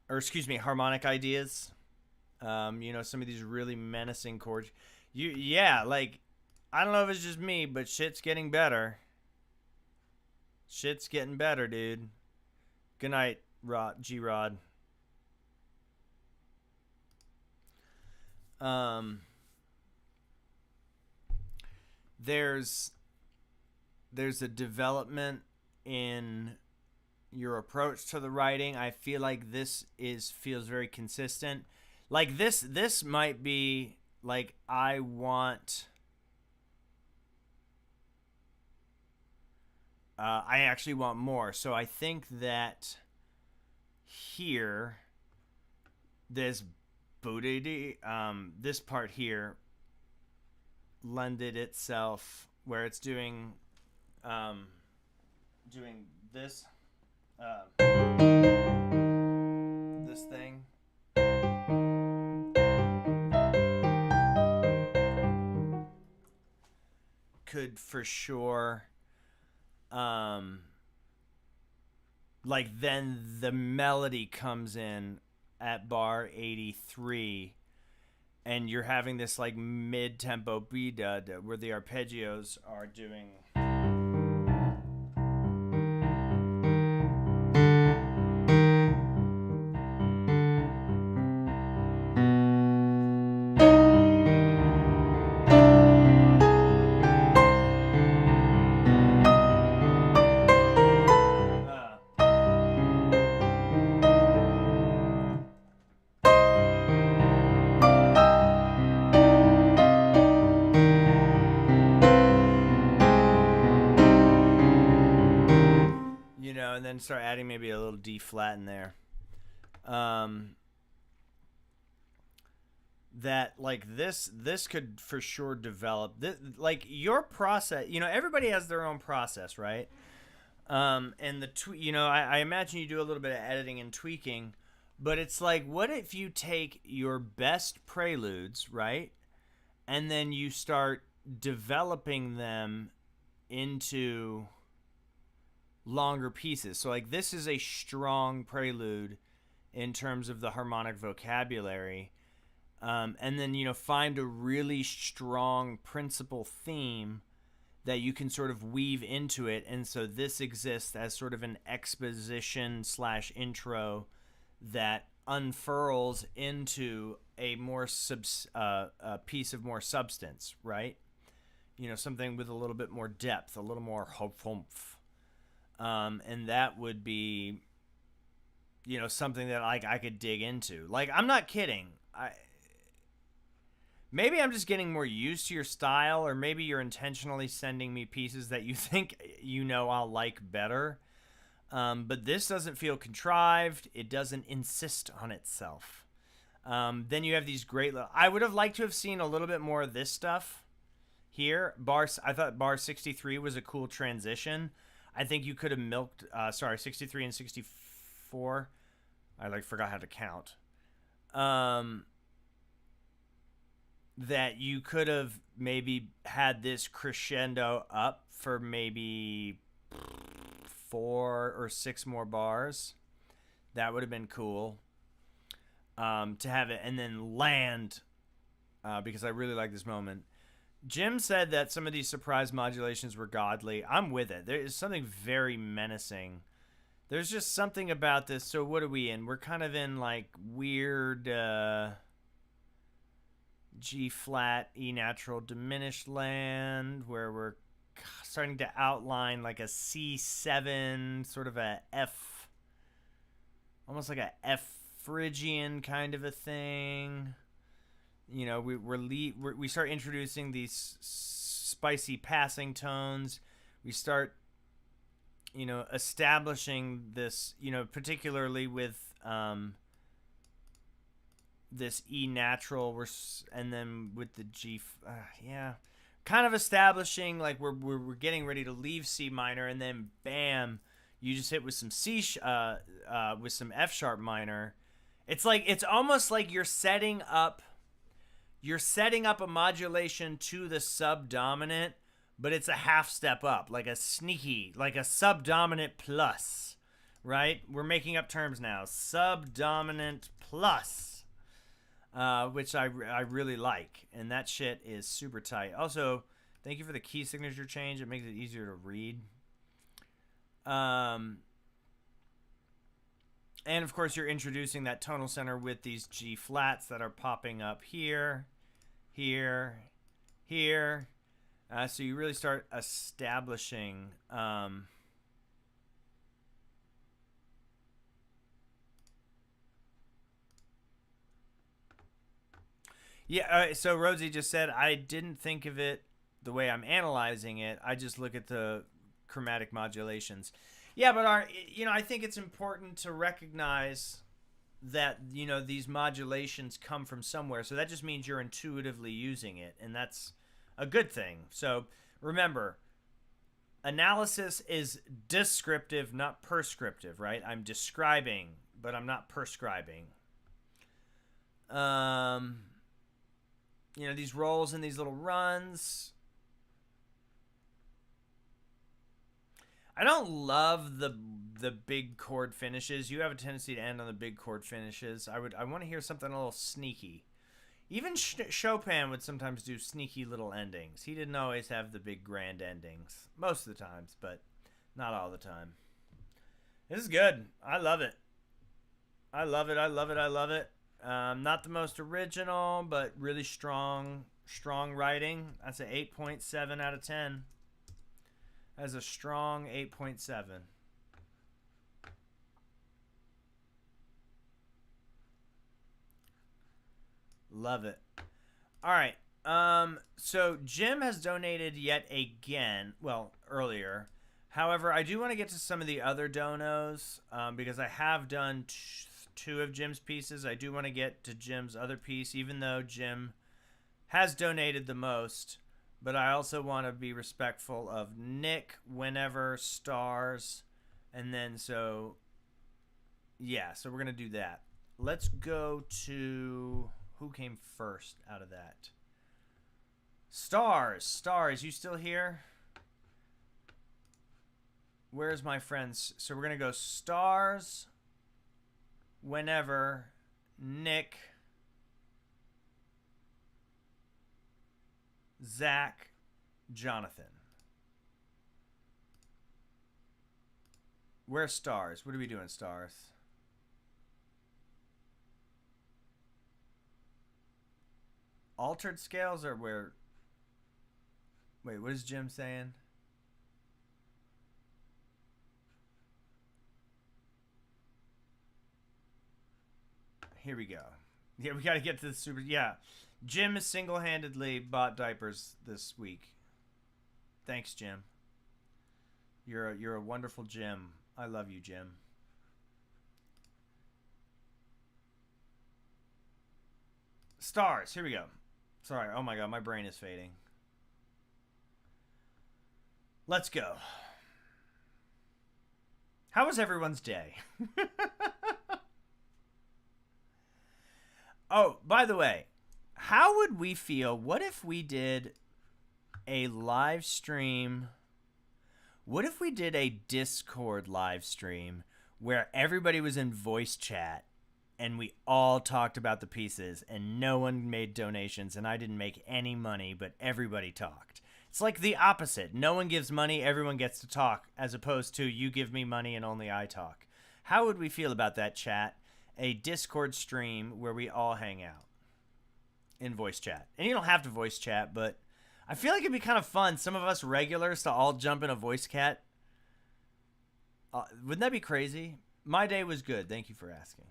or excuse me, harmonic ideas. Some of these really menacing chords. Like, I don't know if it's just me, but shit's getting better. Shit's getting better, dude. Good night, G-Rod. There's a development in your approach to the writing. I feel like this feels very consistent. Like this might be like I actually want more. So I think that here, this this part here lended itself where it's doing this this thing. Could for sure like then the melody comes in at bar 83 and you're having this like mid-tempo B-dud where the arpeggios are doing and then start adding maybe a little D flat in there. That like this could for sure develop this, like your process. Everybody has their own process, right? And I imagine you do a little bit of editing and tweaking, but it's like, what if you take your best preludes, right, and then you start developing them into longer pieces. So like this is a strong prelude in terms of the harmonic vocabulary, and then find a really strong principal theme that you can sort of weave into it, and so this exists as sort of an exposition / intro that unfurls into a more a piece of more substance, right? Something with a little bit more depth, a little more humph. And that would be, something that like I could dig into. Like, I'm not kidding. Maybe I'm just getting more used to your style, or maybe you're intentionally sending me pieces that you think I'll like better. But this doesn't feel contrived. It doesn't insist on itself. Then you have these great. I would have liked to have seen a little bit more of this stuff here. I thought bar 63 was a cool transition. I think you could have milked, 63 and 64. I forgot how to count. That you could have maybe had this crescendo up for maybe 4 or 6 more bars. That would have been cool. To have it and then land, because I really like this moment. Jim said that some of these surprise modulations were godly. I'm with it. There is something very menacing. There's just something about this. So what are we in? We're kind of in like weird G flat, E natural diminished land, where we're starting to outline like a C7, sort of a F, almost like a F Phrygian kind of a thing. We start introducing these spicy passing tones. We start, establishing this, particularly with this E natural, and then with the G, yeah, kind of establishing like we're getting ready to leave C minor, and then bam, you just hit with some with some F sharp minor. It's almost like you're setting up a modulation to the subdominant, but it's a half step up, like a subdominant plus, right? We're making up terms now. Subdominant plus, which I really like, and that shit is super tight. Also, thank you for the key signature change. It makes it easier to read. And of course, you're introducing that tonal center with these G flats that are popping up here, here, here. So you really start establishing yeah, so Rosie just said, I didn't think of it the way I'm analyzing it. I just look at the chromatic modulations. Yeah, but I think it's important to recognize that, these modulations come from somewhere. So that just means you're intuitively using it, and that's a good thing. So remember, analysis is descriptive, not prescriptive, right? I'm describing, but I'm not prescribing. These rolls and these little runs. I don't love the big chord finishes. You have a tendency to end on the big chord finishes. I want to hear something a little sneaky. Even Chopin would sometimes do sneaky little endings. He didn't always have the big grand endings. Most of the times, but not all the time. This is good. I love it. I love it. I love it. I love it. Not the most original, but really strong writing. That's an 8.7 out of 10. That's a strong 8.7. Love it. All right. So Jim has donated yet again. Well, earlier. However, I do want to get to some of the other donos because I have done two of Jim's pieces. I do want to get to Jim's other piece, even though Jim has donated the most. But I also want to be respectful of Nick, whenever, stars, and then so we're going to do that. Let's go to who came first out of that. Stars, you still here? Where's my friends? So we're going to go stars, whenever, Nick, Zach, Jonathan. Where's stars? What are we doing, stars? Altered scales or where? Wait, what is Jim saying? Here we go. Yeah, we got to get to the super. Yeah. Jim has single-handedly bought diapers this week. Thanks, Jim. You're a wonderful Jim. I love you, Jim. Stars. Here we go. Sorry. Oh my god, my brain is fading. Let's go. How was everyone's day? Oh, by the way, how would we feel? What if we did a live stream? What if we did a Discord live stream where everybody was in voice chat and we all talked about the pieces and no one made donations and I didn't make any money, but everybody talked? It's like the opposite. No one gives money, everyone gets to talk, as opposed to you give me money and only I talk. How would we feel about that, chat? A Discord stream where we all hang out in voice chat. And you don't have to voice chat, but I feel like it'd be kind of fun. Some of us regulars to all jump in a voice chat. Wouldn't that be crazy? My day was good. Thank you for asking.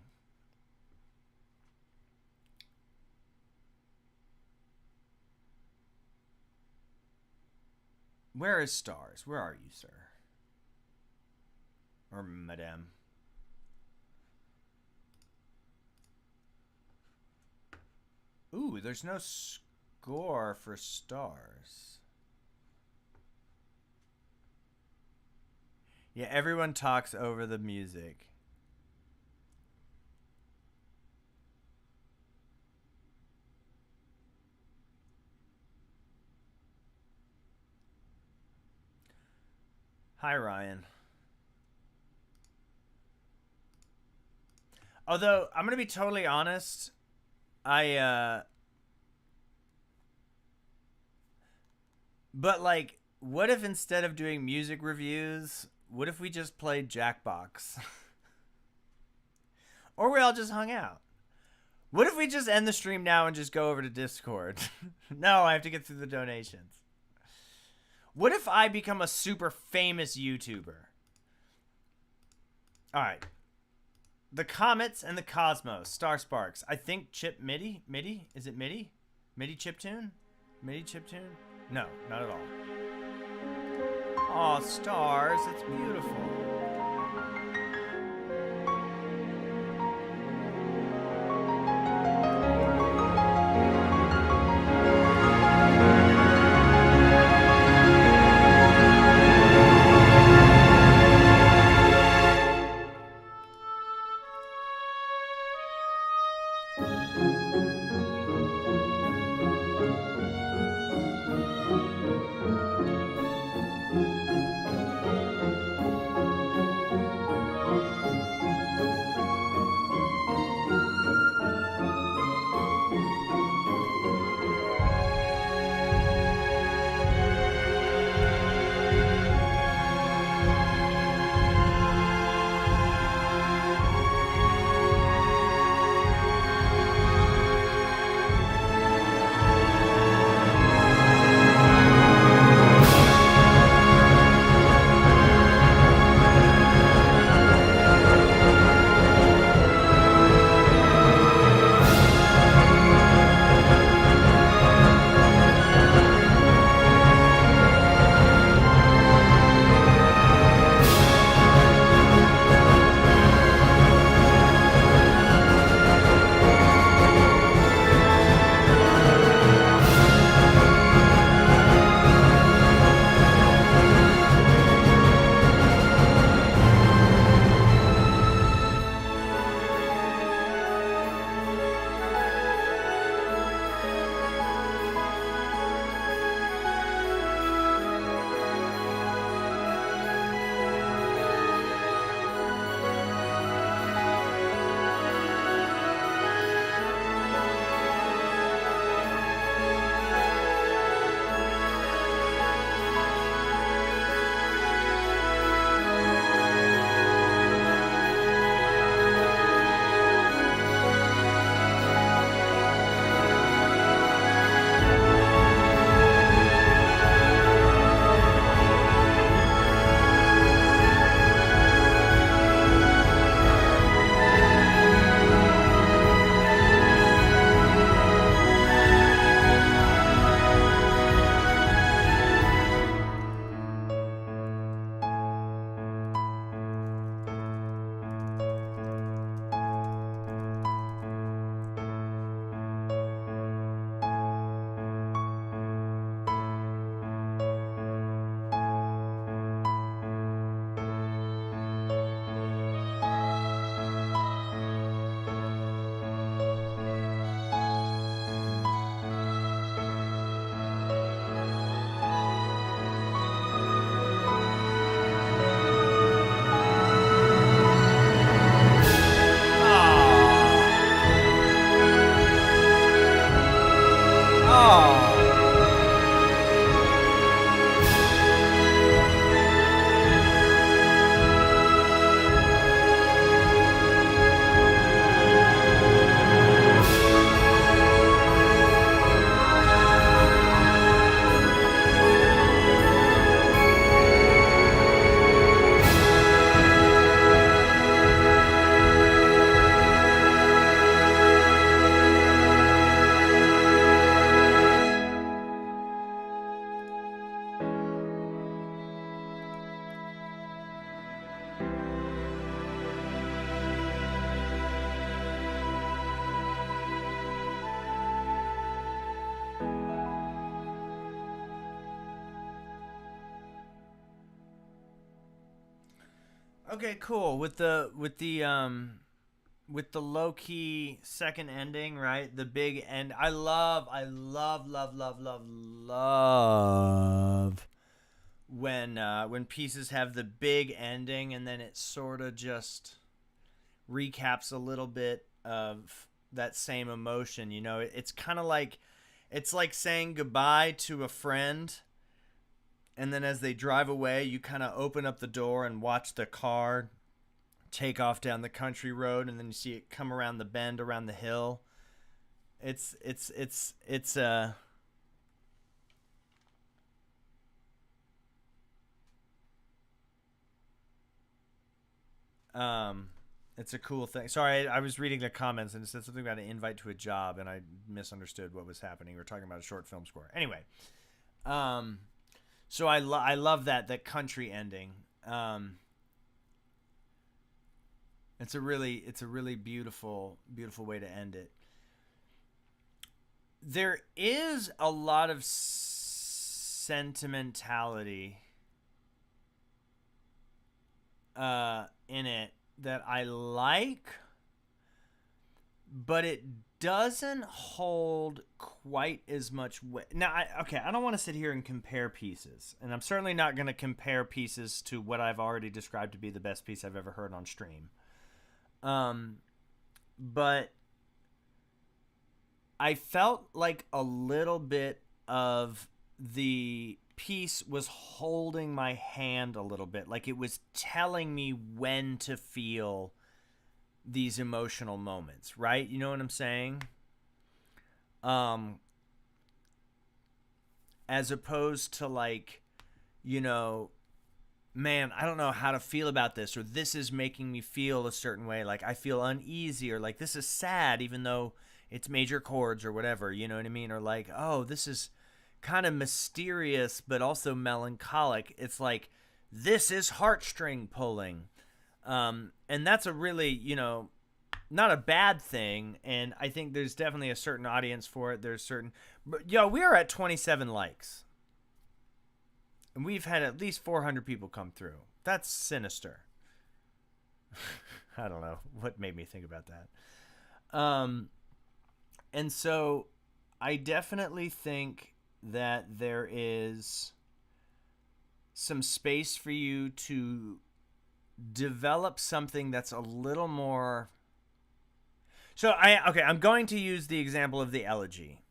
Where is stars? Where are you, sir? Or madame? Ooh, there's no score for stars. Yeah, everyone talks over the music. Hi, Ryan. Although, I'm going to be totally honest, but like, what if instead of doing music reviews, what if we just played Jackbox? Or we all just hung out? What if we just end the stream now and just go over to Discord? No, I have to get through the donations. What if I become a super famous YouTuber? Alright. The Comets and the Cosmos. Star Sparks. I think Chip MIDI? MIDI? Is it MIDI? MIDI chiptune? MIDI chiptune? No, not at all. Aw, stars. It's beautiful. Okay, cool. With the low key second ending, right? The big end. I love when pieces have the big ending and then it sort of just recaps a little bit of that same emotion. You know, it's kind of like it's like saying goodbye to a friend, and then as they drive away, you kind of open up the door and watch the car take off down the country road, and then you see it come around the bend around the hill. It's it's a cool thing. Sorry, I was reading the comments and it said something about an invite to a job, and I misunderstood what was happening. We were talking about a short film score. Anyway, um, so I love that country ending. It's a really beautiful way to end it. There is a lot of sentimentality in it that I like, but it doesn't hold quite as much weight. Now, I don't want to sit here and compare pieces, and I'm certainly not going to compare pieces to what I've already described to be the best piece I've ever heard on stream. But I felt like a little bit of the piece was holding my hand a little bit, like it was telling me when to feel these emotional moments, right? You know what I'm saying? As opposed to like, you know, man, I don't know how to feel about this, or this is making me feel a certain way, like I feel uneasy, or like this is sad even though it's major chords or whatever, you know what I mean? Or like, oh, this is kind of mysterious but also melancholic. It's like, this is heartstring pulling. And that's a really, you know, not a bad thing, and I think there's definitely a certain audience for it. There's certain... we are at 27 likes. And we've had at least 400 people come through. That's sinister. I don't know what made me think about that. And so I definitely think that there is some space for you to develop something that's a little more... So I'm going to use the example of the Elegy.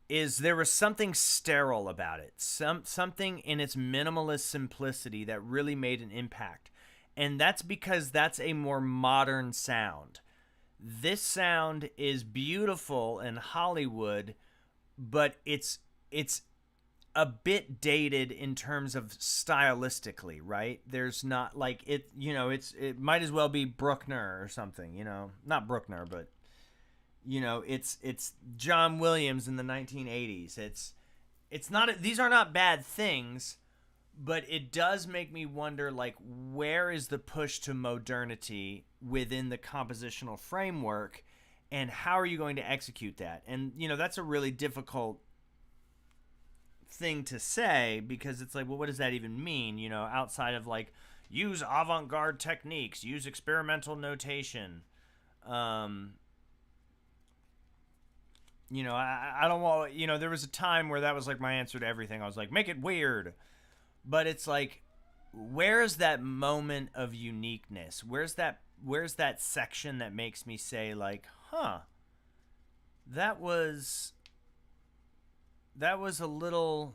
Is there was something sterile about it, something in its minimalist simplicity that really made an impact. And that's because that's a more modern sound. This sound is beautiful in Hollywood, but it's a bit dated in terms of stylistically, right? There's not like it, you know, it might as well be Bruckner or something, you know, not Bruckner, but you know, it's John Williams in the 1980s. It's not, these are not bad things, but it does make me wonder, like, where is the push to modernity within the compositional framework, and how are you going to execute that? And, you know, that's a really difficult thing to say, because it's like, well, what does that even mean? You know, outside of like, use avant-garde techniques, use experimental notation. You know, I don't want, you know, there was a time where that was like my answer to everything. I was like, make it weird. But it's like, where's that moment of uniqueness? Where's that section that makes me say like, huh, that was a little,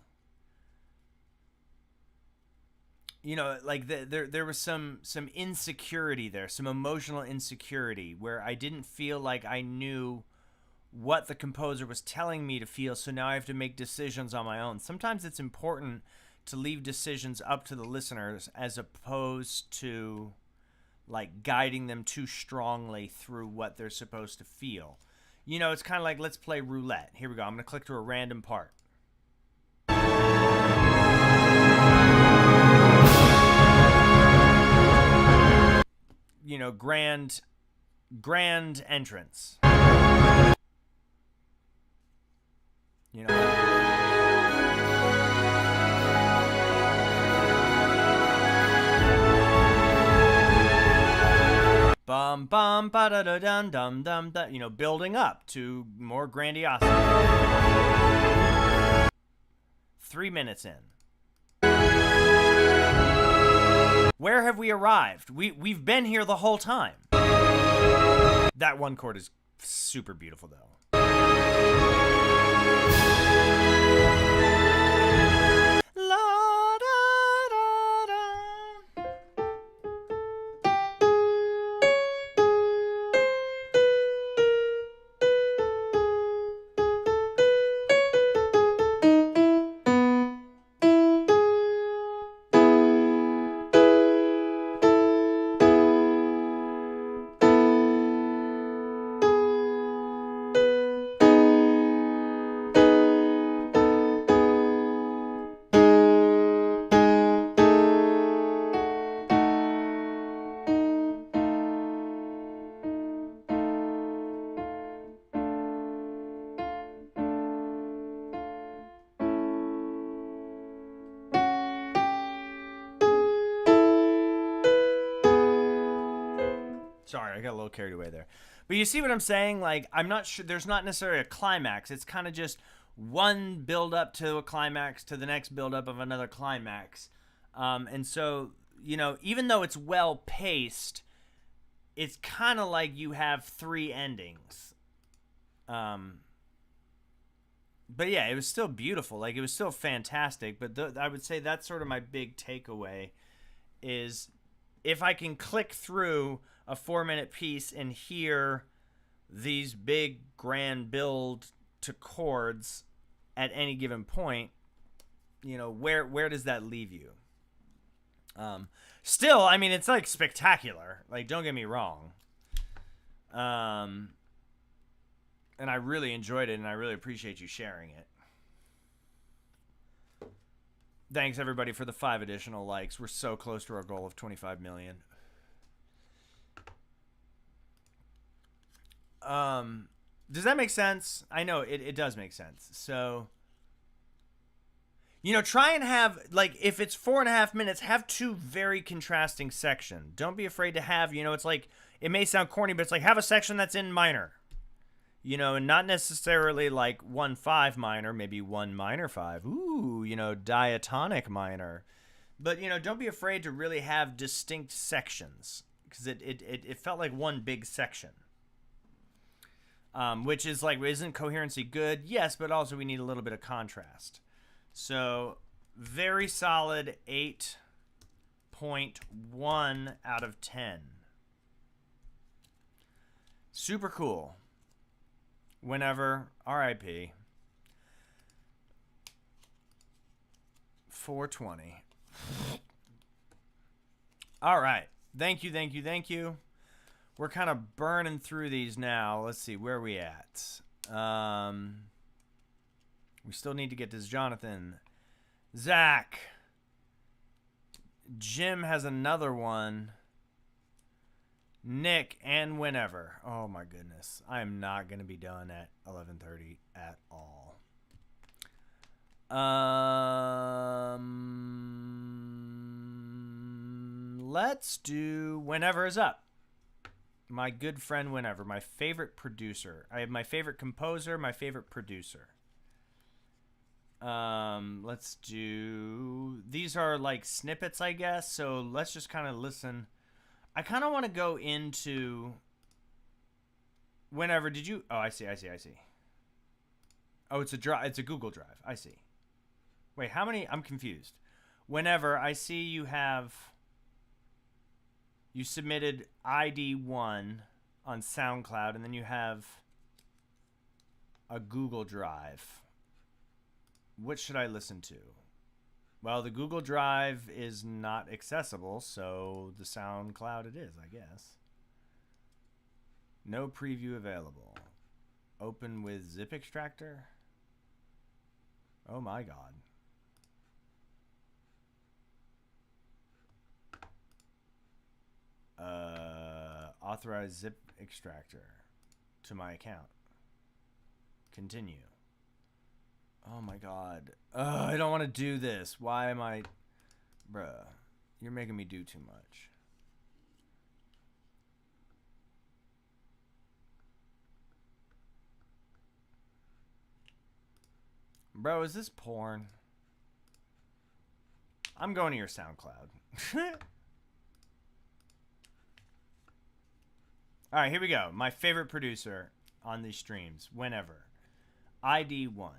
you know, like there was some insecurity there, some emotional insecurity, where I didn't feel like I knew what the composer was telling me to feel, so now I have to make decisions on my own. Sometimes it's important to leave decisions up to the listeners, as opposed to like guiding them too strongly through what they're supposed to feel. You know, it's kind of like, let's play roulette. Here we go. I'm going to click to a random part. You know, grand entrance. You know, Bum bum ba da da dum dum dum da. You know, building up to more grandiosity. 3 minutes in. Where have we arrived? We've been here the whole time. That one chord is super beautiful, though. La, da, da, da. Sorry, I got a little carried away there. But you see what I'm saying? Like, I'm not sure. There's not necessarily a climax. It's kind of just one build up to a climax to the next build up of another climax. And so, you know, even though it's well paced, it's kind of like you have 3 endings. But yeah, it was still beautiful. Like, it was still fantastic. But I would say that's sort of my big takeaway is if I can click through a 4-minute piece and hear these big grand build to chords at any given point, you know, where does that leave you? Still, I mean, it's like spectacular. Like, don't get me wrong. And I really enjoyed it, and I really appreciate you sharing it. Thanks, everybody, for the 5 additional likes. We're so close to our goal of 25 million. Does that make sense? I know it does make sense. So, you know, try and have, like, if it's 4.5 minutes, have 2 very contrasting sections. Don't be afraid to have, you know, it's like, it may sound corny, but it's like, have a section that's in minor. You know, and not necessarily like 1/5 minor, maybe 1 minor 5. Ooh, you know, diatonic minor. But, you know, don't be afraid to really have distinct sections, because it felt like one big section. Which is like, isn't coherency good? Yes, but also we need a little bit of contrast. So, very solid 8.1 out of 10. Super cool. Whenever, RIP. 420. All right. Thank you, thank you, thank you. We're kind of burning through these now. Let's see, where are we at? We still need to get this Jonathan. Zach. Jim has another one. Nick and whenever. Oh my goodness. I am not going to be done at 11:30 at all. Let's do whenever is up. My good friend whenever. My favorite producer. I have my favorite composer, my favorite producer. Let's do... These are like snippets, I guess. So let's just kind of listen. I kind of want to go into... Whenever, did you... Oh, I see. Oh, it's a Google Drive. I see. Wait, how many? I'm confused. Whenever, I see you have... You submitted ID1 on SoundCloud, and then you have a Google Drive. What should I listen to? Well, the Google Drive is not accessible, so the SoundCloud it is, I guess. No preview available. Open with zip extractor? Oh my god. Authorize zip extractor to my account. Continue. Oh my god. I don't want to do this. Why am I... Bruh. You're making me do too much. Bro, is this porn? I'm going to your SoundCloud. All right, here we go. My favorite producer on these streams, whenever. ID1.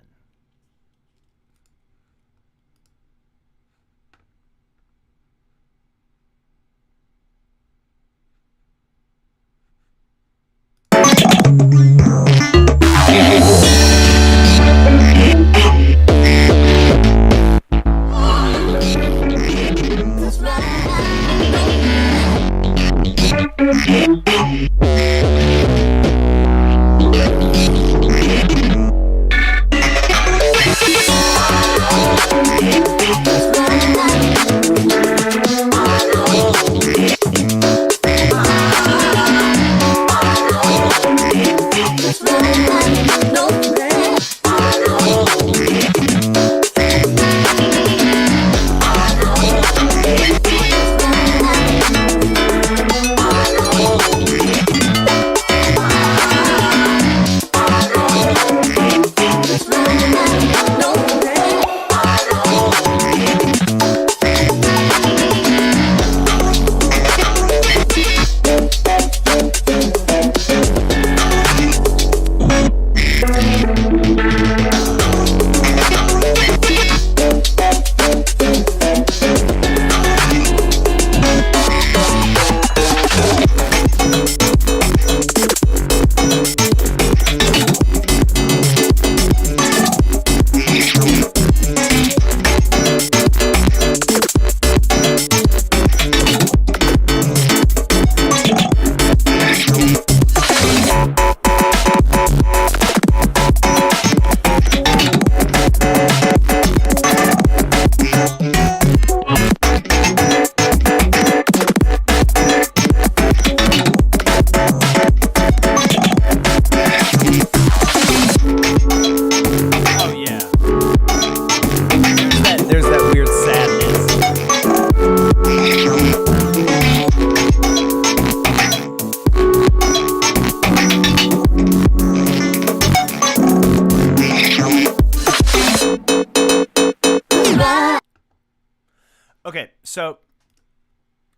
Okay, so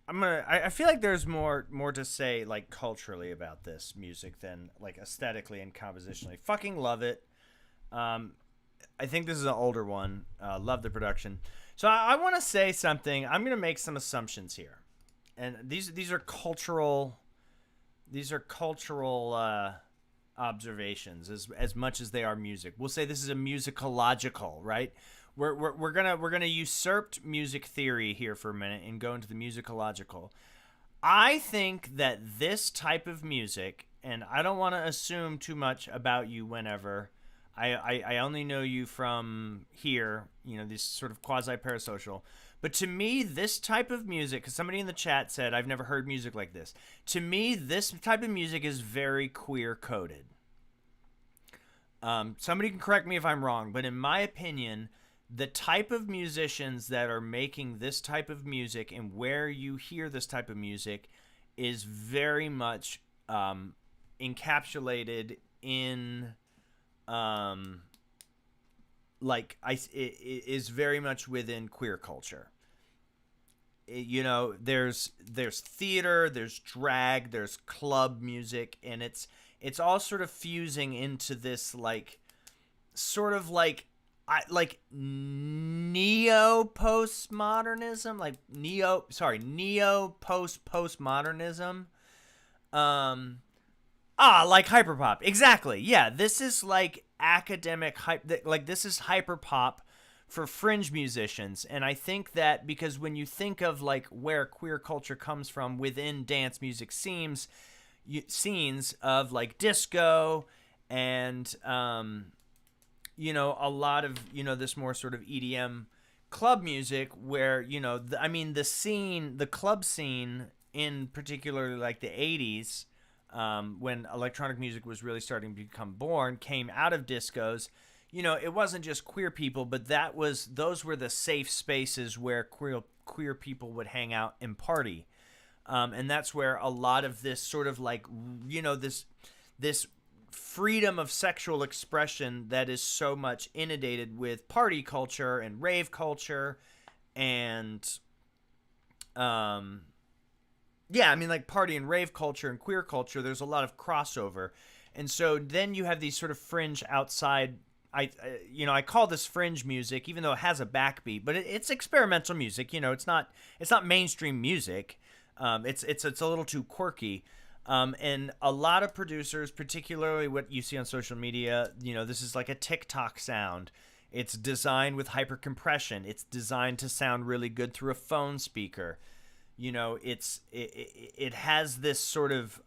I feel like there's more to say, like, culturally about this music than, like, aesthetically and compositionally. Fucking love it. I think this is an older one. Love the production. So I want to say something. I'm gonna make some assumptions here, and these are cultural. These are cultural observations as much as they are music. We'll say this is a musicological, right? We're gonna usurp music theory here for a minute and go into the musicological. I think that this type of music, and I don't want to assume too much about you whenever. I only know you from here, you know, this sort of quasi-parasocial. But to me, this type of music, because somebody in the chat said, I've never heard music like this. To me, this type of music is very queer-coded. Somebody can correct me if I'm wrong, but in my opinion, the type of musicians that are making this type of music and where you hear this type of music is very much encapsulated in... it is very much within queer culture. You know, there's theater, there's drag, there's club music, and it's all sort of fusing into this neo postmodernism, neo post postmodernism. Like hyperpop. Exactly. Yeah, this is like academic this is hyperpop for fringe musicians. And I think that because when you think of like where queer culture comes from within dance music scenes of like disco and you know, a lot of, you know, this more sort of EDM club music where, you know, the club scene in particular like the 80s, when electronic music was really starting to become born, came out of discos. You know, it wasn't just queer people, but those were the safe spaces where queer people would hang out and party. And that's where a lot of this sort of like, you know, this freedom of sexual expression that is so much inundated with party culture and rave culture and yeah, I mean, like party and rave culture and queer culture, there's a lot of crossover. And so then you have these sort of fringe outside, I call this fringe music, even though it has a backbeat, but it's experimental music. It's not mainstream music. It's a little too quirky. And a lot of producers, particularly what you see on social media, this is like a TikTok sound. It's designed with hypercompression. It's designed to sound really good through a phone speaker. It has this sort of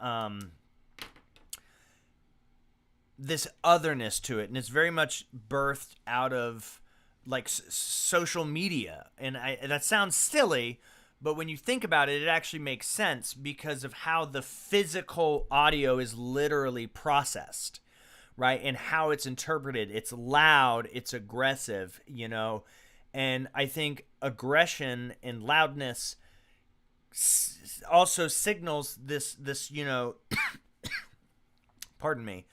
this otherness to it, and it's very much birthed out of like social media. And that sounds silly, but when you think about it, it actually makes sense because of how the physical audio is literally processed, right? And how it's interpreted. It's loud, it's aggressive, and I think aggression and loudness also signals this pardon me,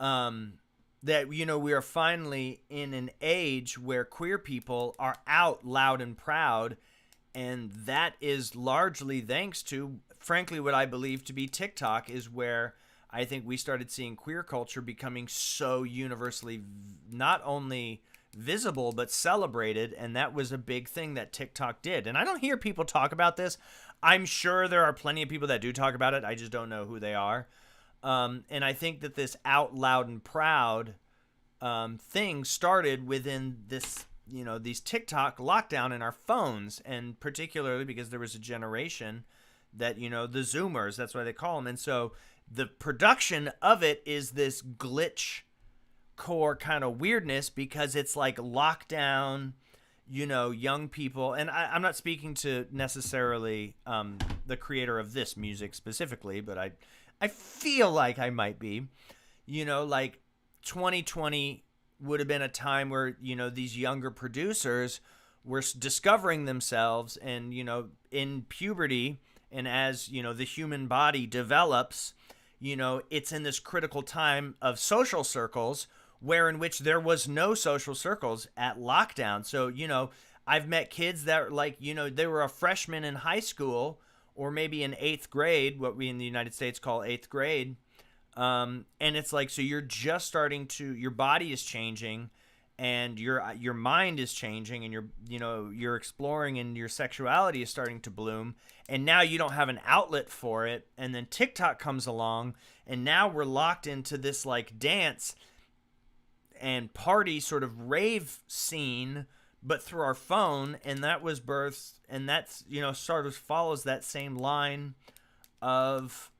that we are finally in an age where queer people are out loud and proud, and that is largely thanks to, frankly, what I believe to be TikTok, is where I think we started seeing queer culture becoming so universally not only visible but celebrated. And that was a big thing that TikTok did. And I don't hear people talk about this. I'm sure there are plenty of people that do talk about it. I just don't know who they are. And I think that this out loud and proud thing started within this, these TikTok lockdown in our phones, and particularly because there was a generation that, the Zoomers, that's why they call them. And so the production of it is this glitch core kind of weirdness, because it's like lockdown, young people. And I'm not speaking to necessarily the creator of this music specifically, but I feel like I might be, like 2020 would have been a time where, these younger producers were discovering themselves and, in puberty. And as, the human body develops, it's in this critical time of social circles where in which there was no social circles at lockdown. So, I've met kids that like, they were a freshman in high school or maybe in 8th grade, what we in the United States call 8th grade. And it's like, so you're just starting to, your body is changing and your mind is changing, and you're exploring, and your sexuality is starting to bloom. And now you don't have an outlet for it. And then TikTok comes along, and now we're locked into this like dance and party sort of rave scene, but through our phone. And that was birthed, and that's, sort of follows that same line of,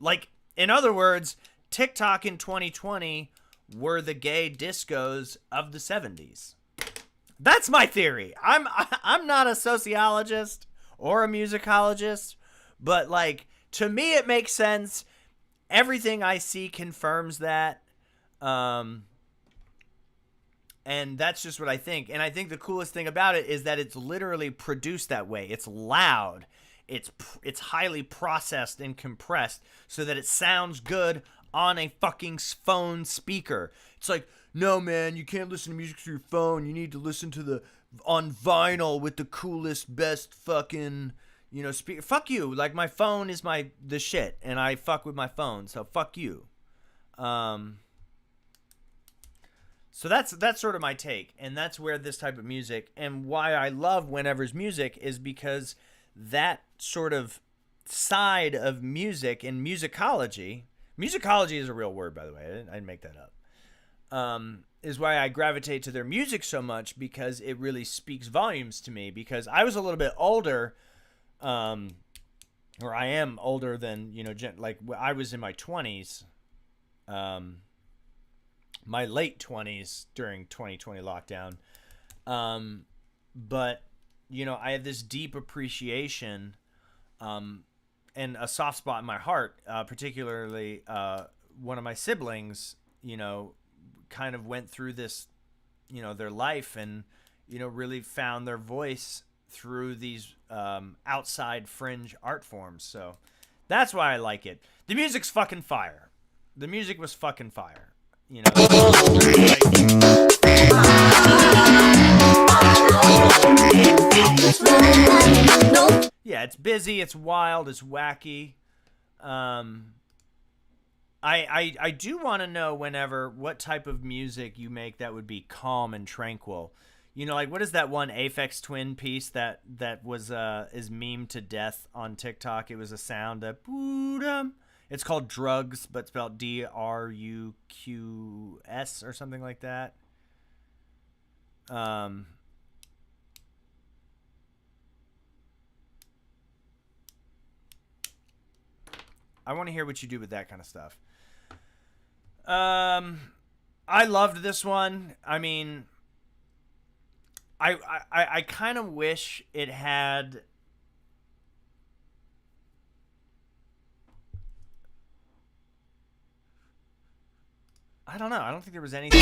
like, in other words, TikTok in 2020 were the gay discos of the 70s. That's my theory. I'm not a sociologist or a musicologist, but like, to me it makes sense. Everything I see confirms that. And that's just what I think. And I think the coolest thing about it is that it's literally produced that way. It's loud. It's highly processed and compressed so that it sounds good on a fucking phone speaker. It's like, no, man, you can't listen to music through your phone. You need to listen to on vinyl with the coolest, best fucking, speaker. Fuck you. Like, my phone is the shit, and I fuck with my phone, so fuck you. So that's sort of my take, and that's where this type of music, and why I love Whenever's music, is because that sort of side of music and musicology is a real word, by the way, I didn't make that up, is why I gravitate to their music so much, because it really speaks volumes to me, because I was a little bit older, or I am older than, like, I was in my 20s, my late 20s during 2020 lockdown. But, I have this deep appreciation and a soft spot in my heart, particularly one of my siblings, kind of went through this, their life, and, really found their voice through these outside fringe art forms. So that's why I like it. The music's fucking fire. The music was fucking fire. You know, yeah, it's busy, it's wild, it's wacky. I do want to know what type of music you make that would be calm and tranquil. You know, like what is that one Aphex Twin piece that was is memed to death on TikTok? It was a sound that it's called Drugs, but spelled Druqs or something like that. I want to hear what you do with that kind of stuff. I loved this one. I mean, I kind of wish it had. I don't know. I don't think there was anything.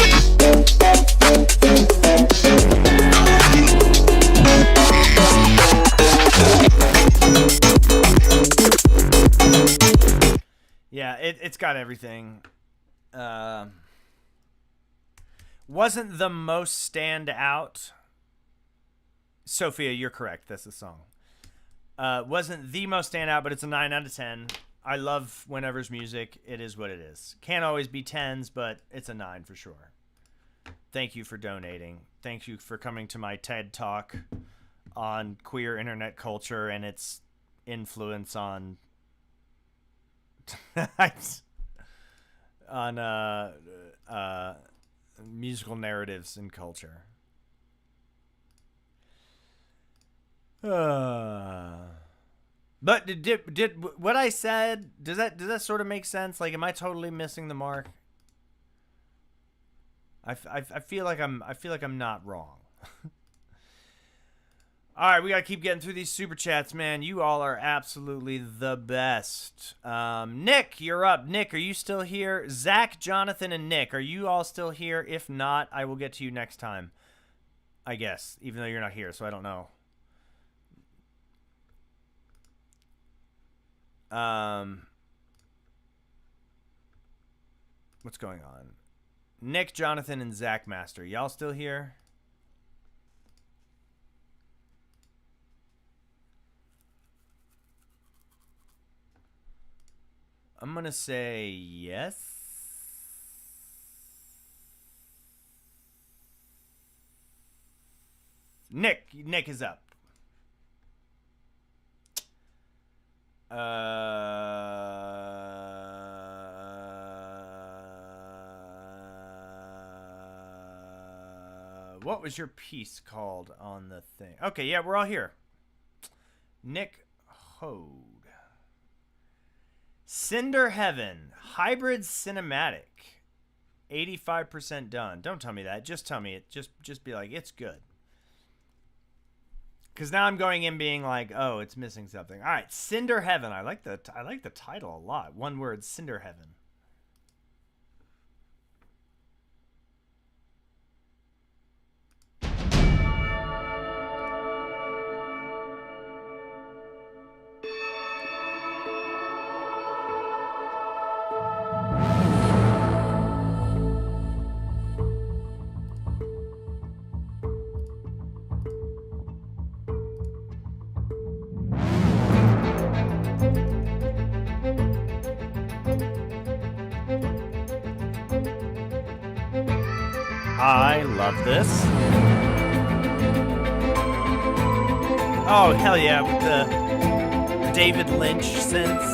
Yeah, it's got everything. Wasn't the most stand out. Sophia, you're correct. That's the song. Wasn't the most stand out, but it's a 9 out of 10. I love Whenever's music. It is what it is. Can't always be 10s, but it's a 9 for sure. Thank you for donating. Thank you for coming to my TED Talk on queer internet culture and its influence on musical narratives and culture. But did what I said, does that sort of make sense? Like, am I totally missing the mark? I feel like I'm not wrong. All right, we got to keep getting through these super chats, man. You all are absolutely the best. Nick, you're up. Nick, are you still here? Zach, Jonathan, and Nick, are you all still here? If not, I will get to you next time, I guess, even though you're not here, so I don't know. What's going on? Nick, Jonathan, and Zach Master. Y'all still here? I'm going to say yes. Nick is up. What was your piece called on the thing? Okay, yeah, we're all here. Nick Hode. Cinder Heaven. Hybrid Cinematic. 85% done. Don't tell me that. Just tell me it. Just be like, it's good. Because now I'm going in being like, oh, it's missing something. All right, Cinder Heaven. I like the title a lot. One word, Cinder Heaven. I love this. Oh, hell yeah, with the David Lynch synths.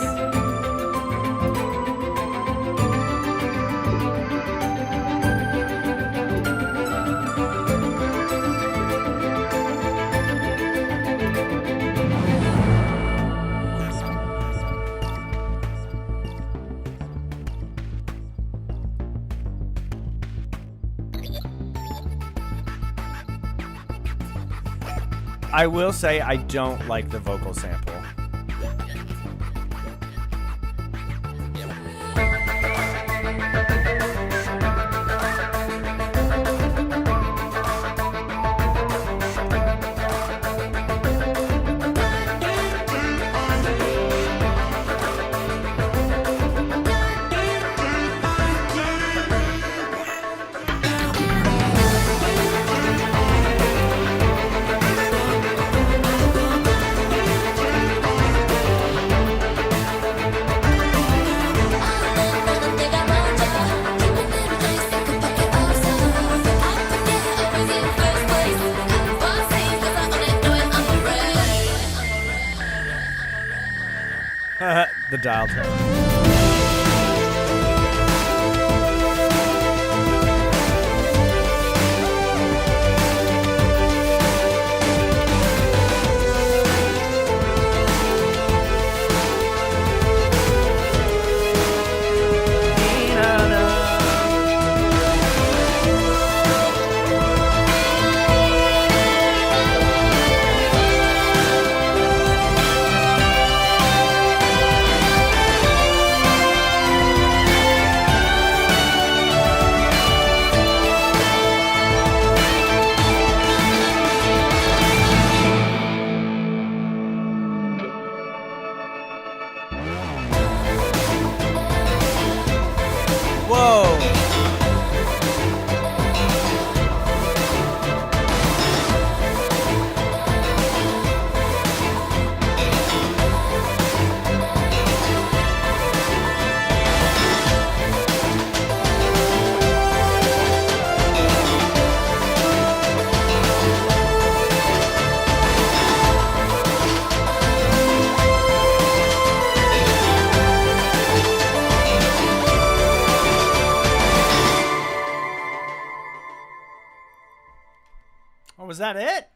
I will say I don't like the vocal sample. The dial tone. Was that it?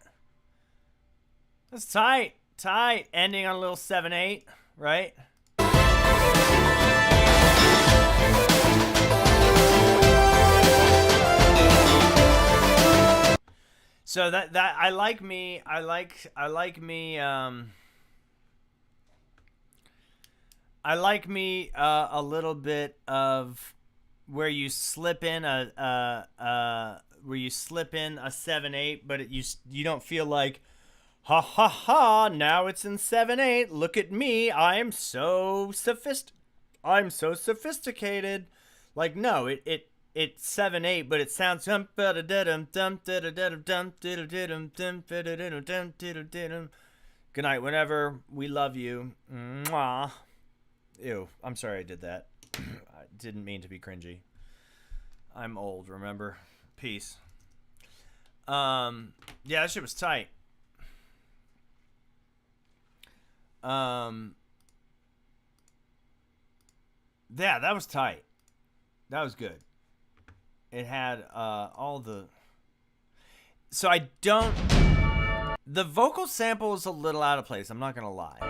That's tight. Tight. Ending on a little 7/8, right? So that I like me a little bit of where you slip in a 7/8, but you don't feel like, ha ha ha, now it's in 7/8. Look at me, I'm so sophisticated. Like, no, it's 7/8, but it sounds good night whenever, we love you. Mwah. Ew, I'm sorry I did that. I didn't mean to be cringy. I'm old, remember? Peace. Yeah, that shit was tight. Yeah, that was tight. That was good. It had all the... So I don't... The vocal sample is a little out of place, I'm not gonna lie.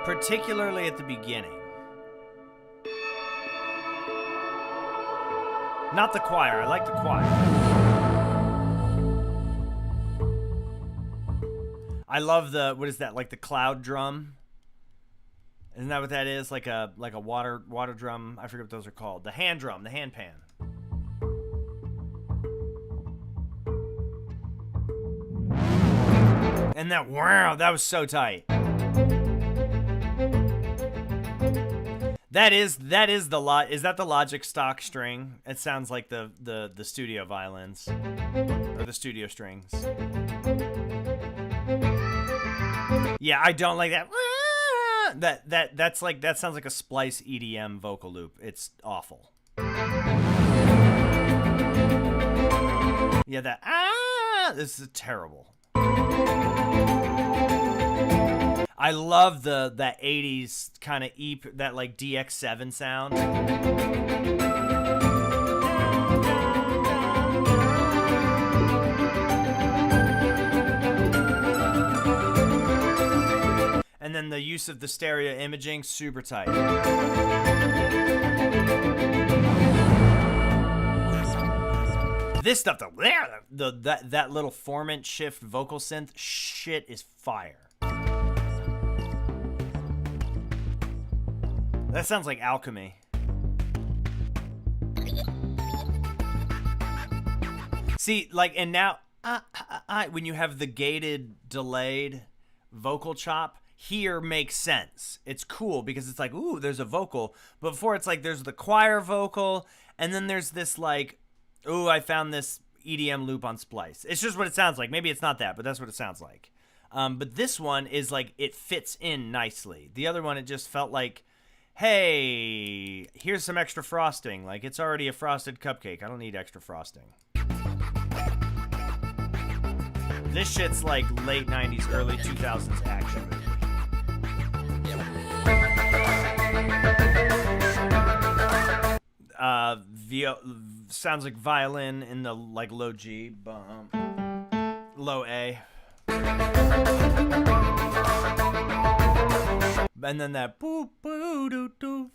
Particularly at the beginning. Not the choir. I like the choir. I love the, what is that, like the cloud drum? Isn't that what that is? Like a water drum. I forget what those are called. The hand drum, the hand pan. And that, wow, that was so tight. That is the is that the Logic stock string? It sounds like the studio violins or the studio strings. Yeah, I don't like that. That's like, that sounds like a Splice EDM vocal loop. It's awful. Yeah, that this is terrible. I love that 80s kind of that like DX7 sound. And then the use of the stereo imaging, super tight. This stuff, that little 4-inch shift vocal synth shit is fire. That sounds like alchemy. See, like, and now, when you have the gated, delayed vocal chop, here makes sense. It's cool because it's like, ooh, there's a vocal. But before, it's like there's the choir vocal, and then there's this like, ooh, I found this EDM loop on Splice. It's just what it sounds like. Maybe it's not that, but that's what it sounds like. But this one is like, it fits in nicely. The other one, it just felt like, hey, here's some extra frosting. Like, it's already a frosted cupcake. I don't need extra frosting. This shit's like late 90s, early 2000s action movie. sounds like violin in the like low G, low A, and then that boo boo doo doo.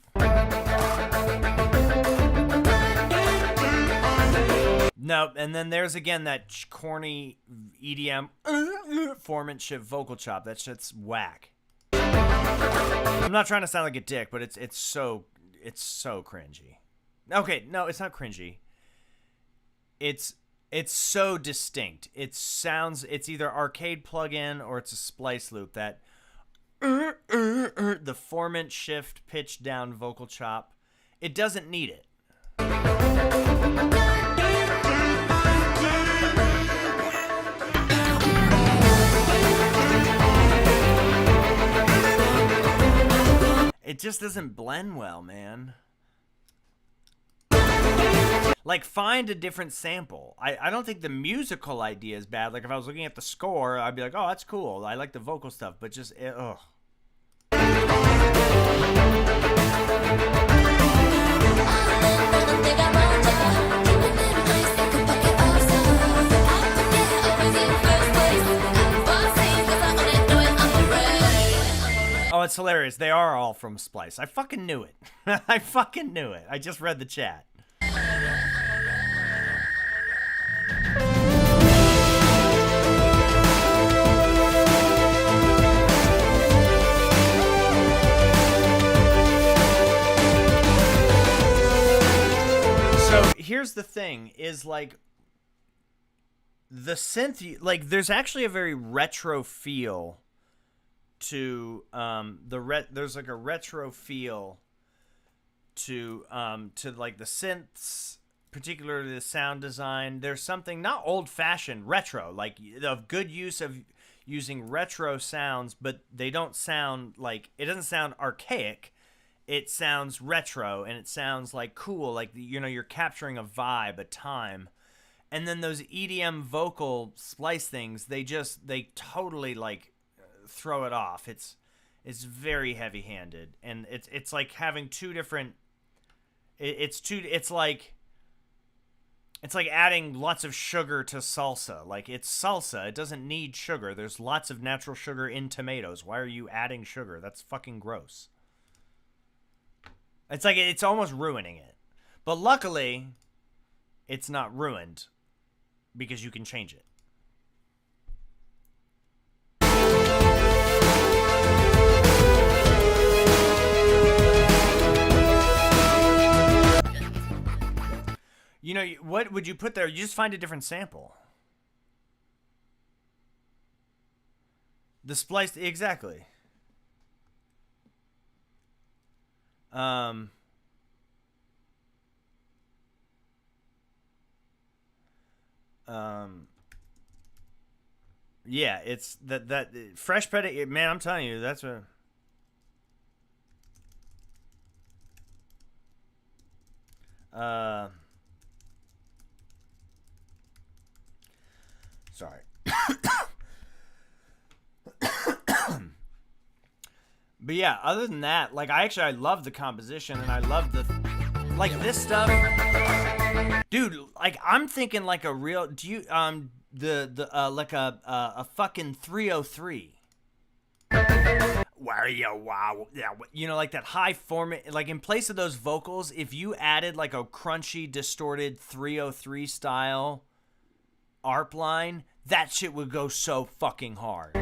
No, and then there's again that corny EDM formant shit vocal chop. That shit's whack. I'm not trying to sound like a dick, but it's so cringy. Okay, no, it's not cringy. It's so distinct. It's either arcade plug-in or it's a splice loop. That the formant shift pitch down vocal chop. It doesn't need it. It just doesn't blend well, man. Like, find a different sample. I don't think the musical idea is bad. Like, if I was looking at the score, I'd be like, oh, that's cool. I like the vocal stuff, but just, ugh. Oh, it's hilarious. They are all from Splice. I fucking knew it. I fucking knew it. I just read the chat. So here's the thing, is like the synth, like there's actually a very retro feel to there's like a retro feel to like the synths, particularly the sound design. There's something not old-fashioned, retro, like of good use of using retro sounds, but they don't sound like, it doesn't sound archaic. It sounds retro and it sounds like cool, like, you know, you're capturing a vibe, a time. And then those EDM vocal splice things, they totally like throw it off. It's very heavy-handed, and it's like having two different. It's like adding lots of sugar to salsa. Like, it's salsa. It doesn't need sugar. There's lots of natural sugar in tomatoes. Why are you adding sugar? That's fucking gross. It's like it's almost ruining it. But luckily, it's not ruined because you can change it. You know, what would you put there? You just find a different sample. The splice, exactly. Yeah, it's that fresh petty, man, I'm telling you, that's a sorry. But yeah, other than that, like, I love the composition, and I love like, this stuff. Dude, like, I'm thinking like a real, do you, like a fucking 303. Wow. Yeah, you know, like that high format, like, in place of those vocals, if you added like a crunchy, distorted 303 style ARP line, that shit would go so fucking hard. You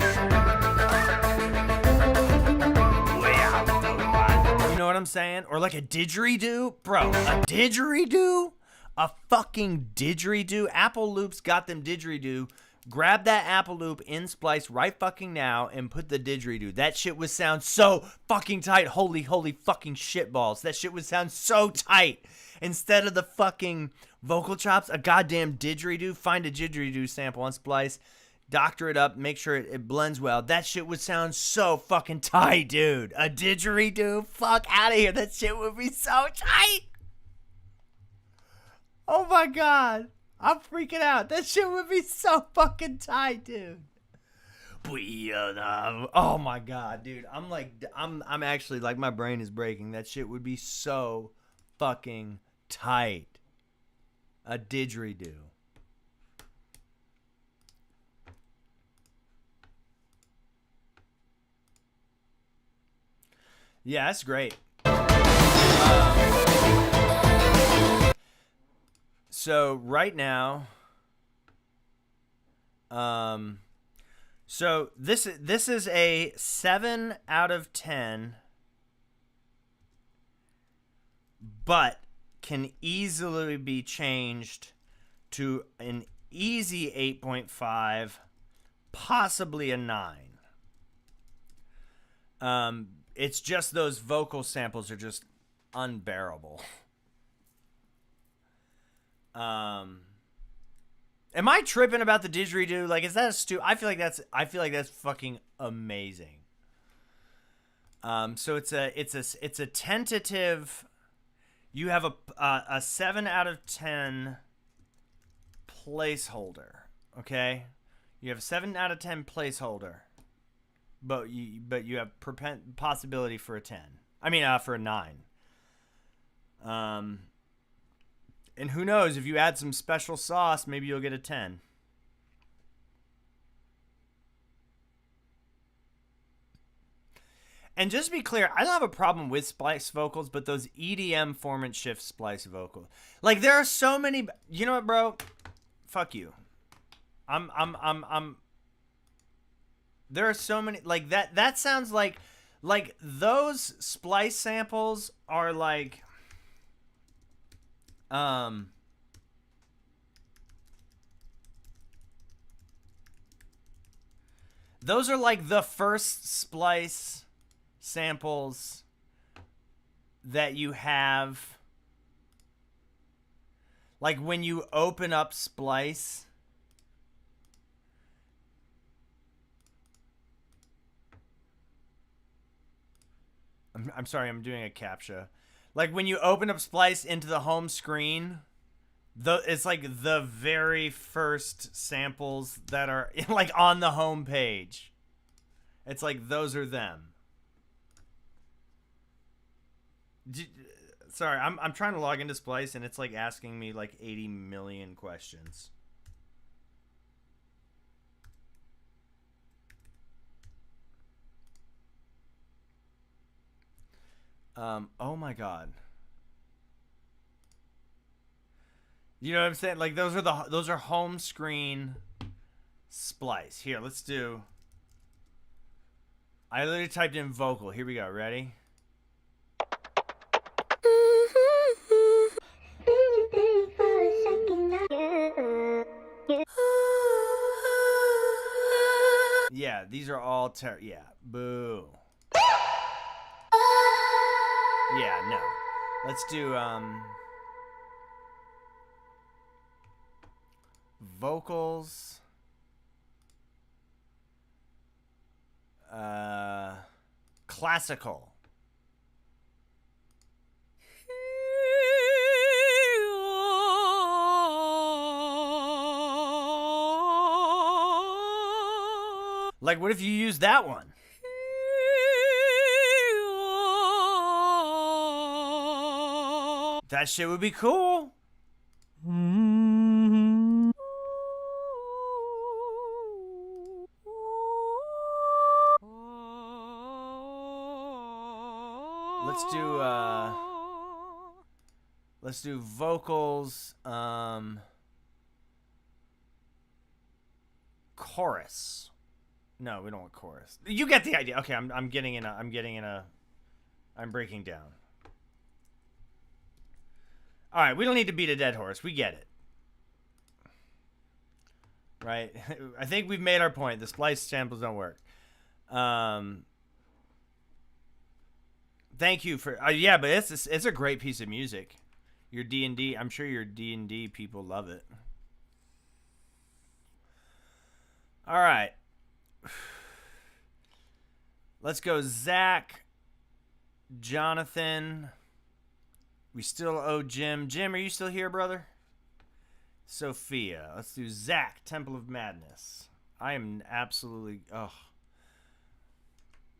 know what I'm saying? Or like a didgeridoo? Bro, a didgeridoo? A fucking didgeridoo? Apple Loop's got them didgeridoo. Grab that Apple Loop in Splice right fucking now and put the didgeridoo. That shit would sound so fucking tight. Holy fucking shitballs. That shit would sound so tight. Instead of the fucking vocal chops, a goddamn didgeridoo. Find a didgeridoo sample on Splice. Doctor it up, make sure it blends well. That shit would sound so fucking tight, dude. A didgeridoo? Fuck out of here. That shit would be so tight. Oh my god. I'm freaking out. That shit would be so fucking tight, dude. Oh my god, dude. I'm actually, like, my brain is breaking. That shit would be so fucking tight. A didgeridoo. Yeah, that's great. So right now, so this is a 7 out of 10, but can easily be changed to an easy 8.5, possibly a 9. It's just those vocal samples are just unbearable. Am I tripping about the didgeridoo? Like, is that a I feel like that's fucking amazing. So it's a tentative. You have a 7 out of 10 placeholder. Okay, you have a 7 out of 10 placeholder, but you have possibility for a 10. I mean, for a 9. And who knows, if you add some special sauce, maybe you'll get a 10. And just to be clear, I don't have a problem with splice vocals, but those EDM form and shift splice vocals. Like, there are so many. You know what, bro? Fuck you. There are so many, like, that sounds like those splice samples are like, those are like the first splice samples that you have. Like, when you open up Splice, I'm sorry, I'm doing a CAPTCHA. Like, when you open up Splice into the home screen, it's like the very first samples that are like on the home page. It's like those are them. Sorry, I'm trying to log into Splice and it's like asking me like 80 million questions. Oh my god. You know what I'm saying? Like, those are home screen Splice. Here, let's do. I literally typed in vocal. Here we go. Ready? Yeah, these are all yeah. Boo. Yeah, no. Let's do vocals. Classical. Like, what if you use that one? That shit would be cool. Let's do vocals, chorus. No, we don't want chorus. You get the idea. Okay, I'm breaking down. All right, we don't need to beat a dead horse. We get it. Right? I think we've made our point. The splice samples don't work. Thank you for yeah, but it's a great piece of music. Your D&D, I'm sure your D&D people love it. All right. Let's go Zach, Jonathan. We still owe Jim. Jim, are you still here, brother? Sophia. Let's do Zach, Temple of Madness. I am absolutely... Oh.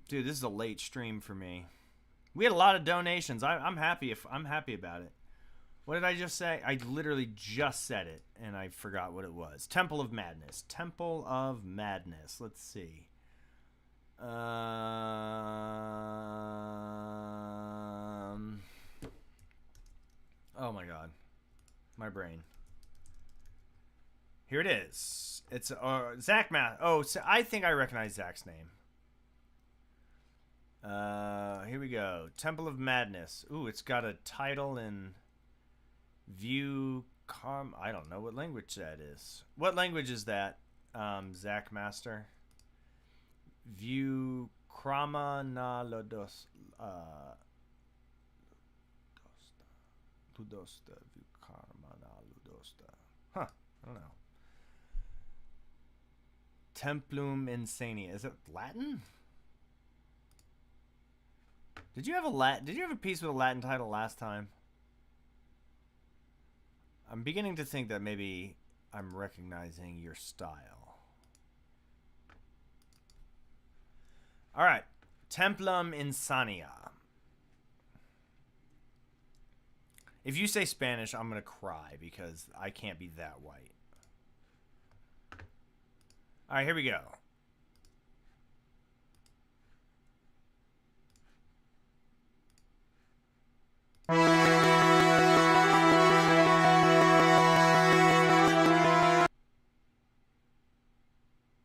Dude, this is a late stream for me. We had a lot of donations. I'm happy about it. What did I just say? I literally just said it, and I forgot what it was. Temple of Madness. Temple of Madness. Let's see. Oh my god. My brain. Here it is. It's Zach Math. Oh, so I think I recognize Zach's name. Here we go. Temple of Madness. Ooh, it's got a title in View I don't know what language that is. What language is that, Zach Master? View Krama na Lodos Ludosta. View Krama na Ludosta. Huh. I don't know. Templum Insania. Is it Latin? Did you have a piece with a Latin title last time? I'm beginning to think that maybe I'm recognizing your style. All right. Templum Insania. If you say Spanish, I'm going to cry because I can't be that white. All right, here we go.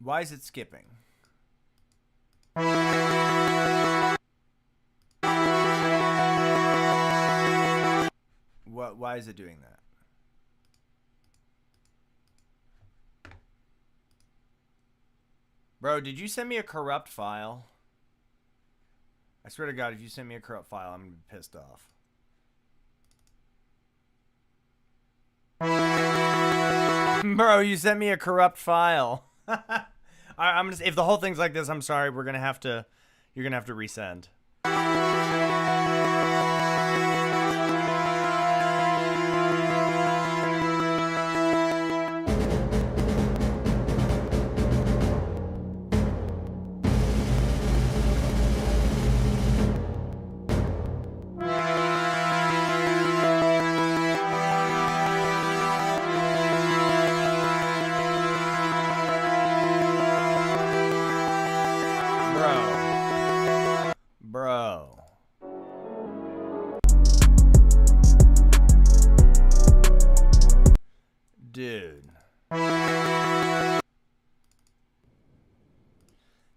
Why is it skipping? Why is it doing that? Bro, did you send me a corrupt file? I swear to God, if you send me a corrupt file, I'm going to be pissed off. Bro, you sent me a corrupt file. I'm just, if the whole thing's like this, I'm sorry. You're gonna have to resend.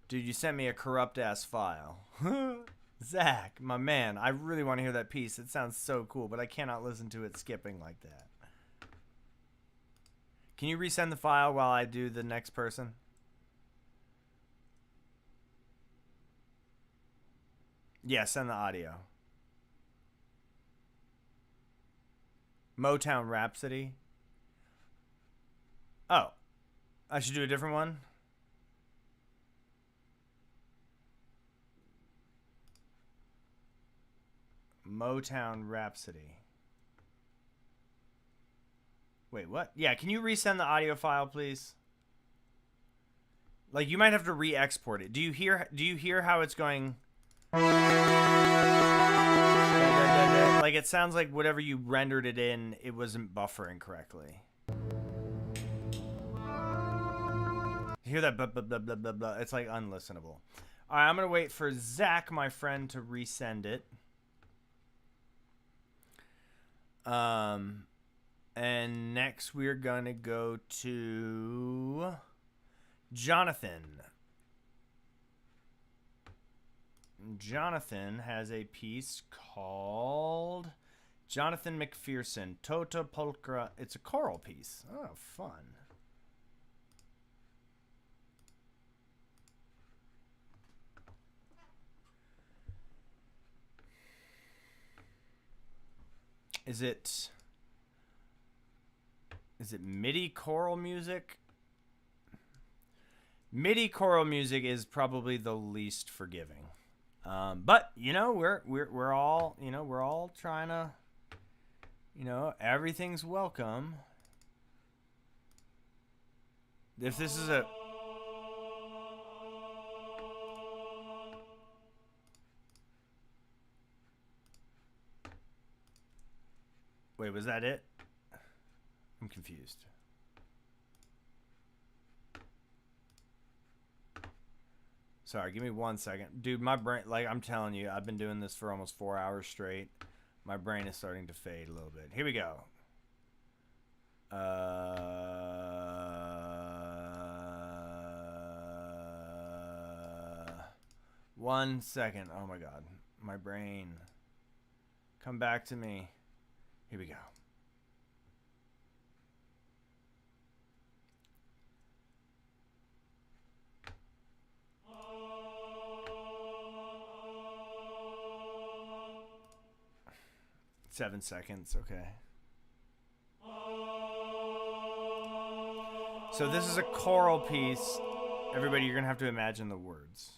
Dude, you sent me a corrupt-ass file. Zach, my man, I really want to hear that piece. It sounds so cool, but I cannot listen to it skipping like that. Can you resend the file while I do the next person? Yeah, send the audio. Motown Rhapsody. Oh. I should do a different one? Motown Rhapsody. Wait, what? Yeah, can you resend the audio file, please? Like, you might have to re-export it. Do you hear how it's going? Like, it sounds like whatever you rendered it in, it wasn't buffering correctly. You hear that blah, blah, blah, blah, blah, blah. It's like unlistenable. All right, I'm going to wait for Zach, my friend, to resend it. And next we're going to go to Jonathan. Jonathan has a piece called Jonathan McPherson, Tota Pulchra. It's a choral piece. Oh, fun. Is it MIDI choral music? MIDI choral music is probably the least forgiving. But you know, we're all, you know, we're all trying to, you know, everything's welcome. If this is a Wait, was that it? I'm confused. Sorry, give me 1 second. Dude, my brain, like I'm telling you, I've been doing this for almost 4 hours straight. My brain is starting to fade a little bit. Here we go. 1 second. Oh my God. My brain. Come back to me. Here we go. Seven seconds, okay. So this is a choral piece. Everybody, you're going to have to imagine the words.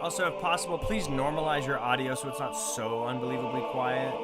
Also, if possible, please normalize your audio so it's not so unbelievably quiet.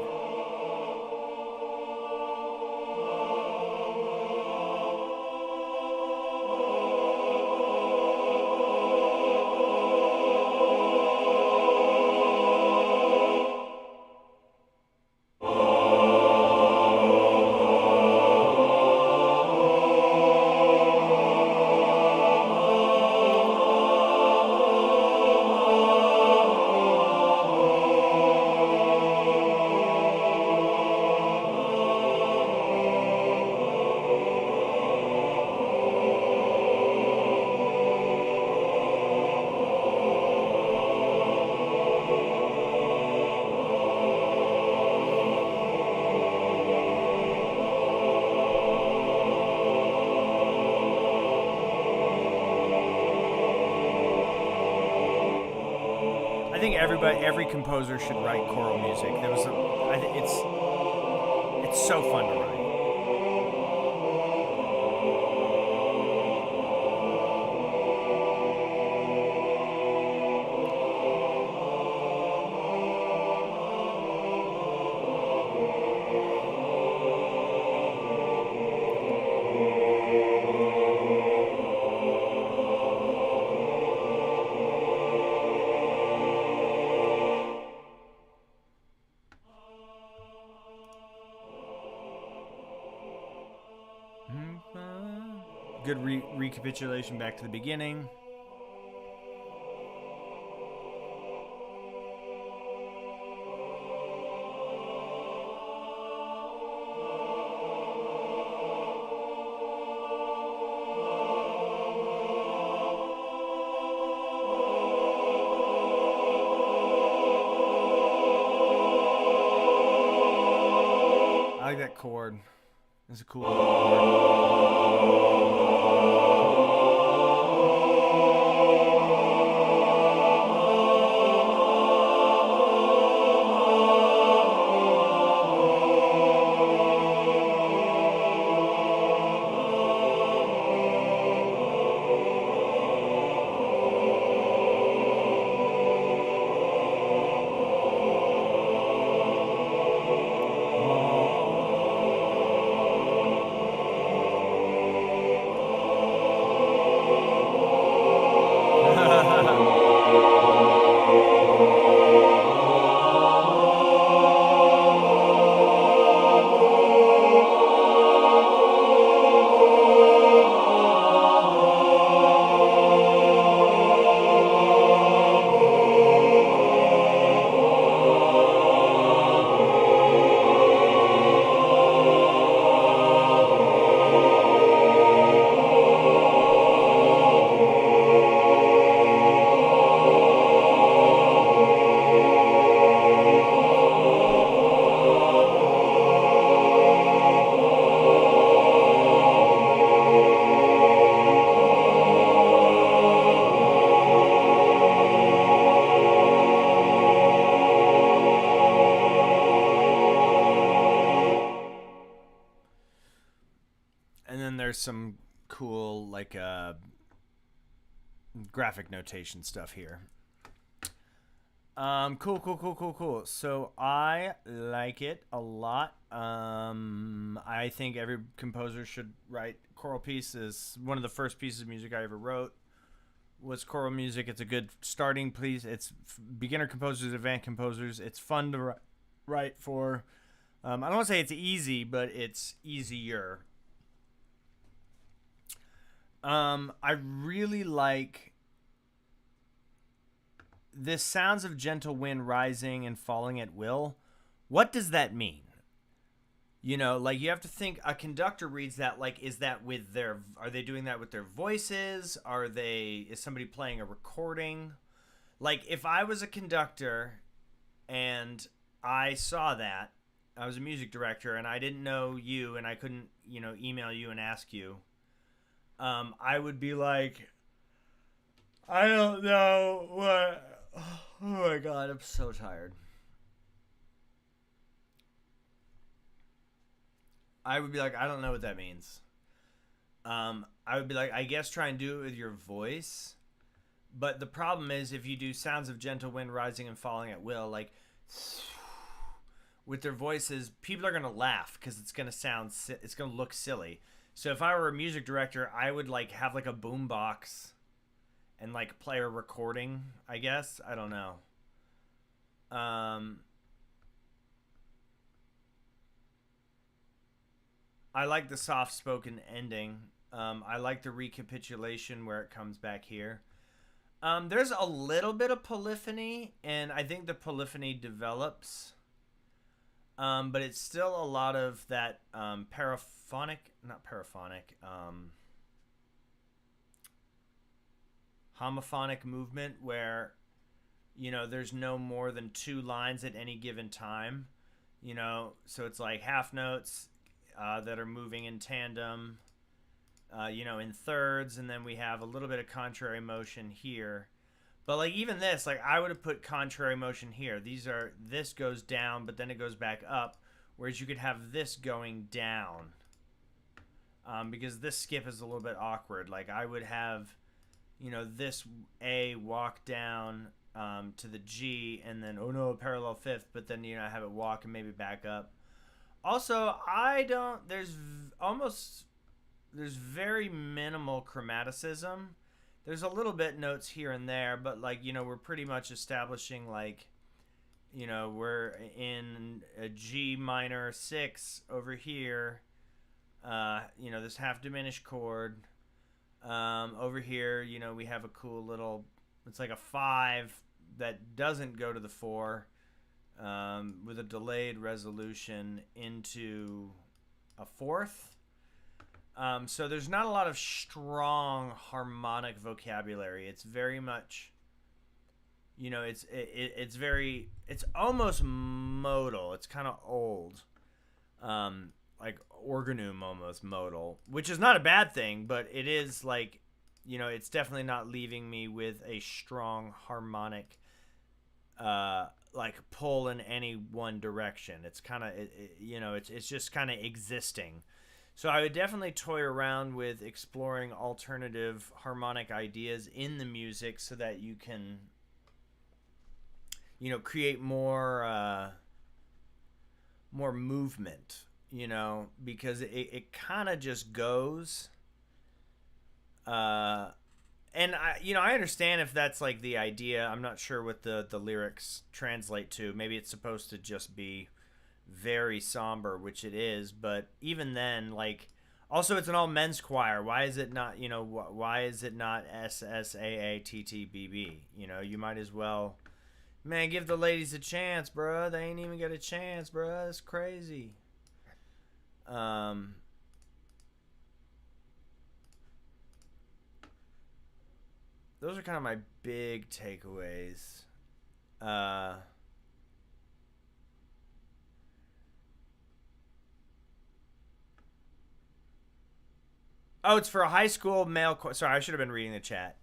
I think every composer should write choral music. It's so fun to write. Good recapitulation back to the beginning. I like that chord. It's a cool chord. some cool like graphic notation stuff here. Cool. So I like it a lot. I think every composer should write choral pieces. One of the first pieces of music I ever wrote was choral music. It's a good starting piece. It's beginner composers, advanced composers. It's fun to write for. I don't want to say it's easy, but it's easier. I really like this sounds of gentle wind rising and falling at will. What does that mean? You know, like you have to think a conductor reads that like, is that with their, are they doing that with their voices? Is somebody playing a recording? Like if I was a conductor and I saw that, I was a music director and I didn't know you and I couldn't, email you and ask you, I would be like, I don't know what. Oh my God, I'm so tired. I would be like, I don't know what that means. I would be like, I guess try and do it with your voice. But the problem is if you do sounds of gentle wind rising and falling at will, like with their voices, people are going to laugh because it's going to look silly. So if I were a music director, I would like have like a boom box and like play a recording, I guess. I don't know. I like the soft spoken ending. I like the recapitulation where it comes back here. There's a little bit of polyphony, and I think the polyphony develops. But it's still a lot of that homophonic movement where, there's no more than two lines at any given time. So it's like half notes that are moving in tandem, in thirds, and then we have a little bit of contrary motion here. But like even this, like I would have put contrary motion here. This goes down, but then it goes back up, whereas you could have this going down, because this skip is a little bit awkward. Like I would have, this A walk down to the G, and then a parallel fifth, but then have it walk and maybe back up. Also, there's very minimal chromaticism. There's a little bit notes here and there, but like, we're pretty much establishing like, we're in a G minor 6 over here. This half diminished chord. Over here, we have a cool little, it's like a 5 that doesn't go to the 4, with a delayed resolution into a 4th. So there's not a lot of strong harmonic vocabulary. It's very much, it's almost modal. It's kind of old, like organum almost modal, which is not a bad thing, but it is like, it's definitely not leaving me with a strong harmonic, like pull in any one direction. It's kind of, it's just kind of existing. So I would definitely toy around with exploring alternative harmonic ideas in the music so that you can, create more movement, because it kind of just goes. And I understand if that's like the idea. I'm not sure what the lyrics translate to. Maybe it's supposed to just be very somber, which it is, but even then, like, also it's an all men's choir. Why is it not SSAATTBB? You might as well, man, give the ladies a chance, bruh. They ain't even got a chance, bruh. That's crazy. Those are kind of my big takeaways. Oh, it's for a high school male. Sorry, I should have been reading the chat.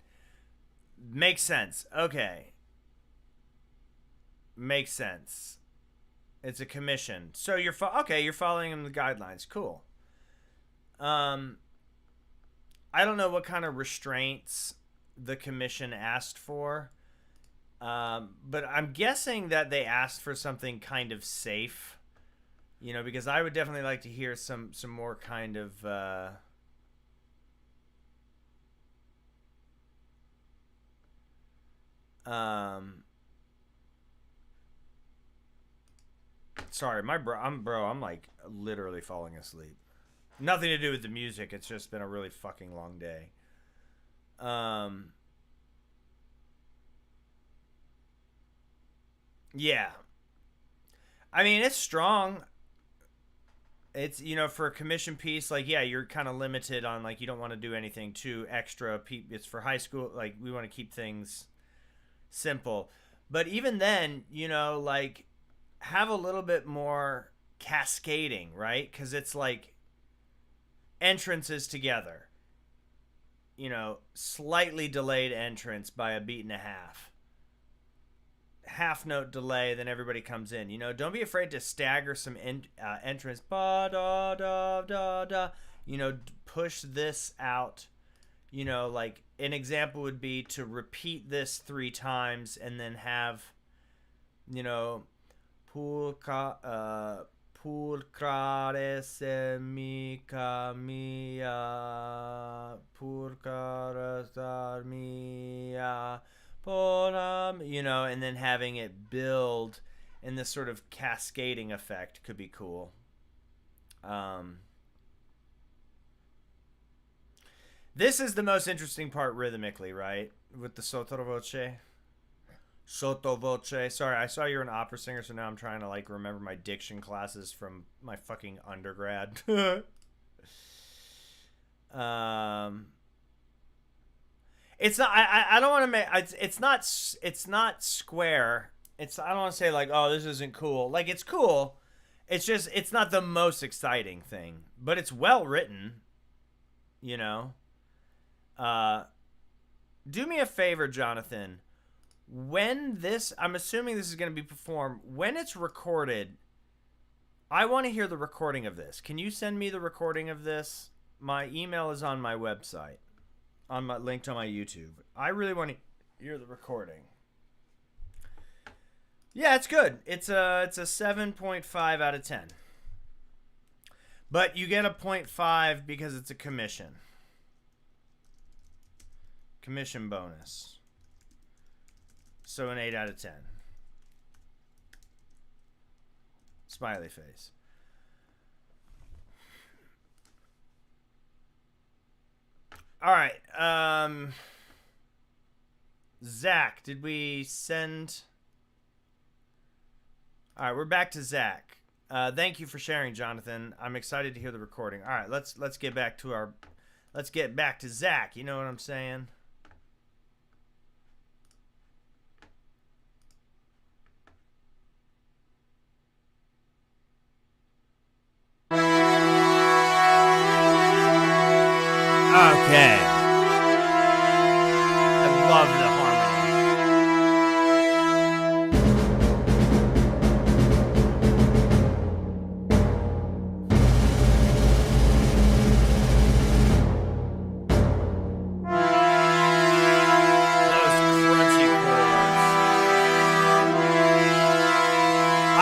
Makes sense. Okay. Makes sense. It's a commission. So you're following the guidelines. Cool. I don't know what kind of restraints the commission asked for, but I'm guessing that they asked for something kind of safe, you know, because I would definitely like to hear some more kind of sorry, I'm like literally falling asleep. Nothing to do with the music. It's just been a really fucking long day. Yeah. I mean, it's strong. It's, you know, for a commission piece, like, yeah, you're kind of limited on, like, you don't want to do anything too extra. It's for high school. Like, we want to keep things simple. But even then, you know, like, have a little bit more cascading, right? Because it's like entrances together. You know, slightly delayed entrance by a beat and a half note delay, then everybody comes in. You know, don't be afraid to stagger some entrance. Ba da da da da. You know, push this out. You know, like an example would be to repeat this 3 times and then have, you know, pulcrare se mica mia, pulcrare mia. You know, and then having it build in this sort of cascading effect could be cool. This is the most interesting part rhythmically, right? With the sottovoce. Sottovoce. Sorry, I saw you're an opera singer, so now I'm trying to like remember my diction classes from my fucking undergrad. It's not. I don't want to make. It's not square. I don't want to say like, oh, this isn't cool. Like, it's cool. It's just, it's not the most exciting thing, but it's well written. You know. Do me a favor, Jonathan. When this, I'm assuming this is going to be performed. When it's recorded, I want to hear the recording of this. Can you send me the recording of this? My email is on my website. On my linked on my YouTube. I really want to hear the recording. Yeah, it's good. It's a 7.5 out of 10. But you get a 0.5 because it's a commission. Commission bonus. So an 8 out of 10. Smiley face. All right. Zach, did we send? All right, we're back to Zach. Thank you for sharing, Jonathan. I'm excited to hear the recording. All right, let's get back to Zach. You know what I'm saying? Okay. I love the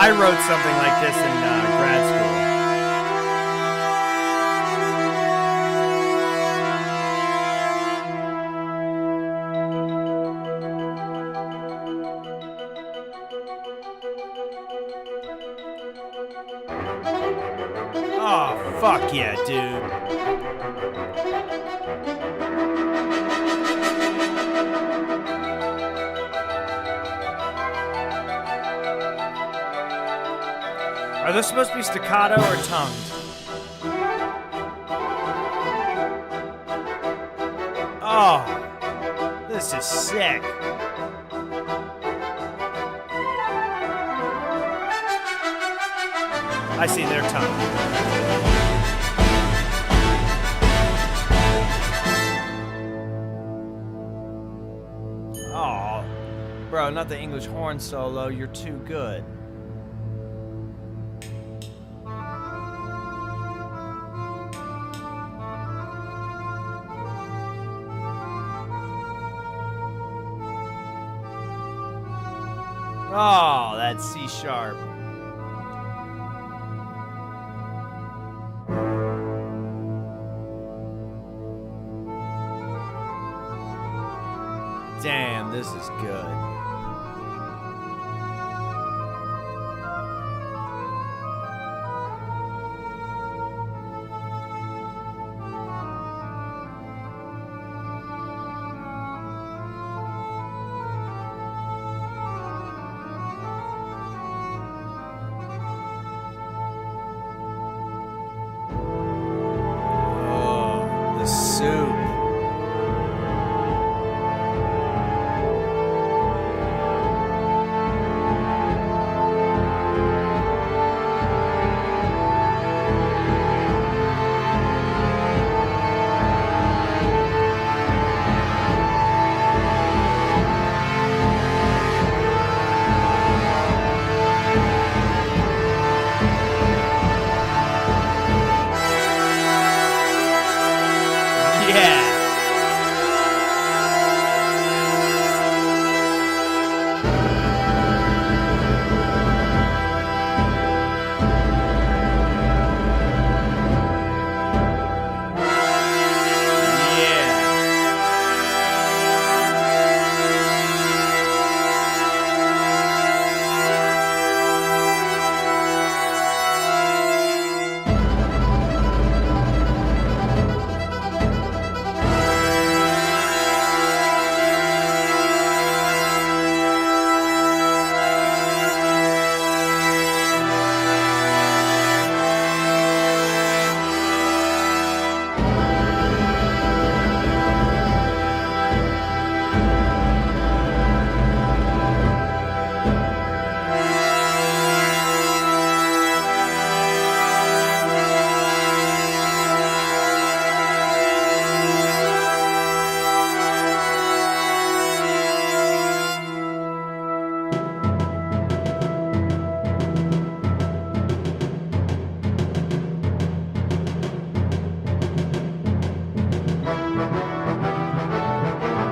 I wrote something like this in grad school. Oh, fuck yeah, dude. Are those supposed to be staccato or tongued? Oh, this is sick. I see their tongue. Oh, bro, not the English horn solo. You're too good. Oh, that C sharp. Damn, this is good. Oh, the soup.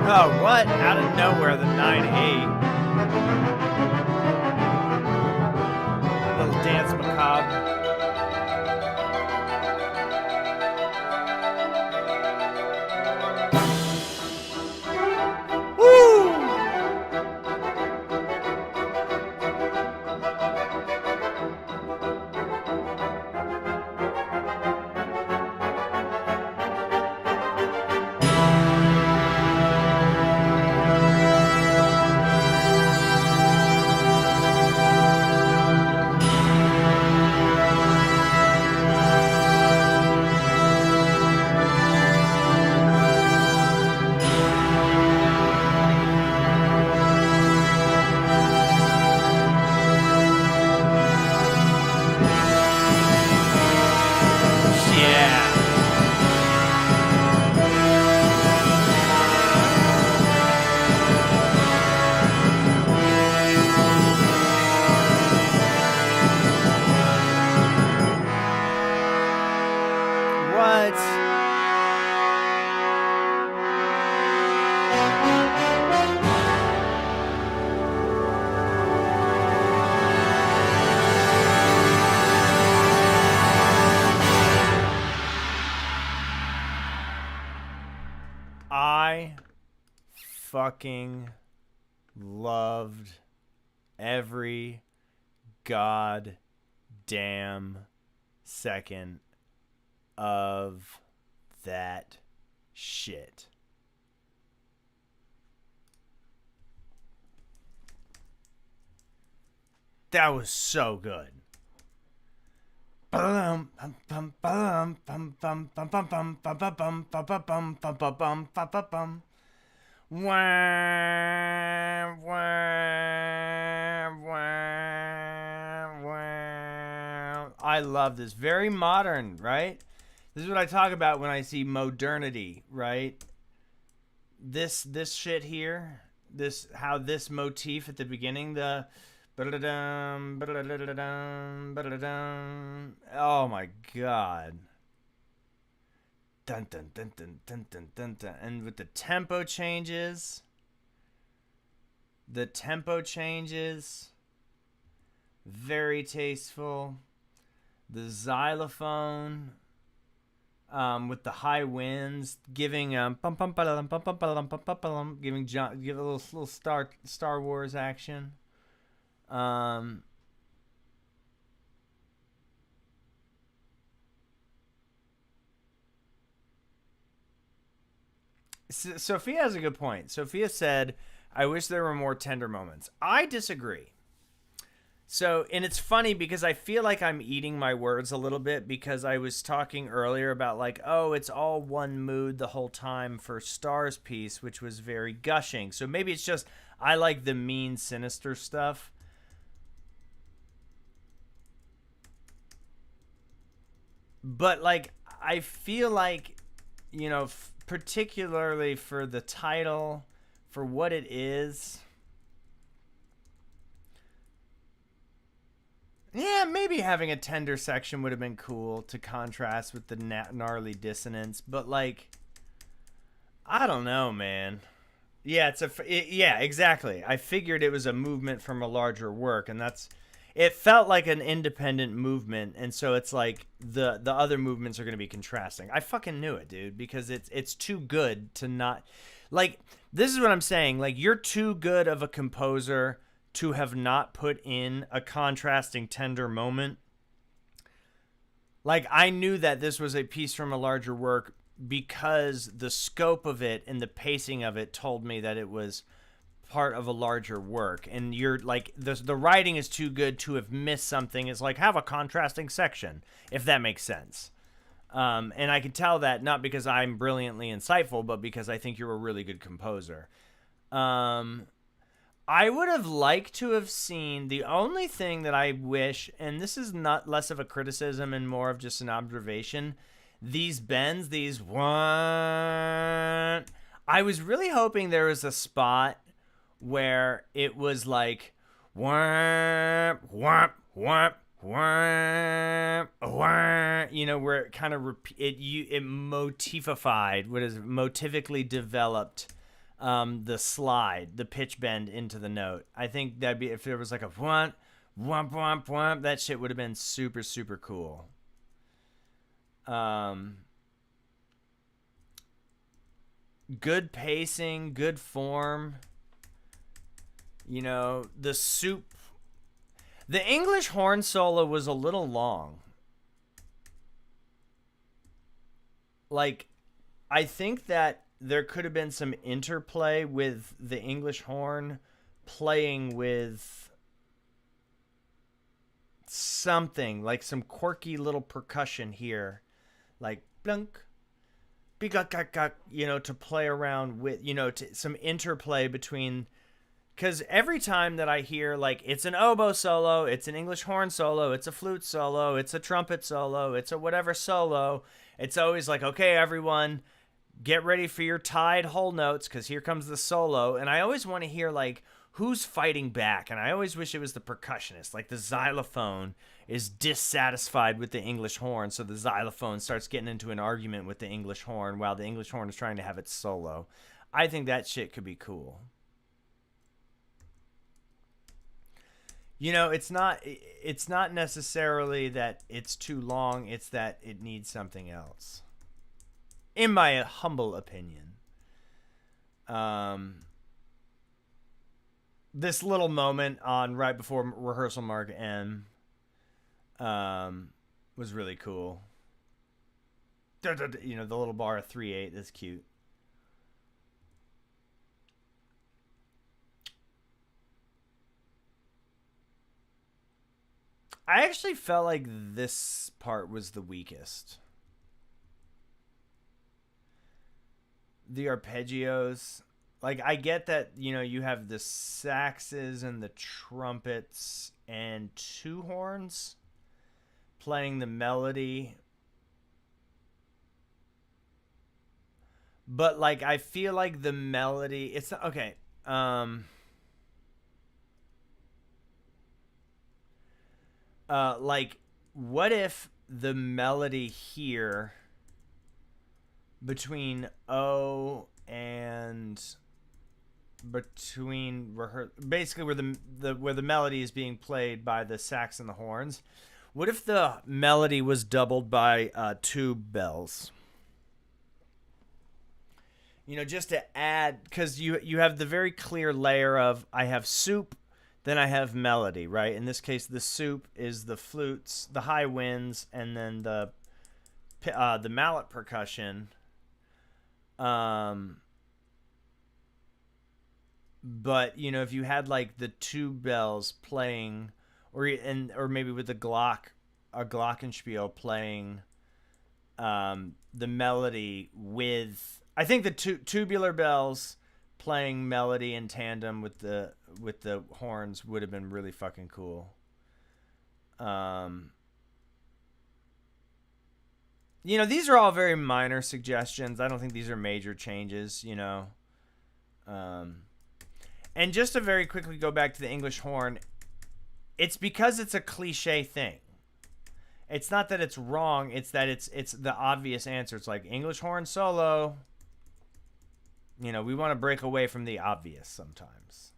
Oh, what? Out of nowhere, the 9/8. Little dance macabre. I fucking loved every goddamn second of that shit. That was so good. I love this. Very modern, right? This is what I talk about when I see modernity, right? This shit here, how this motif at the beginning, the oh my god. Dun dun dun dun dun dun dun dun. And with the tempo changes. The tempo changes, very tasteful. The xylophone, with the high winds, giving giving give a little Star Wars action. Sophia has a good point. Sophia said, "I wish there were more tender moments." I disagree. So, and it's funny because I feel like I'm eating my words a little bit because I was talking earlier about like, oh, it's all one mood the whole time for Star's piece, which was very gushing. So maybe it's just I like the mean, sinister stuff. But like, I feel like, particularly for the title, for what it is. Yeah, maybe having a tender section would have been cool to contrast with the gnarly dissonance, but like, I don't know, man. Yeah, yeah, exactly. I figured it was a movement from a larger work, and it felt like an independent movement, and so it's like the other movements are going to be contrasting. I fucking knew it, dude, because it's too good to not, like, this is what I'm saying. Like, you're too good of a composer to have not put in a contrasting tender moment. Like, I knew that this was a piece from a larger work because the scope of it and the pacing of it told me that it was part of a larger work. And you're like, the writing is too good to have missed something. It's like, have a contrasting section, if that makes sense. And I can tell that not because I'm brilliantly insightful, but because I think you're a really good composer. I would have liked to have seen, the only thing that I wish, and this is not less of a criticism and more of just an observation, these bends, these one, I was really hoping there was a spot where it was like whomp, whomp, whomp, whomp, whomp, where it kind of it motifified, what is it, motivically developed the slide, the pitch bend into the note. I think that'd be, if there was like a whomp, whomp, whomp, whomp, that shit would have been super, super cool. Good pacing, good form. The English horn solo was a little long. Like, I think that there could have been some interplay with the English horn playing with something, like some quirky little percussion here, like blunk, to play around with, some interplay between, because every time that I hear, like, it's an oboe solo, it's an English horn solo, it's a flute solo, it's a trumpet solo, it's a whatever solo, it's always like, okay, everyone, get ready for your tied whole notes, because here comes the solo. And I always want to hear, like, who's fighting back. And I always wish it was the percussionist. Like, the xylophone is dissatisfied with the English horn, so the xylophone starts getting into an argument with the English horn while the English horn is trying to have its solo. I think that shit could be cool. It's not necessarily that it's too long, it's that it needs something else, in my humble opinion. This little moment on right before rehearsal mark M was really cool. The little bar of 3/8, that's cute. I actually felt like this part was the weakest. The arpeggios, like, I get that, you have the saxes and the trumpets and two horns playing the melody, but like, I feel like the melody, it's not, okay. Like, what if the melody here between O and between basically where the melody is being played by the sax and the horns. What if the melody was doubled by tube bells? You know, just to add, because you have the very clear layer of I have soup, then I have melody, right? In this case, the soup is the flutes, the high winds, and then the mallet percussion. But you know, if you had like the tube bells playing, or maybe with a glockenspiel playing, the melody with, I think the tubular bells playing melody in tandem with the horns would have been really fucking cool. You know, these are all very minor suggestions. I don't think these are major changes, you know. And just to very quickly go back to the English horn, it's because it's a cliche thing. It's not that it's wrong, it's that it's the obvious answer. It's like English horn solo. You know, we want to break away from the obvious sometimes.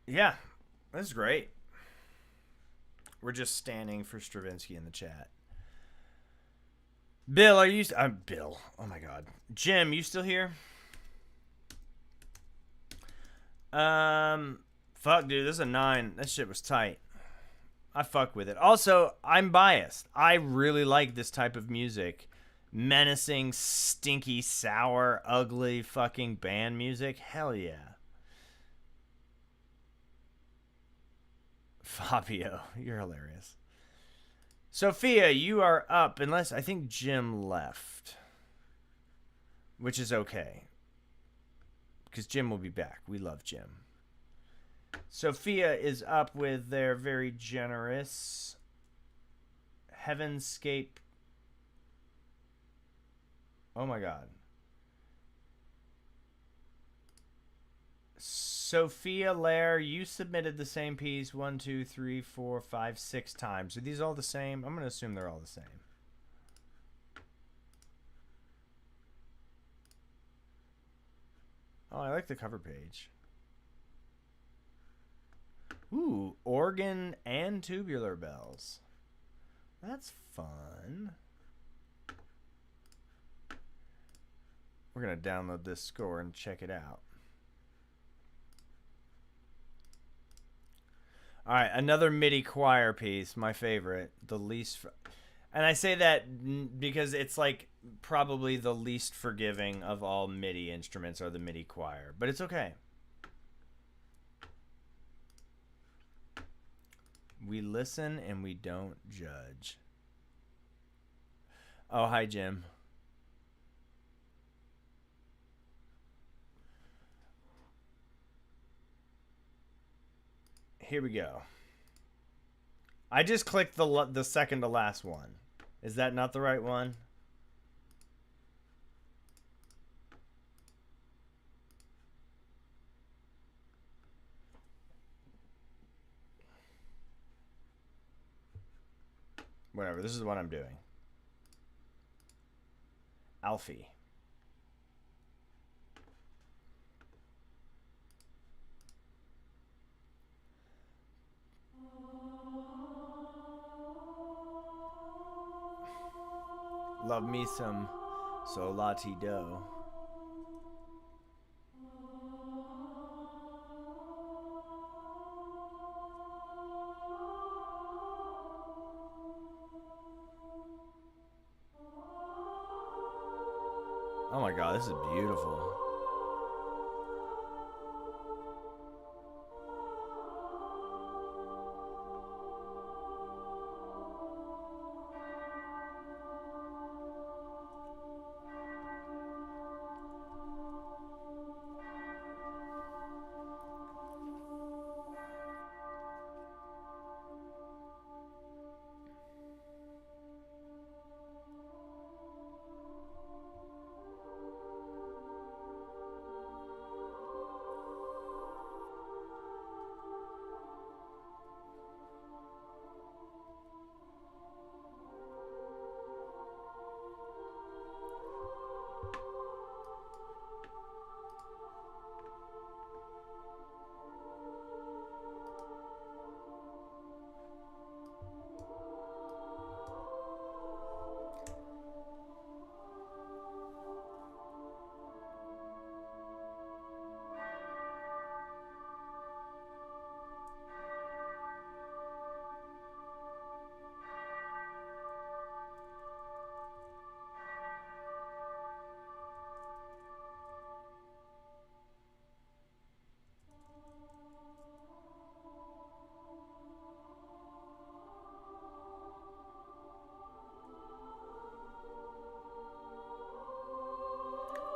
Yeah, that's great. We're just standing for Stravinsky in the chat. Bill, are you... Bill. Oh, my God. Jim, you still here? Fuck, dude. This is a 9. That shit was tight. I fuck with it. Also, I'm biased. I really like this type of music. Menacing, stinky, sour, ugly fucking band music. Hell yeah. Fabio, you're hilarious. Sophia, you are up, unless I think Jim left. Which is okay. Because Jim will be back. We love Jim. Sophia is up with their very generous Heavenscape. Oh my God. Sophia Lair, you submitted the same piece 1, 2, 3, 4, 5, 6 times. Are these all the same? I'm going to assume they're all the same. Oh, I like the cover page. Ooh, organ and tubular bells. That's fun. We're going to download this score and check it out. All right, another MIDI choir piece, my favorite, the least... And I say that because it's like probably the least forgiving of all MIDI instruments are the MIDI choir. But it's okay. We listen and we don't judge. Oh, hi, Jim. Here we go. I just clicked the second to last one. Is that not the right one? Whatever, this is what I'm doing. Alfie. Love me some Solati-Do. Oh my God, this is beautiful.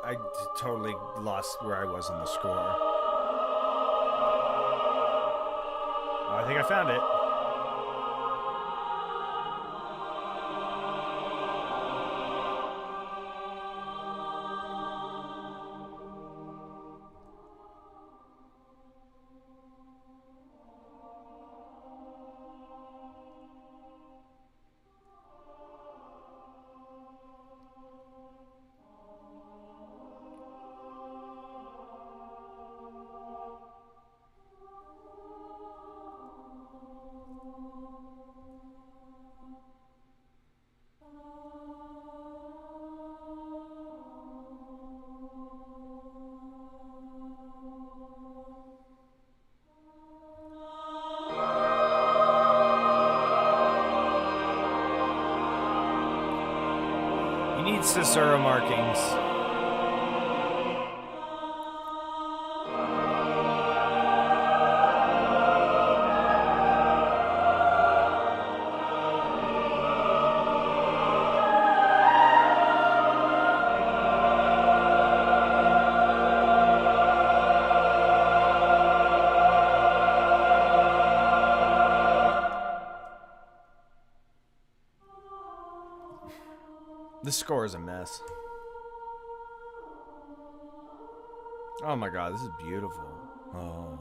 I totally lost where I was in the score. Oh, I think I found it. Caesura markings. The score is a mess. Oh my god, this is beautiful. Oh.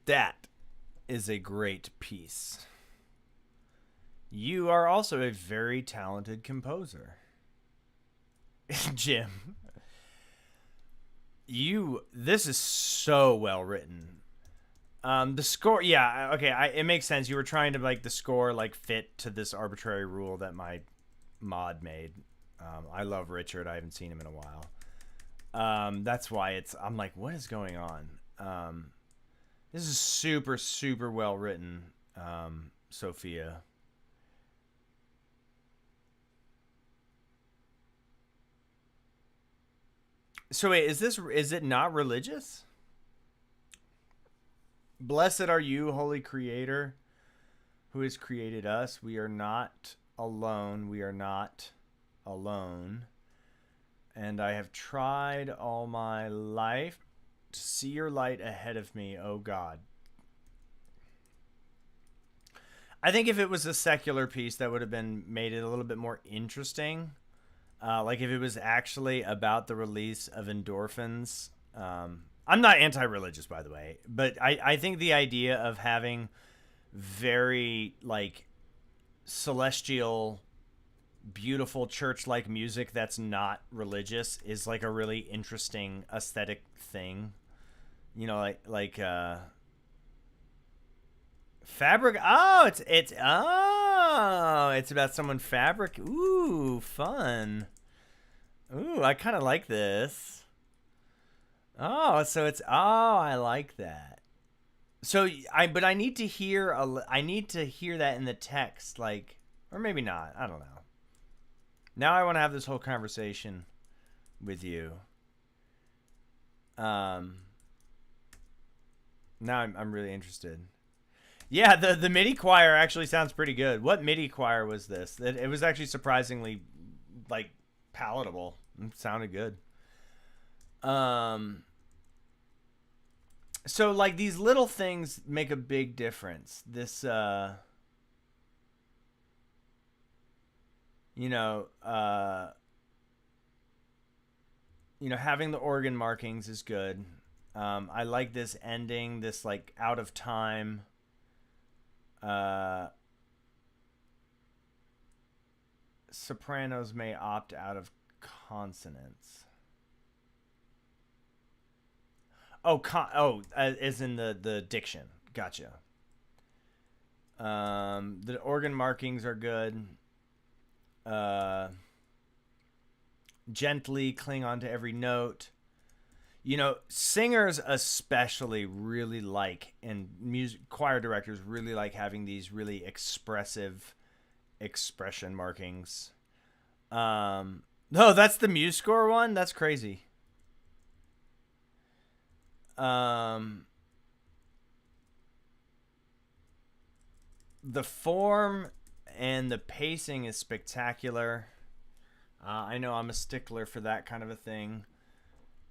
That is a great piece. You are also a very talented composer. Jim. This is so well written. The score, yeah, okay, it makes sense. You were trying to the score fit to this arbitrary rule that my mod made. I love Richard. I haven't seen him in a while. That's why I'm like, what is going on? This is super, super well written, Sophia. So wait, is it not religious? Blessed are you, Holy Creator, who has created us. We are not alone. We are not alone. And I have tried all my life to see your light ahead of me, oh God. I think if it was a secular piece, that would have made it a little bit more interesting. Like if it was actually about the release of endorphins. I'm not anti-religious, by the way, but I think the idea of having very celestial, beautiful church-like music that's not religious is a really interesting aesthetic thing. You know, fabric. Oh, it's about someone fabric. Ooh, fun. Ooh, I kind of like this. Oh, so it's I like that. So but I need to hear I need to hear that in the text, like, or maybe not. I don't know. Now I want to have this whole conversation with you. Um, now I'm really interested. Yeah, the MIDI choir actually sounds pretty good. What MIDI choir was this? It was actually surprisingly like palatable. It sounded good. Um, so like these little things make a big difference. This you know, having the organ markings is good. I like this ending, this like out of time. Sopranos may opt out of consonants. As in the diction. Gotcha. The organ markings are good. Gently cling on to every note. Singers especially really like, and music choir directors really like having these really expressive expression markings. No, that's the Muse score one. That's crazy. The form and the pacing is spectacular. I know I'm a stickler for that kind of a thing.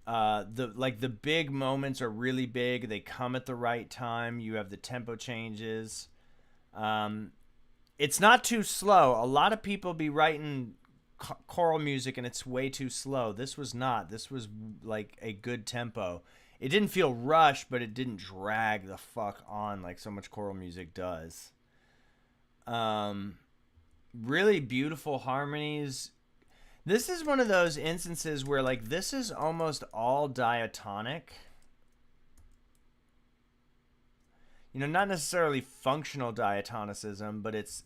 The big moments are really big. They come at the right time. You have the tempo changes. It's not too slow. A lot of people be writing choral music and it's way too slow. This was not. This was like a good tempo. It didn't feel rushed, but it didn't drag the fuck on like so much choral music does. Really beautiful harmonies. This is one of those instances where like this is almost all diatonic. Not necessarily functional diatonicism, but it's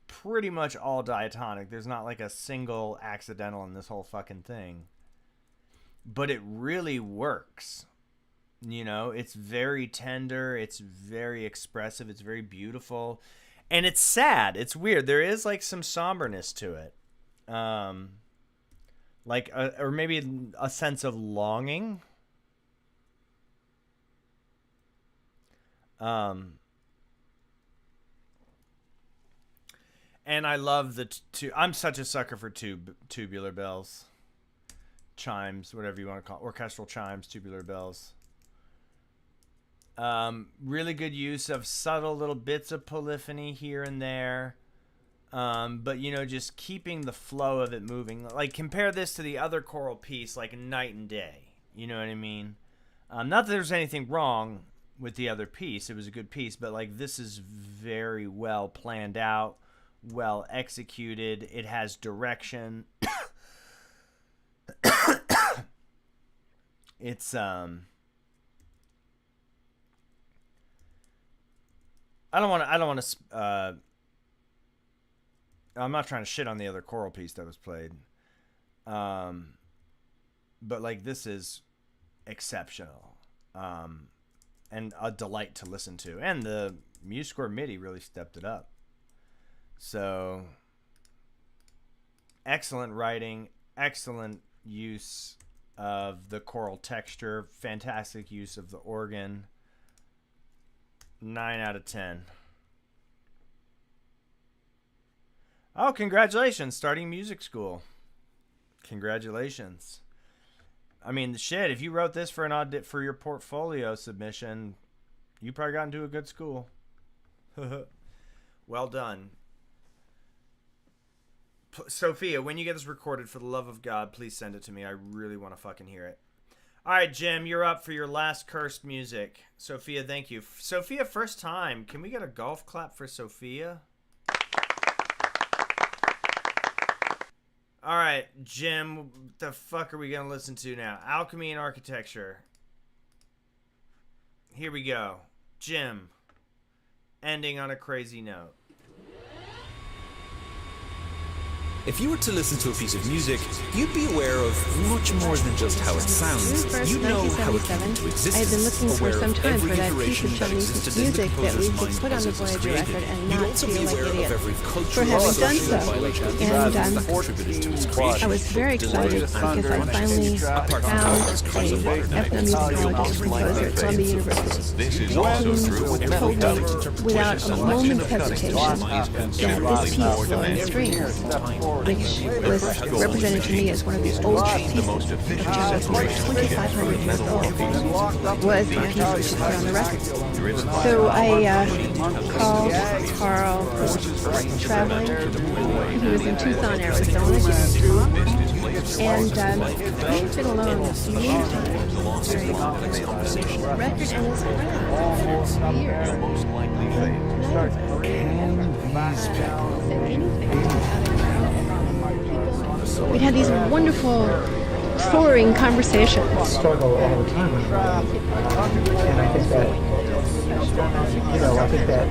pretty much all diatonic. There's not like a single accidental in this whole fucking thing. But it really works. It's very tender, it's very expressive, it's very beautiful, and it's sad. It's weird. There is like some somberness to it. Or maybe a sense of longing. And I love I'm such a sucker for tubular bells, chimes, whatever you want to call it. Orchestral chimes, tubular bells. Really good use of subtle little bits of polyphony here and there. But just keeping the flow of it moving. Like compare this to the other choral piece, like night and day. You know what I mean? Not that there's anything wrong with the other piece. It was a good piece, but like this is very well planned out, well executed. It has direction. It's I don't want to I'm not trying to shit on the other choral piece that was played. But like this is exceptional. And a delight to listen to. And the MuseScore MIDI really stepped it up. So excellent writing, excellent use of the choral texture, fantastic use of the organ. 9 out of 10. Oh, congratulations, starting music school. Congratulations. I mean, shit, if you wrote this for an audit for your portfolio submission, you probably got into a good school. Well done. Sophia, when you get this recorded, for the love of God, please send it to me. I really want to fucking hear it. All right, Jim, you're up for your last cursed music. Sophia, thank you. Sophia, first time. Can we get a golf clap for Sophia? All right, Jim, what the fuck are we going to listen to now? Alchemy and Architecture. Here we go. Jim, ending on a crazy note. If you were to listen to a piece of music, you'd be aware of much more than just how it sounds. You'd know how it came into existence. I had been looking for some time for that piece of that Chinese existed in the music that we composer's could mind put on the as it was Voyager created. record and You'd not also feel be like aware of idiots every for cultural having done association so. by like And that contributed to its creation. I was very excited because I finally found Apart from an ethnomusicologist composer at Columbia University who told me without a moment's hesitation that this piece, Flowing Streams, which was represented to me as one of the oldest pieces of cello, 2,500 years old, was the piece we should put on the record. So I called Choral, who was traveling. He was in Tucson, Arizona, giving a talk, and he's been alone many times during the record, and his friends for years. We'd had these wonderful, soaring conversations. Struggle all the time, and I think that,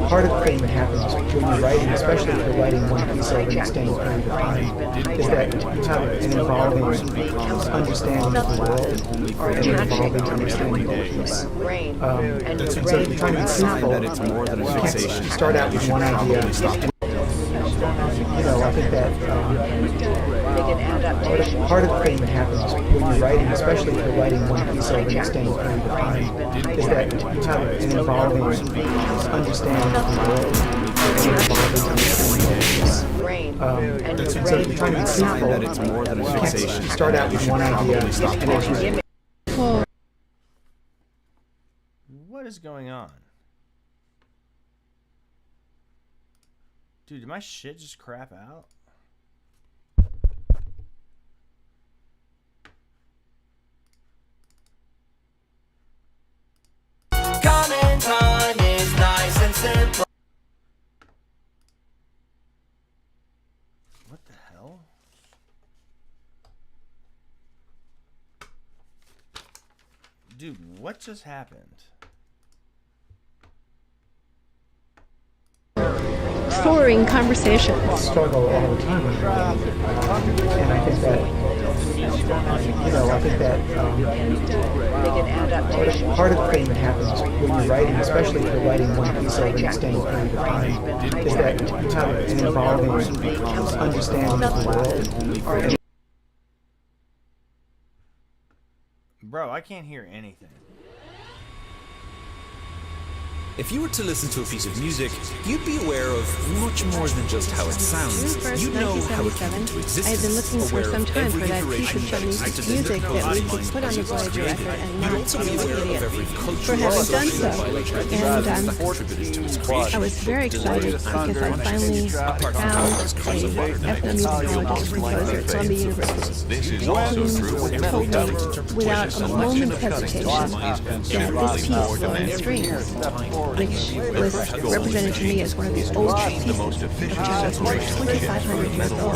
part of the thing that happens when you're writing, especially if you're writing one piece over an extended period of time, is that you have an evolving understanding of the world and an evolving understanding of the piece. So if you're trying to be truthful, you can't start out with one idea. I think that part of the thing that happens when you're writing, especially if you're writing one piece over an extended period of time, is that you have an evolving understanding of the world and an evolving understanding of the piece. So if you're trying to be truthful, you can't start out with one idea and as you... What is going on? Dude, did my shit just crap out? Comment on is nice and simple. What the hell? Dude, what just happened? Soaring conversations. Struggle all the time, and I think that, part of the thing that happens when you're writing, especially if you're writing one piece over an extended period of time, is that you have an evolving understanding of the world. Bro, I can't hear anything. If you were to listen to a piece of music, you'd be aware of much more than just how it sounds. You'd know how it came into existence. I had been looking for some time for that piece of Chinese music that we could put on the Voyager record and not feel like idiots for having done so. And I was very excited because I finally found an ethnomusicologist composer at Columbia University who told me without a moment's hesitation that this piece, Flowing Streams, which was represented to me as one of the oldest pieces of cello, 2,500 years old,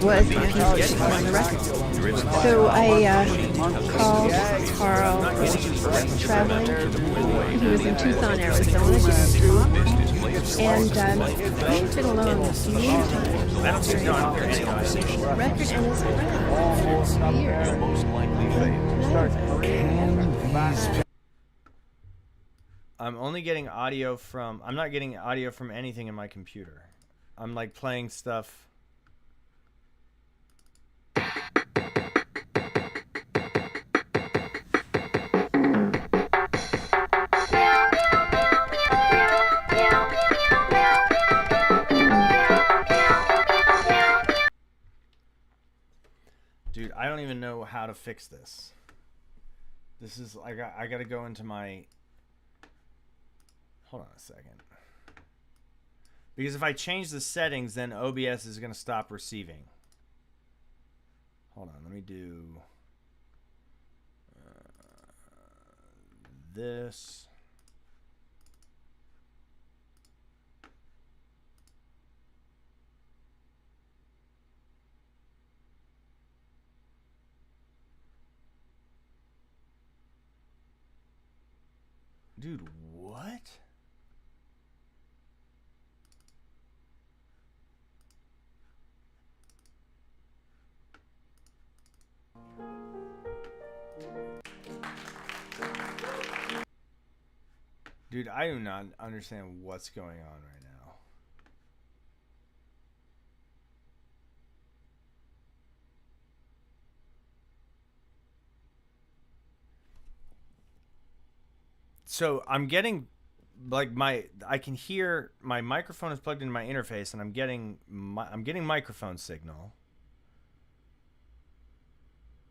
was the piece we should put on the record. So I called Choral, who was traveling. He was in Tucson, Arizona, giving a talk, and he's been alone many times during the record, and his friends for years. I'm only getting audio from... I'm not getting audio from anything in my computer. I'm like playing stuff... Dude, I don't even know how to fix this. This is... I gotta go into my... Hold on a second. Because if I change the settings, then OBS is going to stop receiving. Hold on, let me do this. Dude, what? Dude, I do not understand what's going on right now. So I'm getting like I can hear my microphone is plugged into my interface, and I'm getting microphone signal,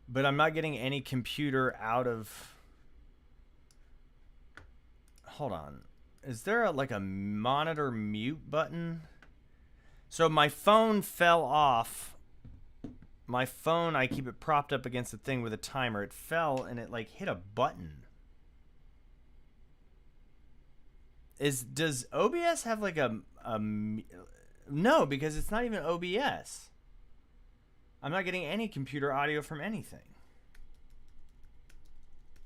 but I'm not getting any computer out of. Hold on, is there like a monitor mute button? So my phone fell off. My phone, I keep it propped up against the thing with a timer. It fell and it like hit a button. Does OBS have like a no, because it's not even OBS. I'm not getting any computer audio from anything.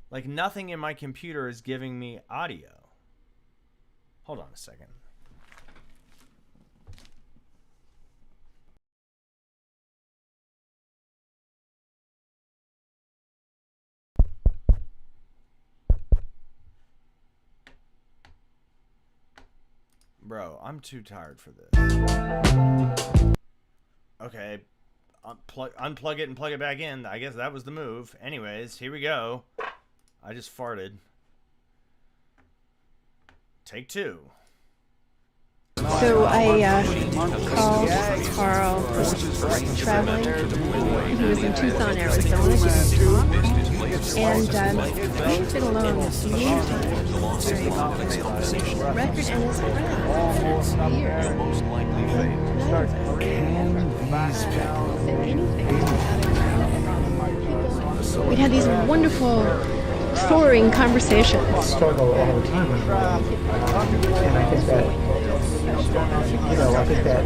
Like nothing in my computer is giving me audio. Hold on a second. Bro, I'm too tired for this. Okay, unplug it and plug it back in. I guess that was the move. Anyways, here we go. I just farted. Take two. So I called Carl, who's traveling. He was in Tucson, Arizona, and he's been alone this year. Record and his friends for years. We'd had these wonderful, soaring conversations. I struggle all the time with writing. And I think that, I think that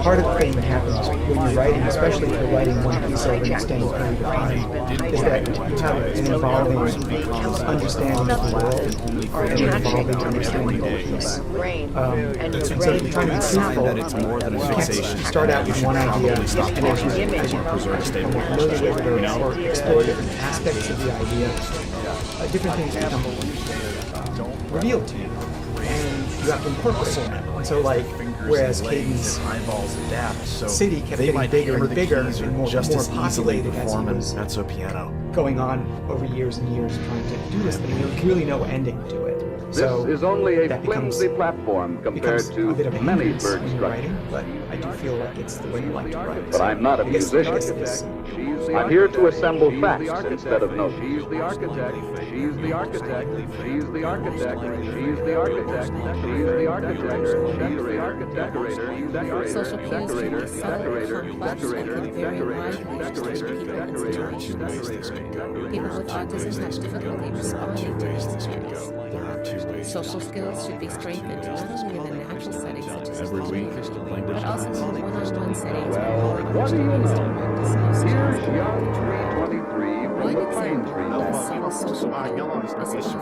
part of the thing that happens when you're writing, especially if you're writing one piece over an extended period of time, is that you have an evolving understanding of the world and an evolving understanding of the piece. And so if you're trying to be truthful, it's more than a fixation. you start out with one idea, and as you become more familiar with it or explore different aspects of the idea, different things become revealed to you. And you have to incorporate it. And so, like, whereas Caden's city kept getting bigger and bigger and more populated as he was mezzo piano. going on over years and years trying to do this thing, there's really no ending to it. So This is only a that becomes flimsy platform compared a bit of a to many hindrance bird when you're writing, structures. but I do feel like it's the way you like to write. But I'm not a I guess musician. this- I'm here to assemble facts instead of notes. She's the architect. She's the architect. She's the architect. She's the architect. She's the architect. Decorator. Social cues can be subtle, complex, and can vary widely to different people and situations. People with autism have difficulty responding to these cues. Social skills should be strengthened not only in the natural settings such as home, but also in one-on-one settings where What do you parents know? practice most Here's young 323 from One the pine example tree. of a subtle social cue is offering to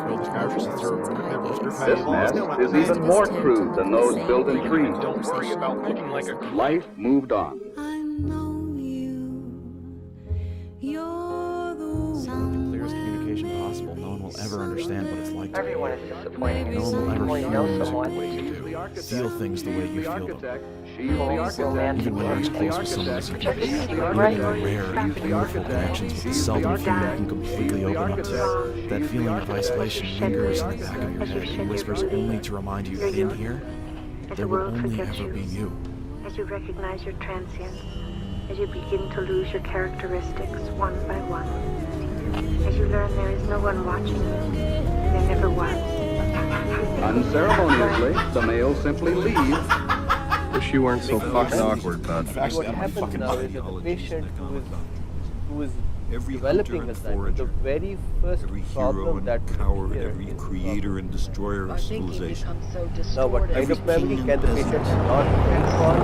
measure a person's eye gaze. This nest is even more true than those built in trees. Don't worry about looking like a Life moved on. I know you. You're the Clearest communication possible. No one will ever understand what it's like to Everyone is disappointed. No one will ever When you feel know music the someone, way you do. Feel things the way you feel them. She's the architect. Even when you're as close with someone as you can be. She's the Even architect. the rare and beautiful connections with the seldom few you can completely open up to. That feeling of isolation lingers in the back of your head and whispers only to remind you that in here, there will only ever be you. As you recognize your transience, as you begin to lose your characteristics one by one, as you learn there is no one watching you, and there never was. Unceremoniously, the male simply leaves. Wish you weren't so fucking awkward, bud. what happens now is that the patient who is developing Alzheimer's, the very first problem that coward, here every is creator and destroyer of civilization. now what kind of memory can the patient not depend on?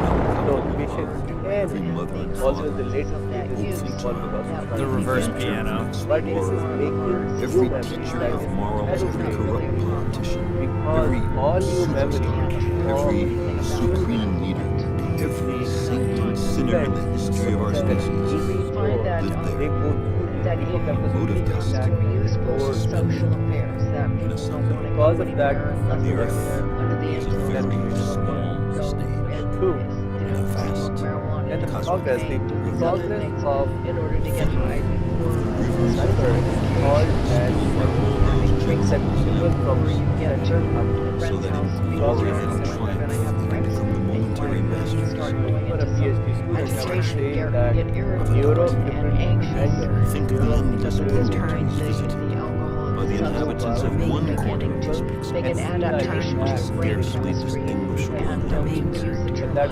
No, the patient Every can mother and also in father, the later stages called because The reverse piano. but this is making every new memories teacher like of this. morals, every corrupt politician, every Because all new memories every supreme leader, every saint and sinner in the history of our species lived there. they go through Motive dust. social affairs. in a something. Because of that, The earth is a very small stage true. in a vast And the cosmic progress, the progress of in order to get high. Cinder is called as things that people from center up so that in progress triumph they can become the momentary masters. for a PhD student, I would say that Get irritable neuro and anxious. Think beyond disapproved by the inhabitants of one corner of this pixel. Make an adaptation to Scarcely distinguishable inhabitants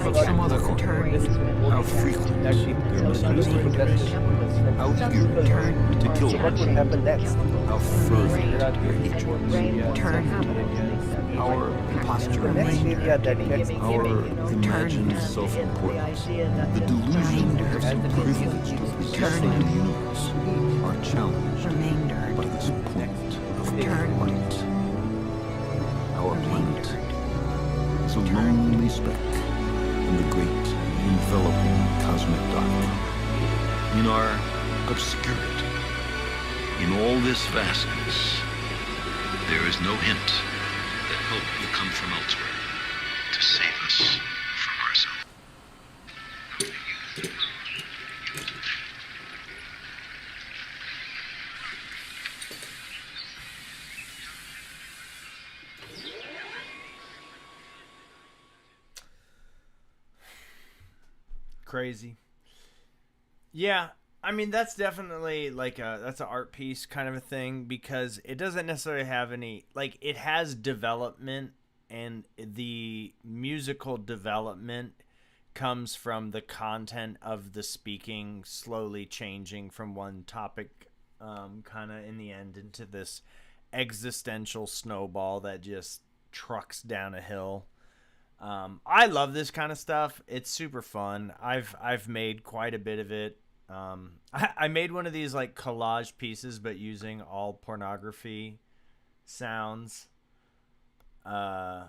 from some other corner. How frequent their mistakes how eager to kill what would happen next? how fervent their hatred, our posture The next area that gets our imagined self-importance, the delusion of privilege to possess the universe are challenged by this point of light. Our planet is a lonely speck in the great enveloping cosmic dark. In our obscurity, in all this vastness, there is no hint that hope will come from elsewhere to save us from ourselves. Crazy. Yeah, I mean that's definitely like that's an art piece kind of a thing because it doesn't necessarily have any like it has development and the musical development comes from the content of the speaking slowly changing from one topic kind of in the end into this existential snowball that just trucks down a hill. I love this kind of stuff. It's super fun. I've made quite a bit of it. I made one of these like collage pieces, but using all pornography sounds. I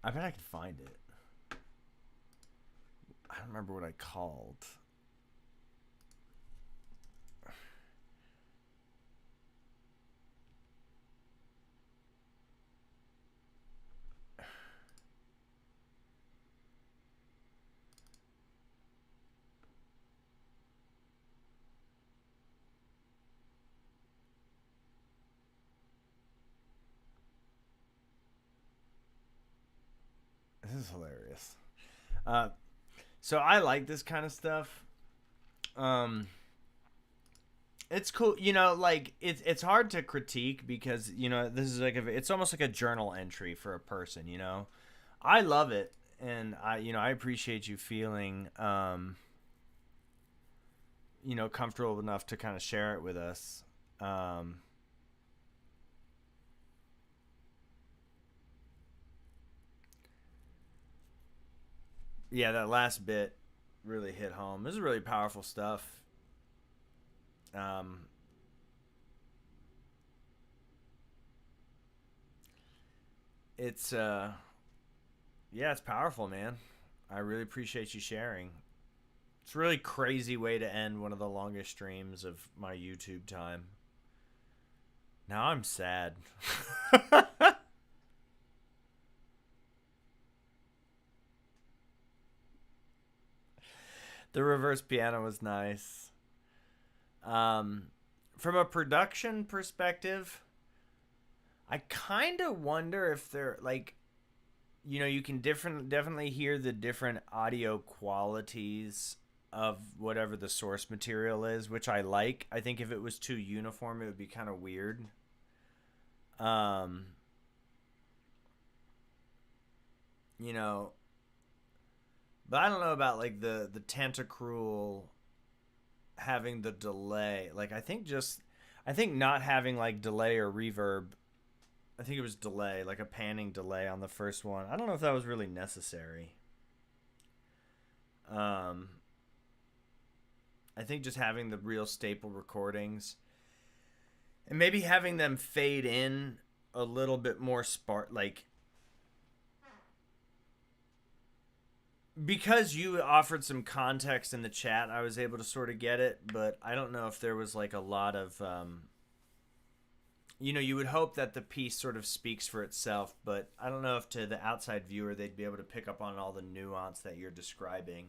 bet I can find it. I don't remember what I called. This is hilarious. So I like this kind of stuff. It's cool, you know, like it's hard to critique because, you know, this is like it's almost like a journal entry for a person, you know. I love it, and I appreciate you feeling comfortable enough to kind of share it with us. Yeah, that last bit really hit home. This is really powerful stuff. It's it's powerful, man. I really appreciate you sharing. It's a really crazy way to end one of the longest streams of my YouTube time. Now I'm sad. The reverse piano was nice. From a production perspective, I kind of wonder if they're like, you know, you can definitely hear the different audio qualities of whatever the source material is, which I like. I think if it was too uniform, it would be kind of weird. You know, but I don't know about like the Tentacruel having the delay. Like I think not having like delay or reverb. I think it was delay, like a panning delay on the first one. I don't know if that was really necessary. I think just having the real staple recordings and maybe having them fade in a little bit more because you offered some context in the chat, I was able to sort of get it, but I don't know if there was like a lot of, you would hope that the piece sort of speaks for itself, but I don't know if to the outside viewer they'd be able to pick up on all the nuance that you're describing.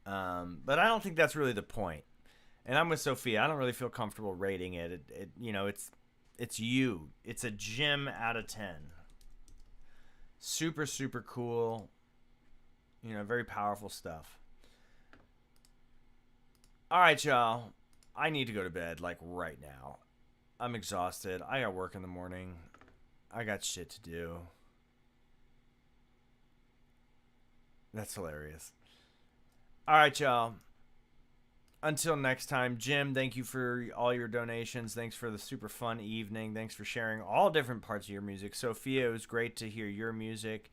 But I don't think that's really the point. And I'm with Sophia. I don't really feel comfortable rating it. It's you. It's a gem out of 10. Super, super cool. Very powerful stuff. All right, y'all. I need to go to bed, like, right now. I'm exhausted. I got work in the morning. I got shit to do. That's hilarious. All right, y'all. Until next time, Jim, thank you for all your donations. Thanks for the super fun evening. Thanks for sharing all different parts of your music. Sophia, it was great to hear your music.